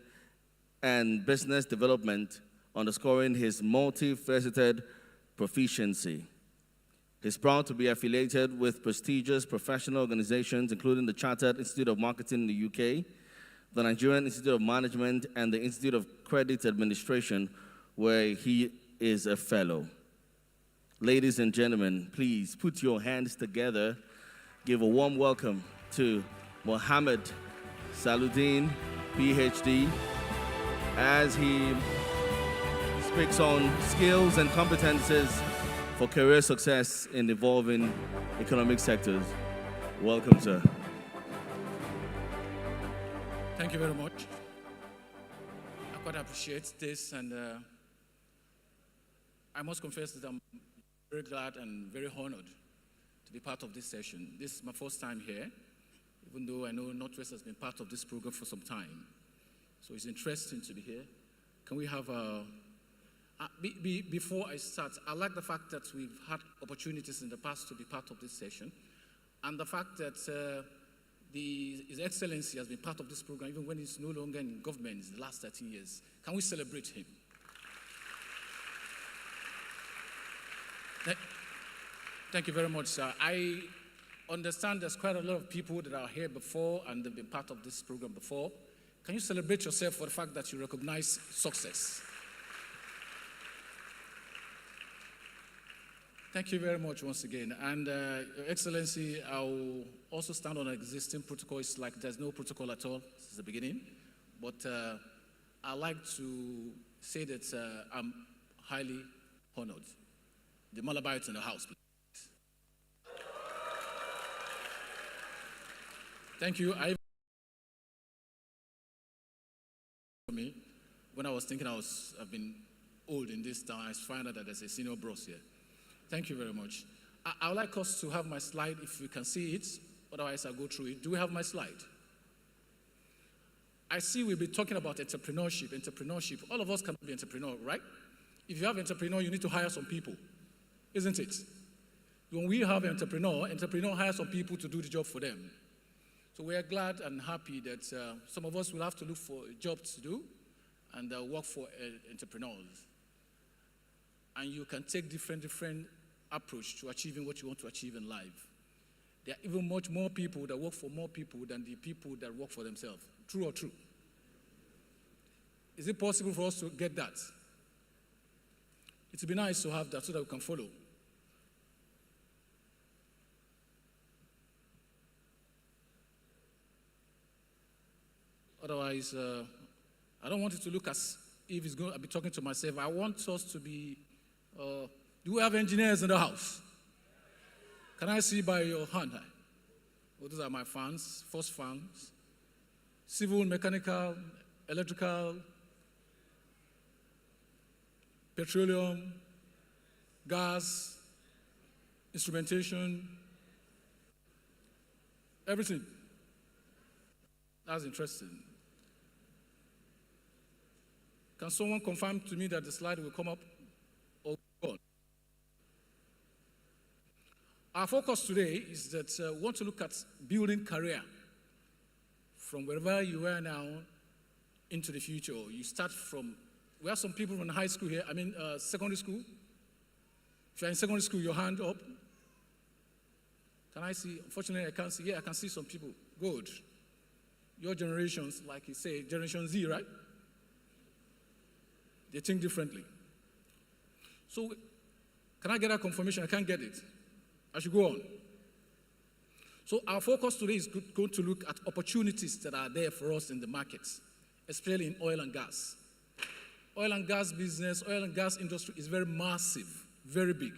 and business development, underscoring his multifaceted proficiency. He's proud to be affiliated with prestigious professional organizations, including the Chartered Institute of Marketing in the UK, the Nigerian Institute of Management, and the Institute of Credit Administration, where he is a fellow. Ladies and gentlemen, please put your hands together. Give a warm welcome to Mohammed Saluddin, PhD, as he speaks on skills and competences for career success in evolving economic sectors. Welcome, sir. Thank you very much. I quite appreciate this, and I must confess that I'm very glad and very honored to be part of this session. This is my first time here, even though I know Northwest has been part of this program for some time. So it's interesting to be here. Can we have a... before I start, I like the fact that we've had opportunities in the past to be part of this session, and the fact that His Excellency has been part of this program even when he's no longer in government in the last 30 years. Can we celebrate him? Thank you very much, sir. I understand there's quite a lot of people that are here before and they've been part of this program before. Can you celebrate yourself for the fact that you recognize success? Thank you very much once again. And Your Excellency, I will also stand on existing protocol. It's like there's no protocol at all since the beginning. But I like to say that I'm highly honored. The Malabites in the house, please. Thank you. When I was thinking I've been old in this town, I find out that there's a senior bros here. Thank you very much. I would like us to have my slide if you can see it. Otherwise, I'll go through it. Do we have my slide? I see we'll be talking about entrepreneurship. All of us can be entrepreneur, right? If you have entrepreneur, you need to hire some people, isn't it? When we have entrepreneur hires some people to do the job for them. So we are glad and happy that some of us will have to look for a job to do and work for entrepreneurs. And you can take different approach to achieving what you want to achieve in life. There are even much more people that work for more people than the people that work for themselves. True or true? Is it possible for us to get that? It would be nice to have that so that we can follow. Otherwise, I don't want it to look as if it's going to be talking to myself. I want us to be, do we have engineers in the house? Can I see by your hand? Well, those are my fans, first fans. Civil, mechanical, electrical, petroleum, gas, instrumentation, everything. That's interesting. Can someone confirm to me that the slide will come up or go on? Our focus today is that we want to look at building career from wherever you are now into the future. You start from, we have some people from high school here, secondary school. If you're in secondary school, your hand up. Can I see? Unfortunately, I can't see. Yeah, I can see some people. Good. Your generations, like you say, Generation Z, right? They think differently. So, can I get a confirmation? I can't get it. I should go on. So our focus today is going to look at opportunities that are there for us in the markets, especially in oil and gas. Oil and gas business, oil and gas industry is very massive, very big.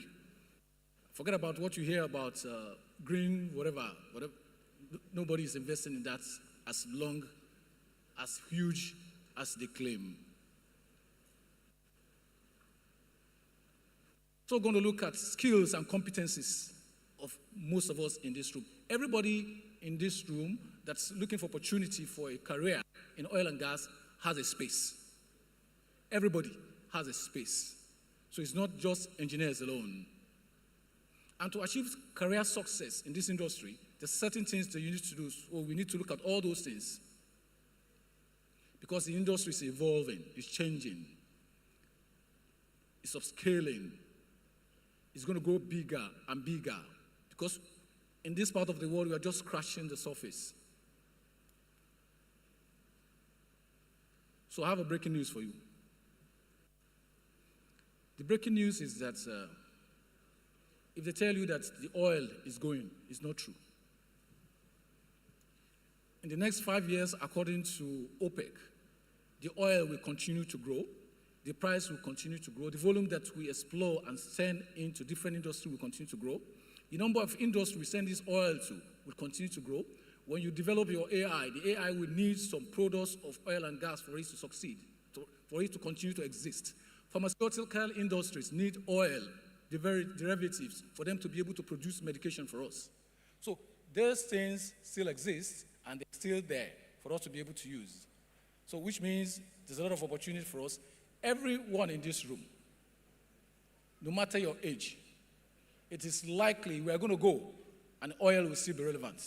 Forget about what you hear about green, whatever. Nobody is investing in that as long, as huge as they claim. So we're going to look at skills and competencies of most of us in this room. Everybody in this room that's looking for opportunity for a career in oil and gas has a space. Everybody has a space. So it's not just engineers alone. And to achieve career success in this industry, there's certain things that you need to do. So we need to look at all those things. Because the industry is evolving, it's changing, it's upscaling. It's going to grow bigger and bigger. Because in this part of the world, we are just scratching the surface. So I have a breaking news for you. The breaking news is that if they tell you that the oil is going, it's not true. In the next 5 years, according to OPEC, the oil will continue to grow, the price will continue to grow, the volume that we explore and send into different industries will continue to grow, the number of industries we send this oil to will continue to grow. When you develop your AI, the AI will need some products of oil and gas for it to succeed, for it to continue to exist. Pharmaceutical industries need oil, the very derivatives, for them to be able to produce medication for us. So those things still exist, and they're still there for us to be able to use. So which means there's a lot of opportunity for us. Everyone in this room, no matter your age, it is likely we are going to go and oil will still be relevant.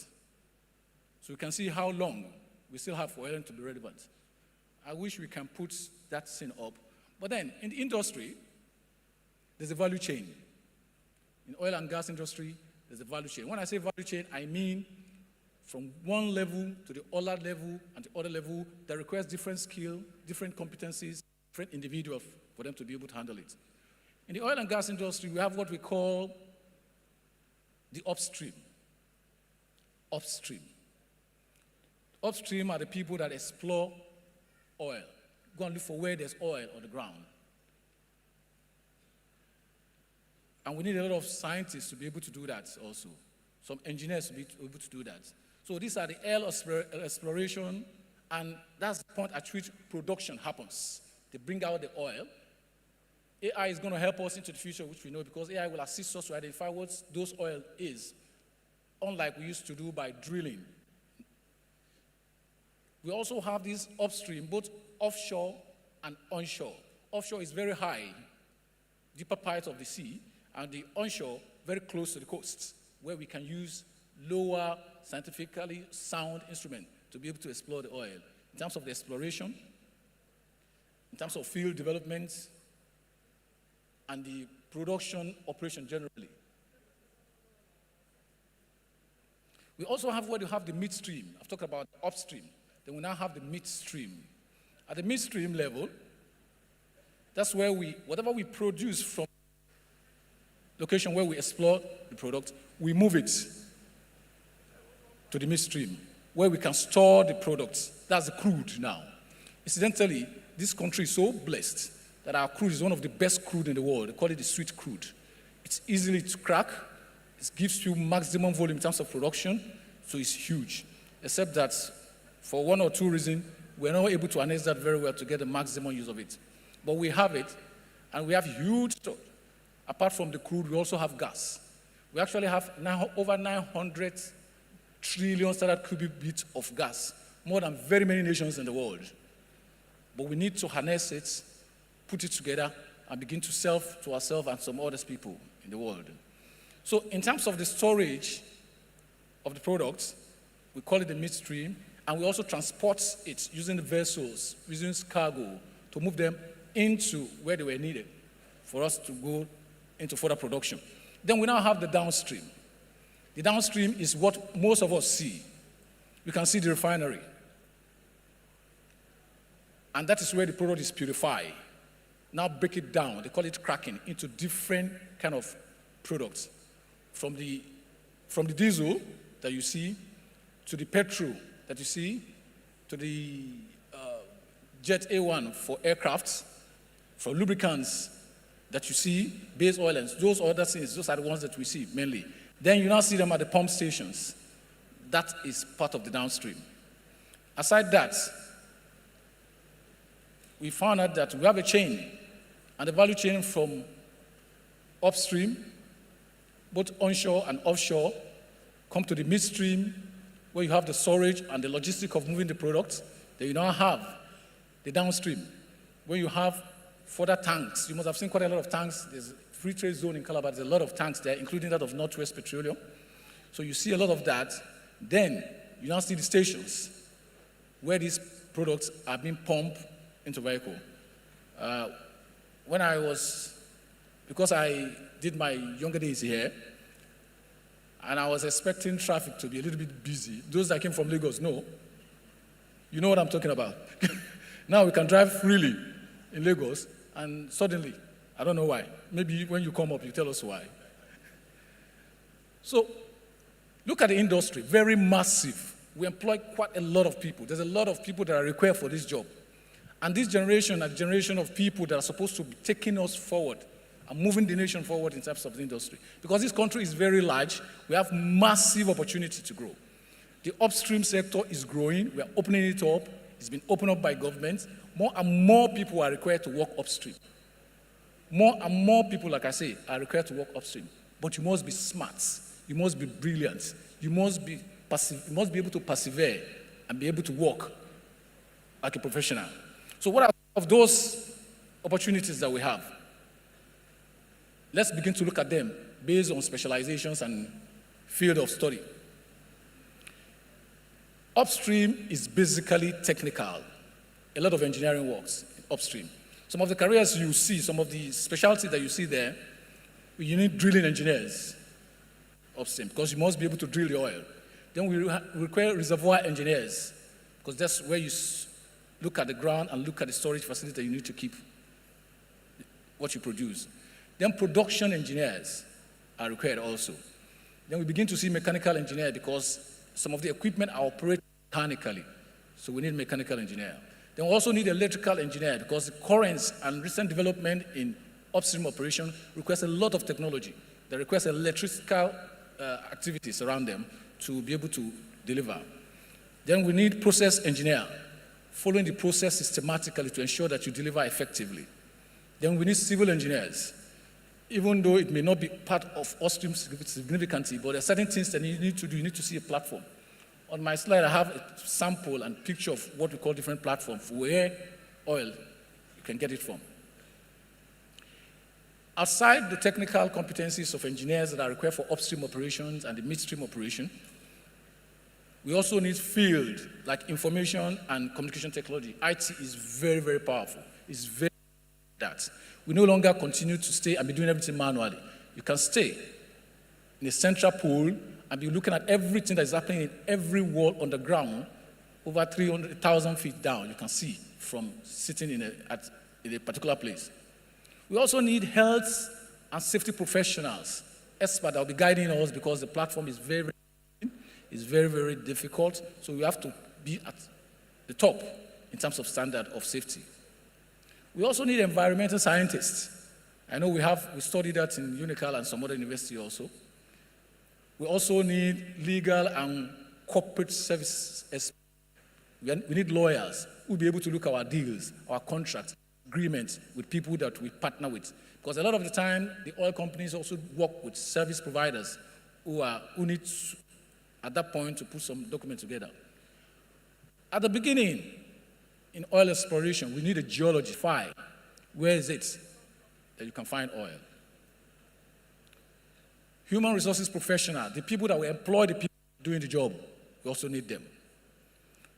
So we can see how long we still have for oil to be relevant. I wish we can put that thing up. But then, in the industry, there's a value chain. In oil and gas industry, there's a value chain. When I say value chain, I mean from one level to the other level and the other level that requires different skill, different competencies, different individuals for them to be able to handle it. In the oil and gas industry, we have what we call the upstream. Upstream. Upstream are the people that explore oil. Go and look for where there's oil on the ground. And we need a lot of scientists to be able to do that also. Some engineers to be able to do that. So these are the oil exploration, and that's the point at which production happens. They bring out the oil. AI is going to help us into the future, which we know, because AI will assist us to identify what those oil is, unlike we used to do by drilling. We also have this upstream, both offshore and onshore. Offshore is very high, deeper part of the sea, and the onshore very close to the coast, where we can use lower, scientifically sound instruments to be able to explore the oil. In terms of the exploration, in terms of field development, and the production operation generally. We also have where you have the midstream. I've talked about upstream. Then we now have the midstream. At the midstream level, that's where whatever we produce from location where we explore the product, we move it to the midstream, where we can store the products. That's the crude now. Incidentally, this country is so blessed that our crude is one of the best crude in the world. They call it the sweet crude. It's easily to crack. It gives you maximum volume in terms of production, so it's huge. Except that for one or two reasons, we're not able to harness that very well to get the maximum use of it. But we have it, and we have huge stock. Apart from the crude, we also have gas. We actually have now over 900 trillion standard cubic feet of gas, more than very many nations in the world. But we need to harness it, put it together, and begin to sell to ourselves and some other people in the world. So in terms of the storage of the products, we call it the midstream, and we also transport it using the vessels, using cargo, to move them into where they were needed for us to go into further production. Then we now have the downstream. The downstream is what most of us see. You can see the refinery. And that is where the product is purified. Now break it down, they call it cracking, into different kind of products. From the diesel, that you see, to the petrol that you see, to the jet A1 for aircrafts, for lubricants that you see, base oil and those other things, those are the ones that we see mainly. Then you now see them at the pump stations. That is part of the downstream. Aside that, we found out that we have a chain, and the value chain from upstream, both onshore and offshore, come to the midstream, where you have the storage and the logistic of moving the products. Then you now have the downstream, where you have further tanks. You must have seen quite a lot of tanks. There's a free trade zone in Calabar. There's a lot of tanks there, including that of Northwest Petroleum. So you see a lot of that. Then you now see the stations, where these products are being pumped into vehicle. Because I did my younger days here, and I was expecting traffic to be a little bit busy. Those that came from Lagos know. You know what I'm talking about. Now we can drive freely in Lagos, and suddenly, I don't know why. Maybe when you come up, you tell us why. So, look at the industry, very massive. We employ quite a lot of people. There's a lot of people that are required for this job. And this generation are the generation of people that are supposed to be taking us forward and moving the nation forward in terms of the industry. Because this country is very large, we have massive opportunity to grow. The upstream sector is growing, we are opening it up. It's been opened up by government. More and more people are required to work upstream. More and more people, like I say, are required to work upstream. But you must be smart. You must be brilliant. You must be able to persevere and be able to work like a professional. So what are of those opportunities that we have? Let's begin to look at them based on specializations and field of study. Upstream is basically technical. A lot of engineering works upstream. Some of the careers you see, some of the specialties that you see there, you need drilling engineers upstream because you must be able to drill the oil. Then we require reservoir engineers because that's where you look at the ground and look at the storage facility that you need to keep what you produce. Then production engineers are required also. Then we begin to see mechanical engineer because some of the equipment are operated mechanically, so we need mechanical engineer. Then we also need electrical engineer because the currents and recent development in upstream operation requires a lot of technology. That requires electrical activities around them to be able to deliver. Then we need process engineer, following the process systematically to ensure that you deliver effectively. Then we need civil engineers, even though it may not be part of upstream significantly, but there are certain things that you need to do. You need to see a platform. On my slide, I have a sample and picture of what we call different platforms, where oil you can get it from. Outside the technical competencies of engineers that are required for upstream operations and the midstream operation, we also need field like information and communication technology. IT is very, very powerful. It's very that. We no longer continue to stay and be doing everything manually. You can stay in a central pool and be looking at everything that is happening in every wall on the ground, over 300,000 feet down. You can see from sitting in a particular place. We also need health and safety professionals, experts that will be guiding us because the platform is very, very difficult. So we have to be at the top in terms of standard of safety. We also need environmental scientists. I know we studied that in UNICAL and some other university also. We also need legal and corporate services experts. We need lawyers who will be able to look at our deals, our contracts, agreements with people that we partner with. Because a lot of the time, the oil companies also work with service providers who need, at that point, to put some document together. At the beginning, in oil exploration, we need a geology file. Where is it that you can find oil? Human resources professional, the people that will employ the people doing the job, we also need them.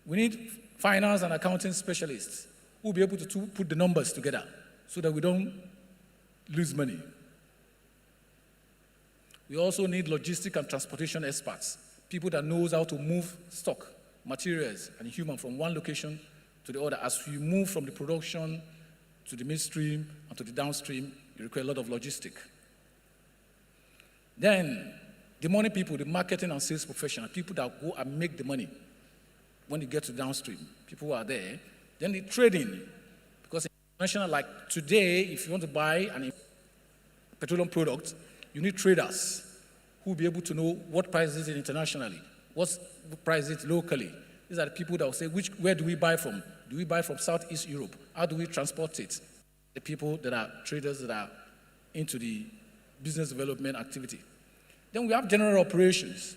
We need finance and accounting specialists who will be able to put the numbers together so that we don't lose money. We also need logistic and transportation experts, people that knows how to move stock, materials, and human from one location to the other. As you move from the production to the midstream and to the downstream, you require a lot of logistic. Then, The money people, the marketing and sales professionals, people that go and make the money when you get to downstream, people who are there. Then the trading, because international, like today, if you want to buy an petroleum product, you need traders who will be able to know what price is it internationally, what price is it locally. These are the people that will say, where do we buy from? Do we buy from Southeast Europe? How do we transport it? The people that are traders that are into the business development activity. Then we have general operations.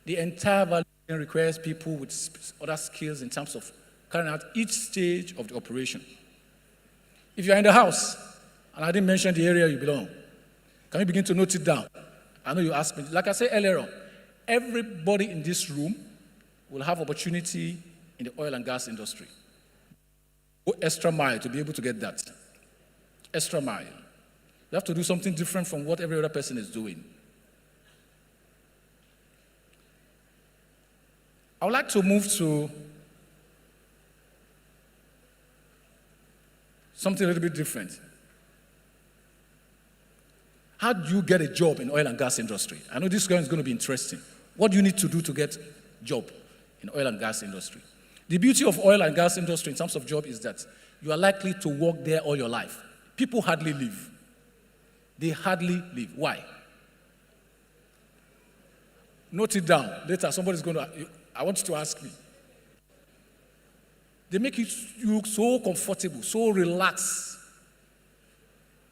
The entire value chain requires people with other skills in terms of carrying out each stage of the operation. If you're in the house, and I didn't mention the area you belong, can you begin to note it down? I know you asked me. Like I said earlier on, everybody in this room will have opportunity in the oil and gas industry. Go extra mile to be able to get that. Extra mile. You have to do something different from what every other person is doing. I would like to move to something a little bit different. How do you get a job in oil and gas industry? I know this is going to be interesting. What do you need to do to get a job in oil and gas industry? The beauty of oil and gas industry in terms of job is that you are likely to work there all your life. People hardly leave. They hardly leave. Why? Note it down. Later, somebody's going to, I want you to ask me. They make you look so comfortable, so relaxed.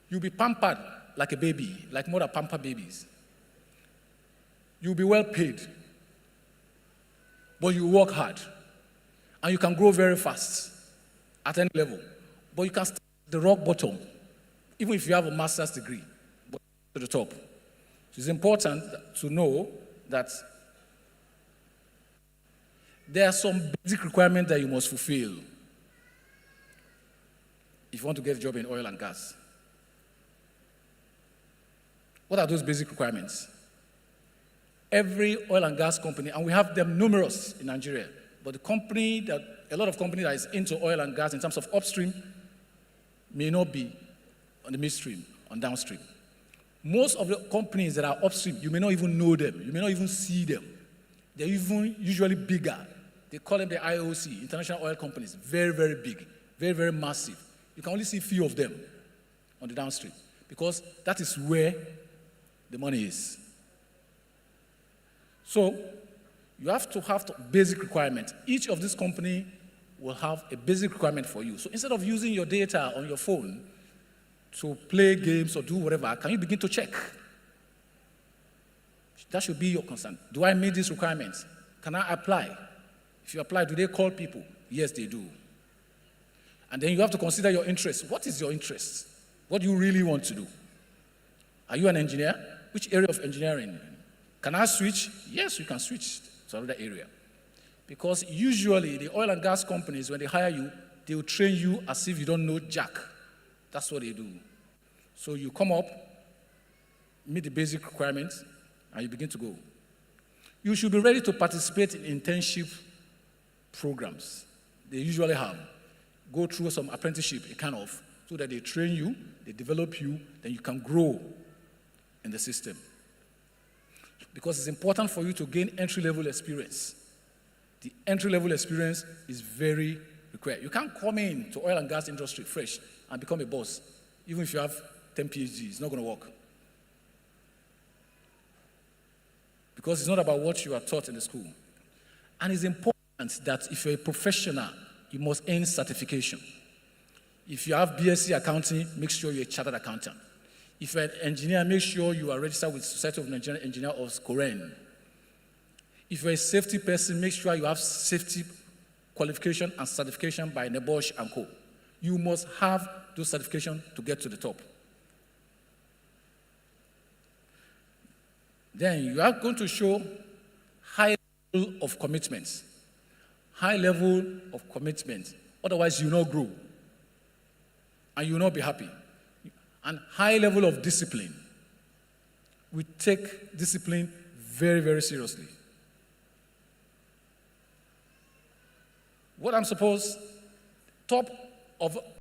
You'll be pampered like a baby, like more than pampered babies. You'll be well paid, but you work hard, and you can grow very fast at any level. But you can start at the rock bottom, even if you have a master's degree, but to the top. So it's important to know that there are some basic requirements that you must fulfill if you want to get a job in oil and gas. What are those basic requirements? Every oil and gas company, and we have them numerous in Nigeria, but the company that, a lot of companies that is into oil and gas in terms of upstream may not be on the midstream, on downstream. Most of the companies that are upstream, you may not even know them, you may not even see them. They're even usually bigger. They call them the IOC, International Oil Companies, very, very big, very, very massive. You can only see a few of them on the downstream because that is where the money is. So you have to have basic requirements. Each of these companies will have a basic requirement for you. So instead of using your data on your phone to play games or do whatever, can you begin to check? That should be your concern. Do I meet these requirements? Can I apply? If you apply, do they call people? Yes, they do. And then you have to consider your interest. What is your interest? What do you really want to do? Are you an engineer? Which area of engineering? Can I switch? Yes, you can switch to another area. Because usually the oil and gas companies, when they hire you, they will train you as if you don't know jack. That's what they do. So you come up, meet the basic requirements, and you begin to go. You should be ready to participate in internship programs. They usually have. Go through some apprenticeship, a kind of, so that they train you, they develop you, then you can grow in the system. Because it's important for you to gain entry-level experience. The entry-level experience is very required. You can't come in to oil and gas industry fresh and become a boss, even if you have 10 PhDs. It's not going to work. Because it's not about what you are taught in the school. And it's important that if you're a professional, you must earn certification. If you have BSc accounting, make sure you're a chartered accountant. If you're an engineer, make sure you are registered with Society of Nigerian Engineers or SCOREN. If you're a safety person, make sure you have safety qualification and certification by NEBOSH and Co. You must have those certifications to get to the top. Then you are going to show high level of commitment. High level of commitment. Otherwise, you will not grow. And you will not be happy. And high level of discipline. We take discipline very, very seriously. What I'm supposed, top of